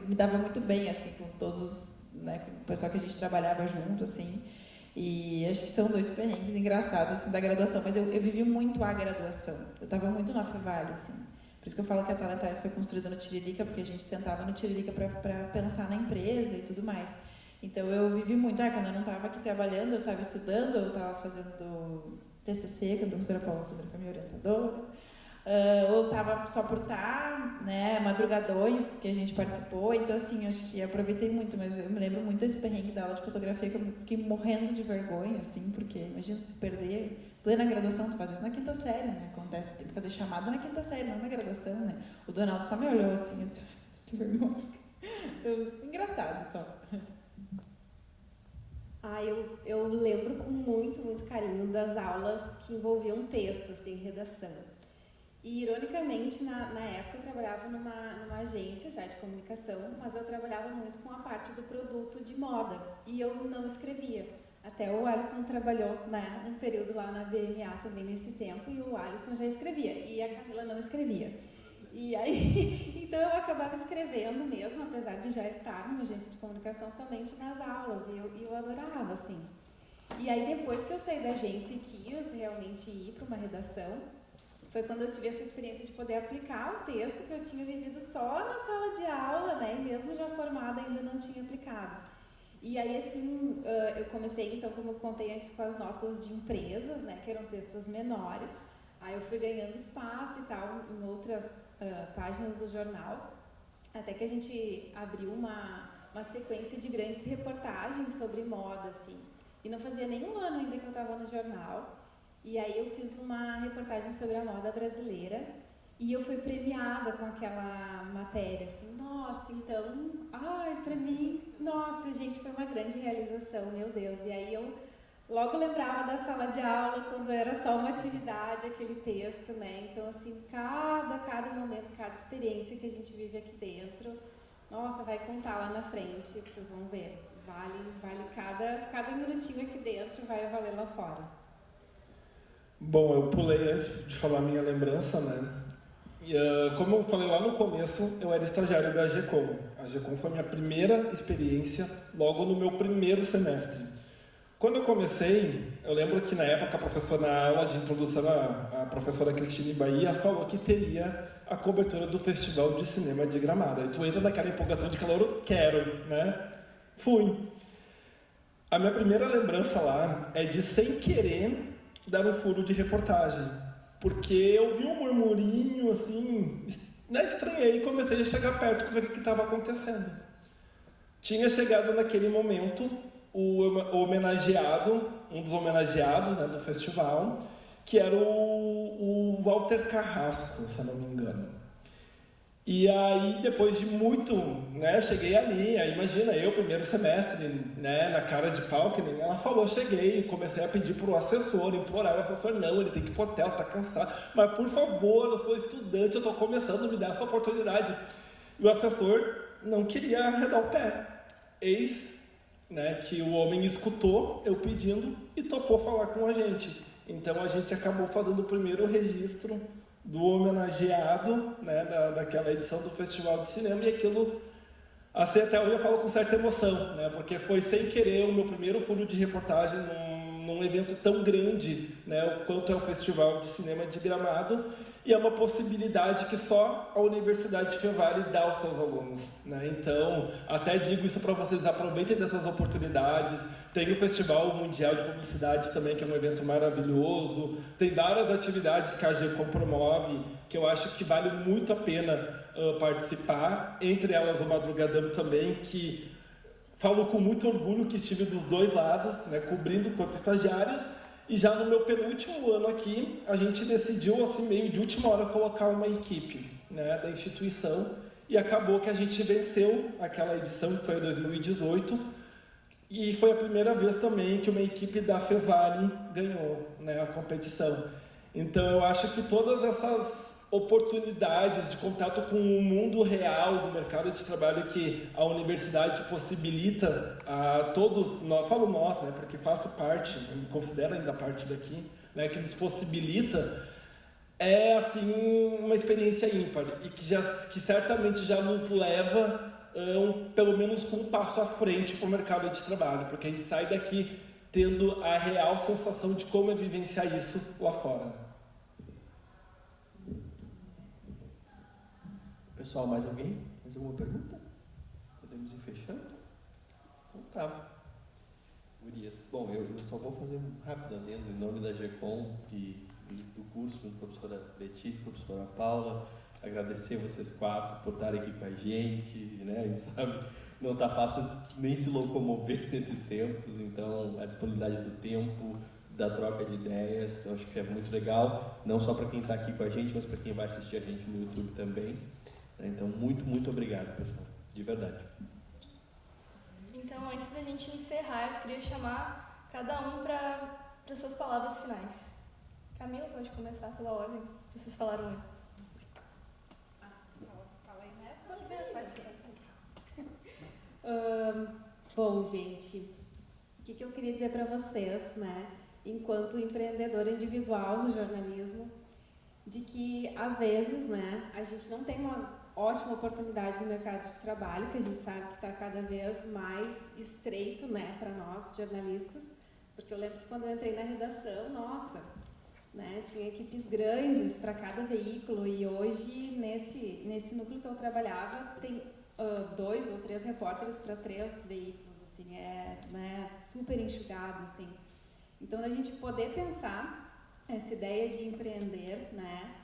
me dava muito bem, assim, com todos né, com o pessoal que a gente trabalhava junto, assim, e acho que são 2 perrengues engraçados, assim, da graduação, mas eu vivi muito a graduação, eu estava muito na Fevale, assim, por isso que eu falo que a Talentar foi construída no Tiririca, porque a gente sentava no Tiririca para pensar na empresa e tudo mais, então eu vivi muito, quando eu não estava aqui trabalhando, eu estava estudando, eu estava fazendo TCC, que a professora Paula foi minha orientadora, ou estava só por estar, né, madrugadões que a gente participou, então assim, acho que aproveitei muito, mas eu me lembro muito desse perrengue da aula de fotografia que eu fiquei morrendo de vergonha, assim, porque imagina se perder, plena graduação, tu faz isso na quinta série, né, acontece, tem que fazer chamada na quinta série, não na graduação, né, o Donaldo só me olhou assim, eu disse, que vergonha, então, engraçado só. Eu lembro com muito carinho das aulas que envolviam texto, assim, redação. E, ironicamente, na época eu trabalhava numa agência já de comunicação, mas eu trabalhava muito com a parte do produto de moda e eu não escrevia. Até o Alisson trabalhou, né, um período lá na BMA também nesse tempo e o Alisson já escrevia e a Camila não escrevia. E aí, então eu acabava escrevendo mesmo, apesar de já estar numa agência de comunicação somente nas aulas e eu adorava, assim. E aí depois que eu saí da agência e quis realmente ir para uma redação, foi quando eu tive essa experiência de poder aplicar o texto que eu tinha vivido só na sala de aula, né, e mesmo já formada ainda não tinha aplicado. E aí, assim, eu comecei, então, como eu contei antes, com as notas de empresas, né, que eram textos menores. Aí eu fui ganhando espaço e tal em outras páginas do jornal, até que a gente abriu uma sequência de grandes reportagens sobre moda, assim. E não fazia nem um ano ainda que eu estava no jornal. E aí eu fiz uma reportagem sobre a moda brasileira e eu fui premiada com aquela matéria, assim, nossa, então, pra mim, nossa, gente, foi uma grande realização, meu Deus. E aí eu logo lembrava da sala de aula, quando era só uma atividade, aquele texto, né? Então, assim, cada momento, cada experiência que a gente vive aqui dentro, nossa, vai contar lá na frente, vocês vão ver. Vale cada minutinho aqui dentro, vai valer lá fora. Bom, eu pulei antes de falar a minha lembrança, né? E, como eu falei lá no começo, eu era estagiário da GECOM. A GECOM foi a minha primeira experiência logo no meu primeiro semestre. Quando eu comecei, eu lembro que na época a professora, na aula de introdução, a professora Cristine Bahia falou que teria a cobertura do Festival de Cinema de Gramado. Aí tu entra naquela empolgação de calor, eu quero, né? Fui. A minha primeira lembrança lá é de, sem querer, dar um furo de reportagem. Porque eu vi um murmurinho, assim, né, estranhei e comecei a chegar perto para ver o que estava acontecendo. Tinha chegado naquele momento o homenageado, um dos homenageados, né, do festival, que era o Walter Carrasco, se eu não me engano. E aí, depois de muito, né, cheguei ali, aí imagina, eu, primeiro semestre, né, na cara de pau, que nem ela falou, cheguei e comecei a pedir pro assessor, implorar o assessor, não, ele tem que ir pro hotel, tá cansado, mas por favor, eu sou estudante, eu tô começando, me dá essa oportunidade. E o assessor não queria arredar o pé. Eis, né, que o homem escutou eu pedindo e topou falar com a gente. Então a gente acabou fazendo o primeiro registro do homenageado, né, daquela edição do Festival de Cinema, e aquilo, assim, até hoje eu falo com certa emoção, né, porque foi sem querer o meu primeiro furo de reportagem num evento tão grande, né, quanto é o Festival de Cinema de Gramado, e é uma possibilidade que só a Universidade de Fevale dá aos seus alunos, né? Então, até digo isso para vocês, aproveitem dessas oportunidades. Tem o Festival Mundial de Publicidade também, que é um evento maravilhoso. Tem várias atividades que a GECOM promove, que eu acho que vale muito a pena participar. Entre elas o Madrugadão também, que falo com muito orgulho que estive dos dois lados, né, cobrindo quanto estagiários. E já no meu penúltimo ano aqui, a gente decidiu, assim, meio de última hora, colocar uma equipe, né, da instituição, e acabou que a gente venceu aquela edição, que foi em 2018, e foi a primeira vez também que uma equipe da Fevale ganhou, né, a competição. Então, eu acho que todas essas oportunidades de contato com o mundo real do mercado de trabalho que a universidade possibilita a todos, falo nós, né, porque faço parte, me considero ainda parte daqui, né, que nos possibilita, é assim uma experiência ímpar e que certamente já nos leva pelo menos com um passo à frente para o mercado de trabalho, porque a gente sai daqui tendo a real sensação de como é vivenciar isso lá fora. Pessoal, mais alguém? Mais alguma pergunta? Podemos ir fechando? Então tá. Gurias. Bom, eu só vou fazer um rápido adendo em nome da GECOM e do curso, junto com a professora Letícia, com a professora Paula, agradecer vocês 4 por estarem aqui com a gente, né? A gente sabe, não está fácil nem se locomover nesses tempos, então a disponibilidade do tempo, da troca de ideias, eu acho que é muito legal, não só para quem está aqui com a gente, mas para quem vai assistir a gente no YouTube também. Então, muito, muito obrigado, pessoal, de verdade. Então, antes da gente encerrar, eu queria chamar cada um para as suas palavras finais. Camila, pode começar pela ordem que vocês falaram antes. Fala aí nessa. Pode ser. Bom, gente, o que eu queria dizer para vocês, né, enquanto empreendedora individual no jornalismo, de que, às vezes, né, a gente não tem uma ótima oportunidade no mercado de trabalho, que a gente sabe que está cada vez mais estreito, né, para nós, jornalistas, porque eu lembro que quando eu entrei na redação, nossa, né, tinha equipes grandes para cada veículo, e hoje, nesse núcleo que eu trabalhava, tem 2 ou 3 repórteres para 3 veículos, assim, né, super enxugado, assim. Então, a gente poder pensar essa ideia de empreender, né,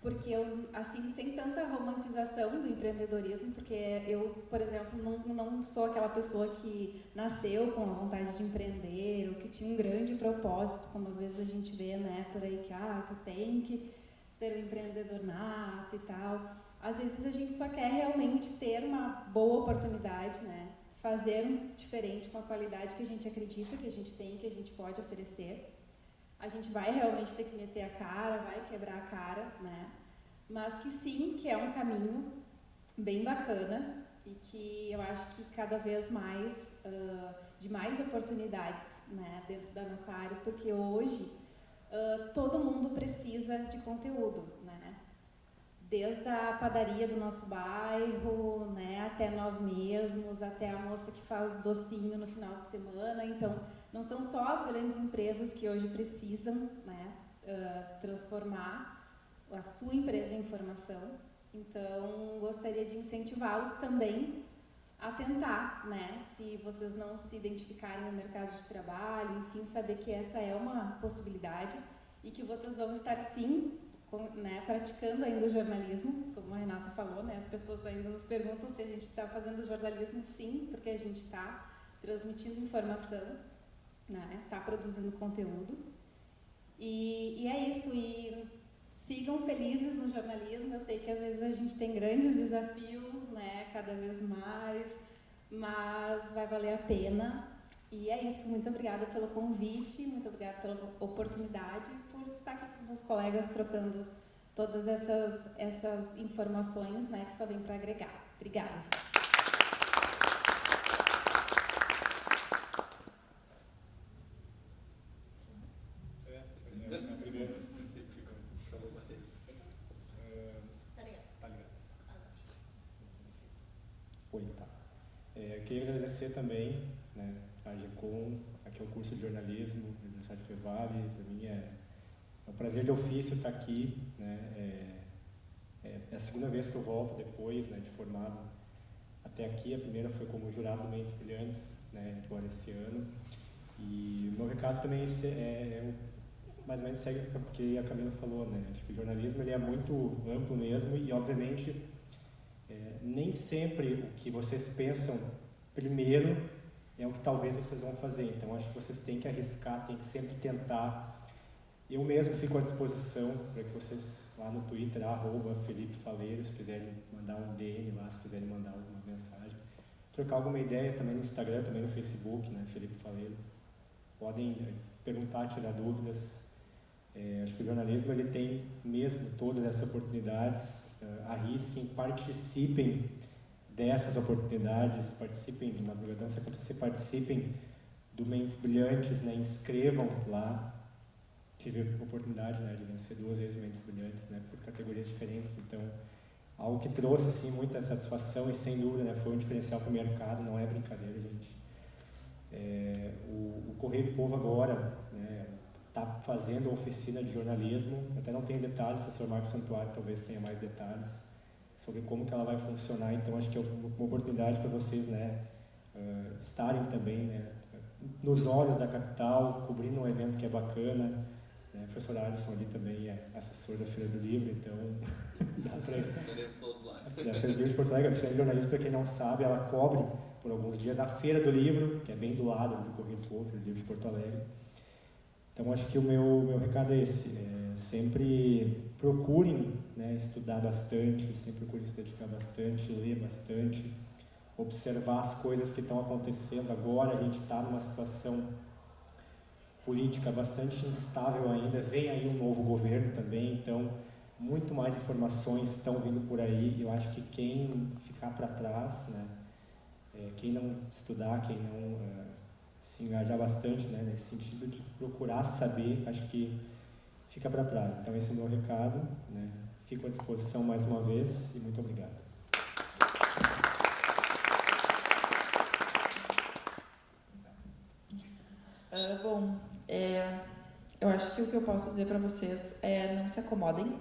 porque eu, assim, sem tanta romantização do empreendedorismo, porque eu, por exemplo, não sou aquela pessoa que nasceu com a vontade de empreender, ou que tinha um grande propósito, como às vezes a gente vê, né, por aí, que, tu tem que ser um empreendedor nato e tal. Às vezes a gente só quer realmente ter uma boa oportunidade, né, fazer um diferente com a qualidade que a gente acredita que a gente tem, que a gente pode oferecer. A gente vai realmente ter que meter a cara, vai quebrar a cara, né? Mas que sim, que é um caminho bem bacana e que eu acho que cada vez mais, de mais oportunidades, né, dentro da nossa área, porque hoje todo mundo precisa de conteúdo, né? Desde a padaria do nosso bairro, né, até nós mesmos, até a moça que faz docinho no final de semana. Então, não são só as grandes empresas que hoje precisam, né, transformar a sua empresa em informação. Então, gostaria de incentivá-los também a tentar, né, se vocês não se identificarem no mercado de trabalho, enfim, saber que essa é uma possibilidade e que vocês vão estar, sim, né, praticando ainda o jornalismo, como a Renata falou, né, as pessoas ainda nos perguntam se a gente está fazendo jornalismo, sim, porque a gente está transmitindo informação, né, está produzindo conteúdo, e é isso, e sigam felizes no jornalismo. Eu sei que às vezes a gente tem grandes desafios, né, cada vez mais, mas vai valer a pena. E é isso, muito obrigada pelo convite, muito obrigada pela oportunidade, por estar aqui com meus colegas trocando todas essas informações, né, que só vem para agregar. Obrigada, gente. Eu queria agradecer também, né, a GECOM, aqui é o curso de jornalismo da Universidade Fevale. Para mim é um prazer de ofício estar aqui, né, é a segunda vez que eu volto depois, né, de formado até aqui. A primeira foi como jurado do Mentes Brilhantes, né, agora esse ano. E o meu recado também mais ou menos segue o que a Camila falou, né. Acho que o jornalismo ele é muito amplo mesmo e, obviamente, nem sempre o que vocês pensam primeiro é o que talvez vocês vão fazer. Então, acho que vocês têm que arriscar, têm que sempre tentar. Eu mesmo fico à disposição para que vocês lá no Twitter, @FelipeFaleiro, se quiserem mandar um DM lá, se quiserem mandar alguma mensagem, trocar alguma ideia também no Instagram, também no Facebook, né, Felipe Faleiro. Podem perguntar, tirar dúvidas. Acho que o jornalismo ele tem mesmo todas essas oportunidades. Arrisquem, participem dessas oportunidades, participem de Madrugadão, se acontecer, participem do Mentes Brilhantes, né, inscrevam lá. Tive a oportunidade, né, de vencer 2 vezes Mentes Brilhantes, né, por categorias diferentes. Então, algo que trouxe assim, muita satisfação e, sem dúvida, né, foi um diferencial para o mercado, não é brincadeira, gente. O Correio do Povo agora está fazendo a oficina de jornalismo, até não tenho detalhes, o professor Marcos Santuário talvez tenha mais detalhes sobre como que ela vai funcionar. Então, acho que é uma oportunidade para vocês, né, estarem também, né, nos olhos da capital, cobrindo um evento que é bacana, Né? O professor Alisson ali também é assessor da Feira do Livro, então dá para... Estaremos todos lá. A Feira do Livro de Porto Alegre, a Oficina de Jornalismo, para quem não sabe, ela cobre por alguns dias a Feira do Livro, que é bem do lado do Correio do Povo, Feira do Livro de Porto Alegre. Então, acho que o meu recado é esse. Sempre procurem, né, estudar bastante, sempre procurem se dedicar bastante, ler bastante, observar as coisas que estão acontecendo agora. A gente está numa situação política bastante instável ainda, vem aí um novo governo também, então muito mais informações estão vindo por aí. Eu acho que quem ficar para trás, né, quem não estudar, quem não se engajar bastante, né, nesse sentido de procurar saber, acho que fica para trás. Então esse é o meu recado, né? Fico à disposição mais uma vez e muito obrigado. Bom, eu acho que o que eu posso dizer para vocês é não se acomodem.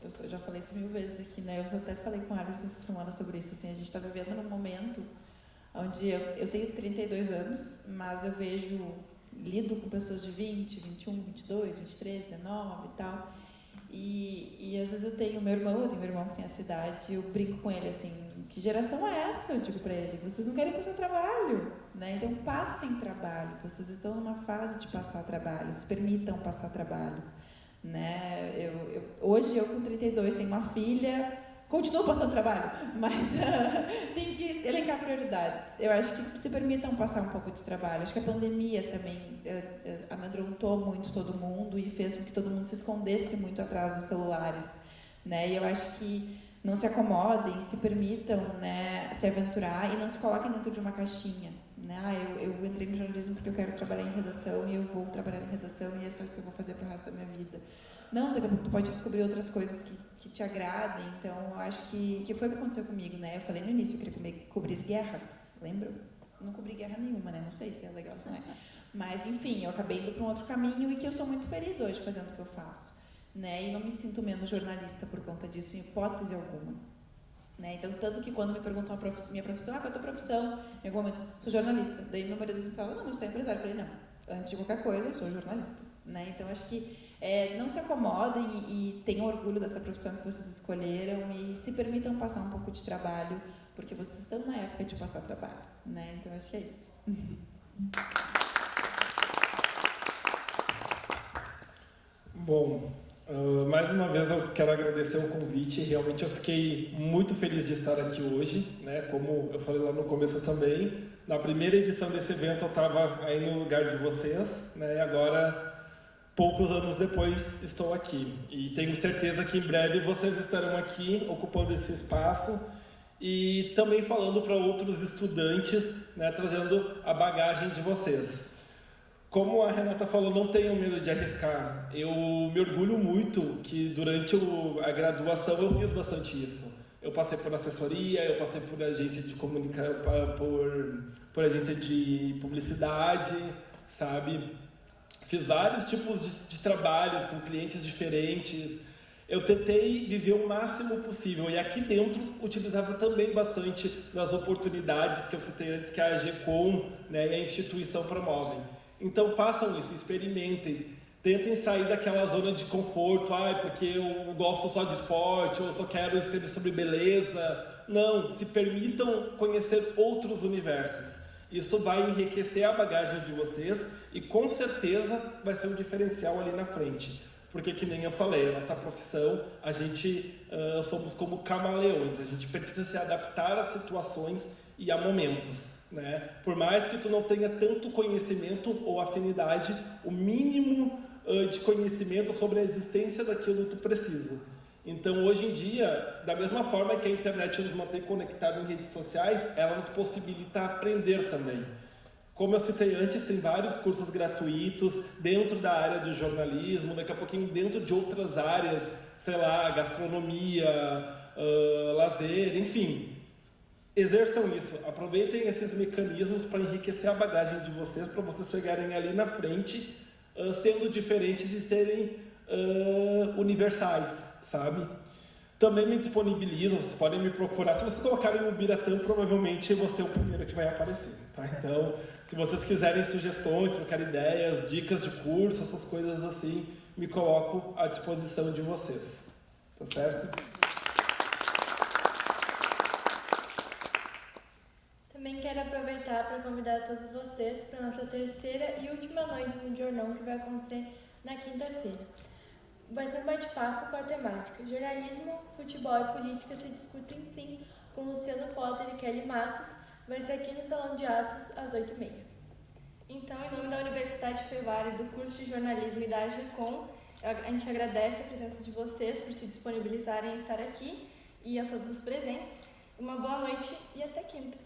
Eu já falei isso 1000 vezes aqui, né? Eu até falei com a Alice essa semana sobre isso. Assim, a gente está vivendo num momento onde eu tenho 32 anos, mas eu lido com pessoas de 20, 21, 22, 23, 19 e tal. E às vezes eu tenho um irmão que tem essa idade, e eu brinco com ele assim, que geração é essa? Eu digo para ele, vocês não querem passar trabalho, né? Então passem trabalho, vocês estão numa fase de passar trabalho, se permitam passar trabalho, né? Hoje eu com 32 tenho uma filha, continuo passando trabalho, mas tem que elencar prioridades. Eu acho que se permitam passar um pouco de trabalho. Acho que a pandemia também amedrontou muito todo mundo e fez com que todo mundo se escondesse muito atrás dos celulares, né? E eu acho que não se acomodem, se permitam, né, se aventurar e não se coloquem dentro de uma caixinha, né? Eu entrei no jornalismo porque eu quero trabalhar em redação e eu vou trabalhar em redação e é só isso que eu vou fazer pro resto da minha vida. Não, daqui a pouco tu pode descobrir outras coisas que te agradem. Então, eu acho que foi o que aconteceu comigo, né? Eu falei no início, eu queria cobrir guerras, lembra? Eu não cobri guerra nenhuma, né? Não sei se é legal, se não é. Mas, enfim, eu acabei indo para um outro caminho e que eu sou muito feliz hoje fazendo o que eu faço, né? E não me sinto menos jornalista por conta disso, em hipótese alguma. Né? Então, tanto que quando me perguntam minha profissão, qual é a tua profissão? Em algum momento, sou jornalista. Daí, meu marido me fala, não, mas tu é empresário. Eu falei, não, antes de qualquer coisa, eu sou jornalista. Né? Então, acho que não se acomodem e tenham orgulho dessa profissão que vocês escolheram e se permitam passar um pouco de trabalho, porque vocês estão na época de passar trabalho, né? Então, acho que é isso. Bom, mais uma vez eu quero agradecer o convite. Realmente eu fiquei muito feliz de estar aqui hoje, né? Como eu falei lá no começo também, na primeira edição desse evento eu estava aí no lugar de vocês, né? E agora, poucos anos depois, estou aqui. E tenho certeza que em breve vocês estarão aqui ocupando esse espaço e também falando para outros estudantes, né, trazendo a bagagem de vocês. Como a Renata falou, não tenham medo de arriscar. Eu me orgulho muito que durante a graduação eu fiz bastante isso. Eu passei por assessoria, eu passei por agência de por agência de publicidade, sabe? Fiz vários tipos de trabalhos com clientes diferentes. Eu tentei viver o máximo possível. E aqui dentro, utilizava também bastante das oportunidades que eu citei antes, que a AGCOM, né, e a instituição promovem. Então, façam isso, experimentem. Tentem sair daquela zona de conforto. Porque eu gosto só de esporte, ou eu só quero escrever sobre beleza. Não, se permitam conhecer outros universos. Isso vai enriquecer a bagagem de vocês e com certeza vai ser um diferencial ali na frente. Porque, que nem eu falei, a nossa profissão, a gente somos como camaleões, a gente precisa se adaptar a situações e a momentos, né? Por mais que tu não tenha tanto conhecimento ou afinidade, o mínimo de conhecimento sobre a existência daquilo tu precisa. Então, hoje em dia, da mesma forma que a internet nos mantém conectados em redes sociais, ela nos possibilita aprender também. Como eu citei antes, tem vários cursos gratuitos dentro da área do jornalismo, daqui a pouquinho dentro de outras áreas, sei lá, gastronomia, lazer, enfim. Exerçam isso, aproveitem esses mecanismos para enriquecer a bagagem de vocês, para vocês chegarem ali na frente, sendo diferentes e serem universais, sabe? também me disponibilizam, vocês podem me procurar. Se vocês colocarem o Biratã, provavelmente eu vou ser o primeiro que vai aparecer, tá? Então, se vocês quiserem sugestões, trocar ideias, dicas de curso, essas coisas assim, me coloco à disposição de vocês, tá certo? Também quero aproveitar para convidar todos vocês para a nossa terceira e última noite no Jornão, que vai acontecer na quinta-feira. Vai ser um bate-papo com a temática Jornalismo, Futebol e Política se discutem sim, com Luciano Potter e Kelly Matos. Vai ser aqui no Salão de Atos, às 8h30. Então, em nome da Universidade Fevale, do curso de jornalismo e da AGECOM, a gente agradece a presença de vocês por se disponibilizarem a estar aqui e a todos os presentes. Uma boa noite e até quinta.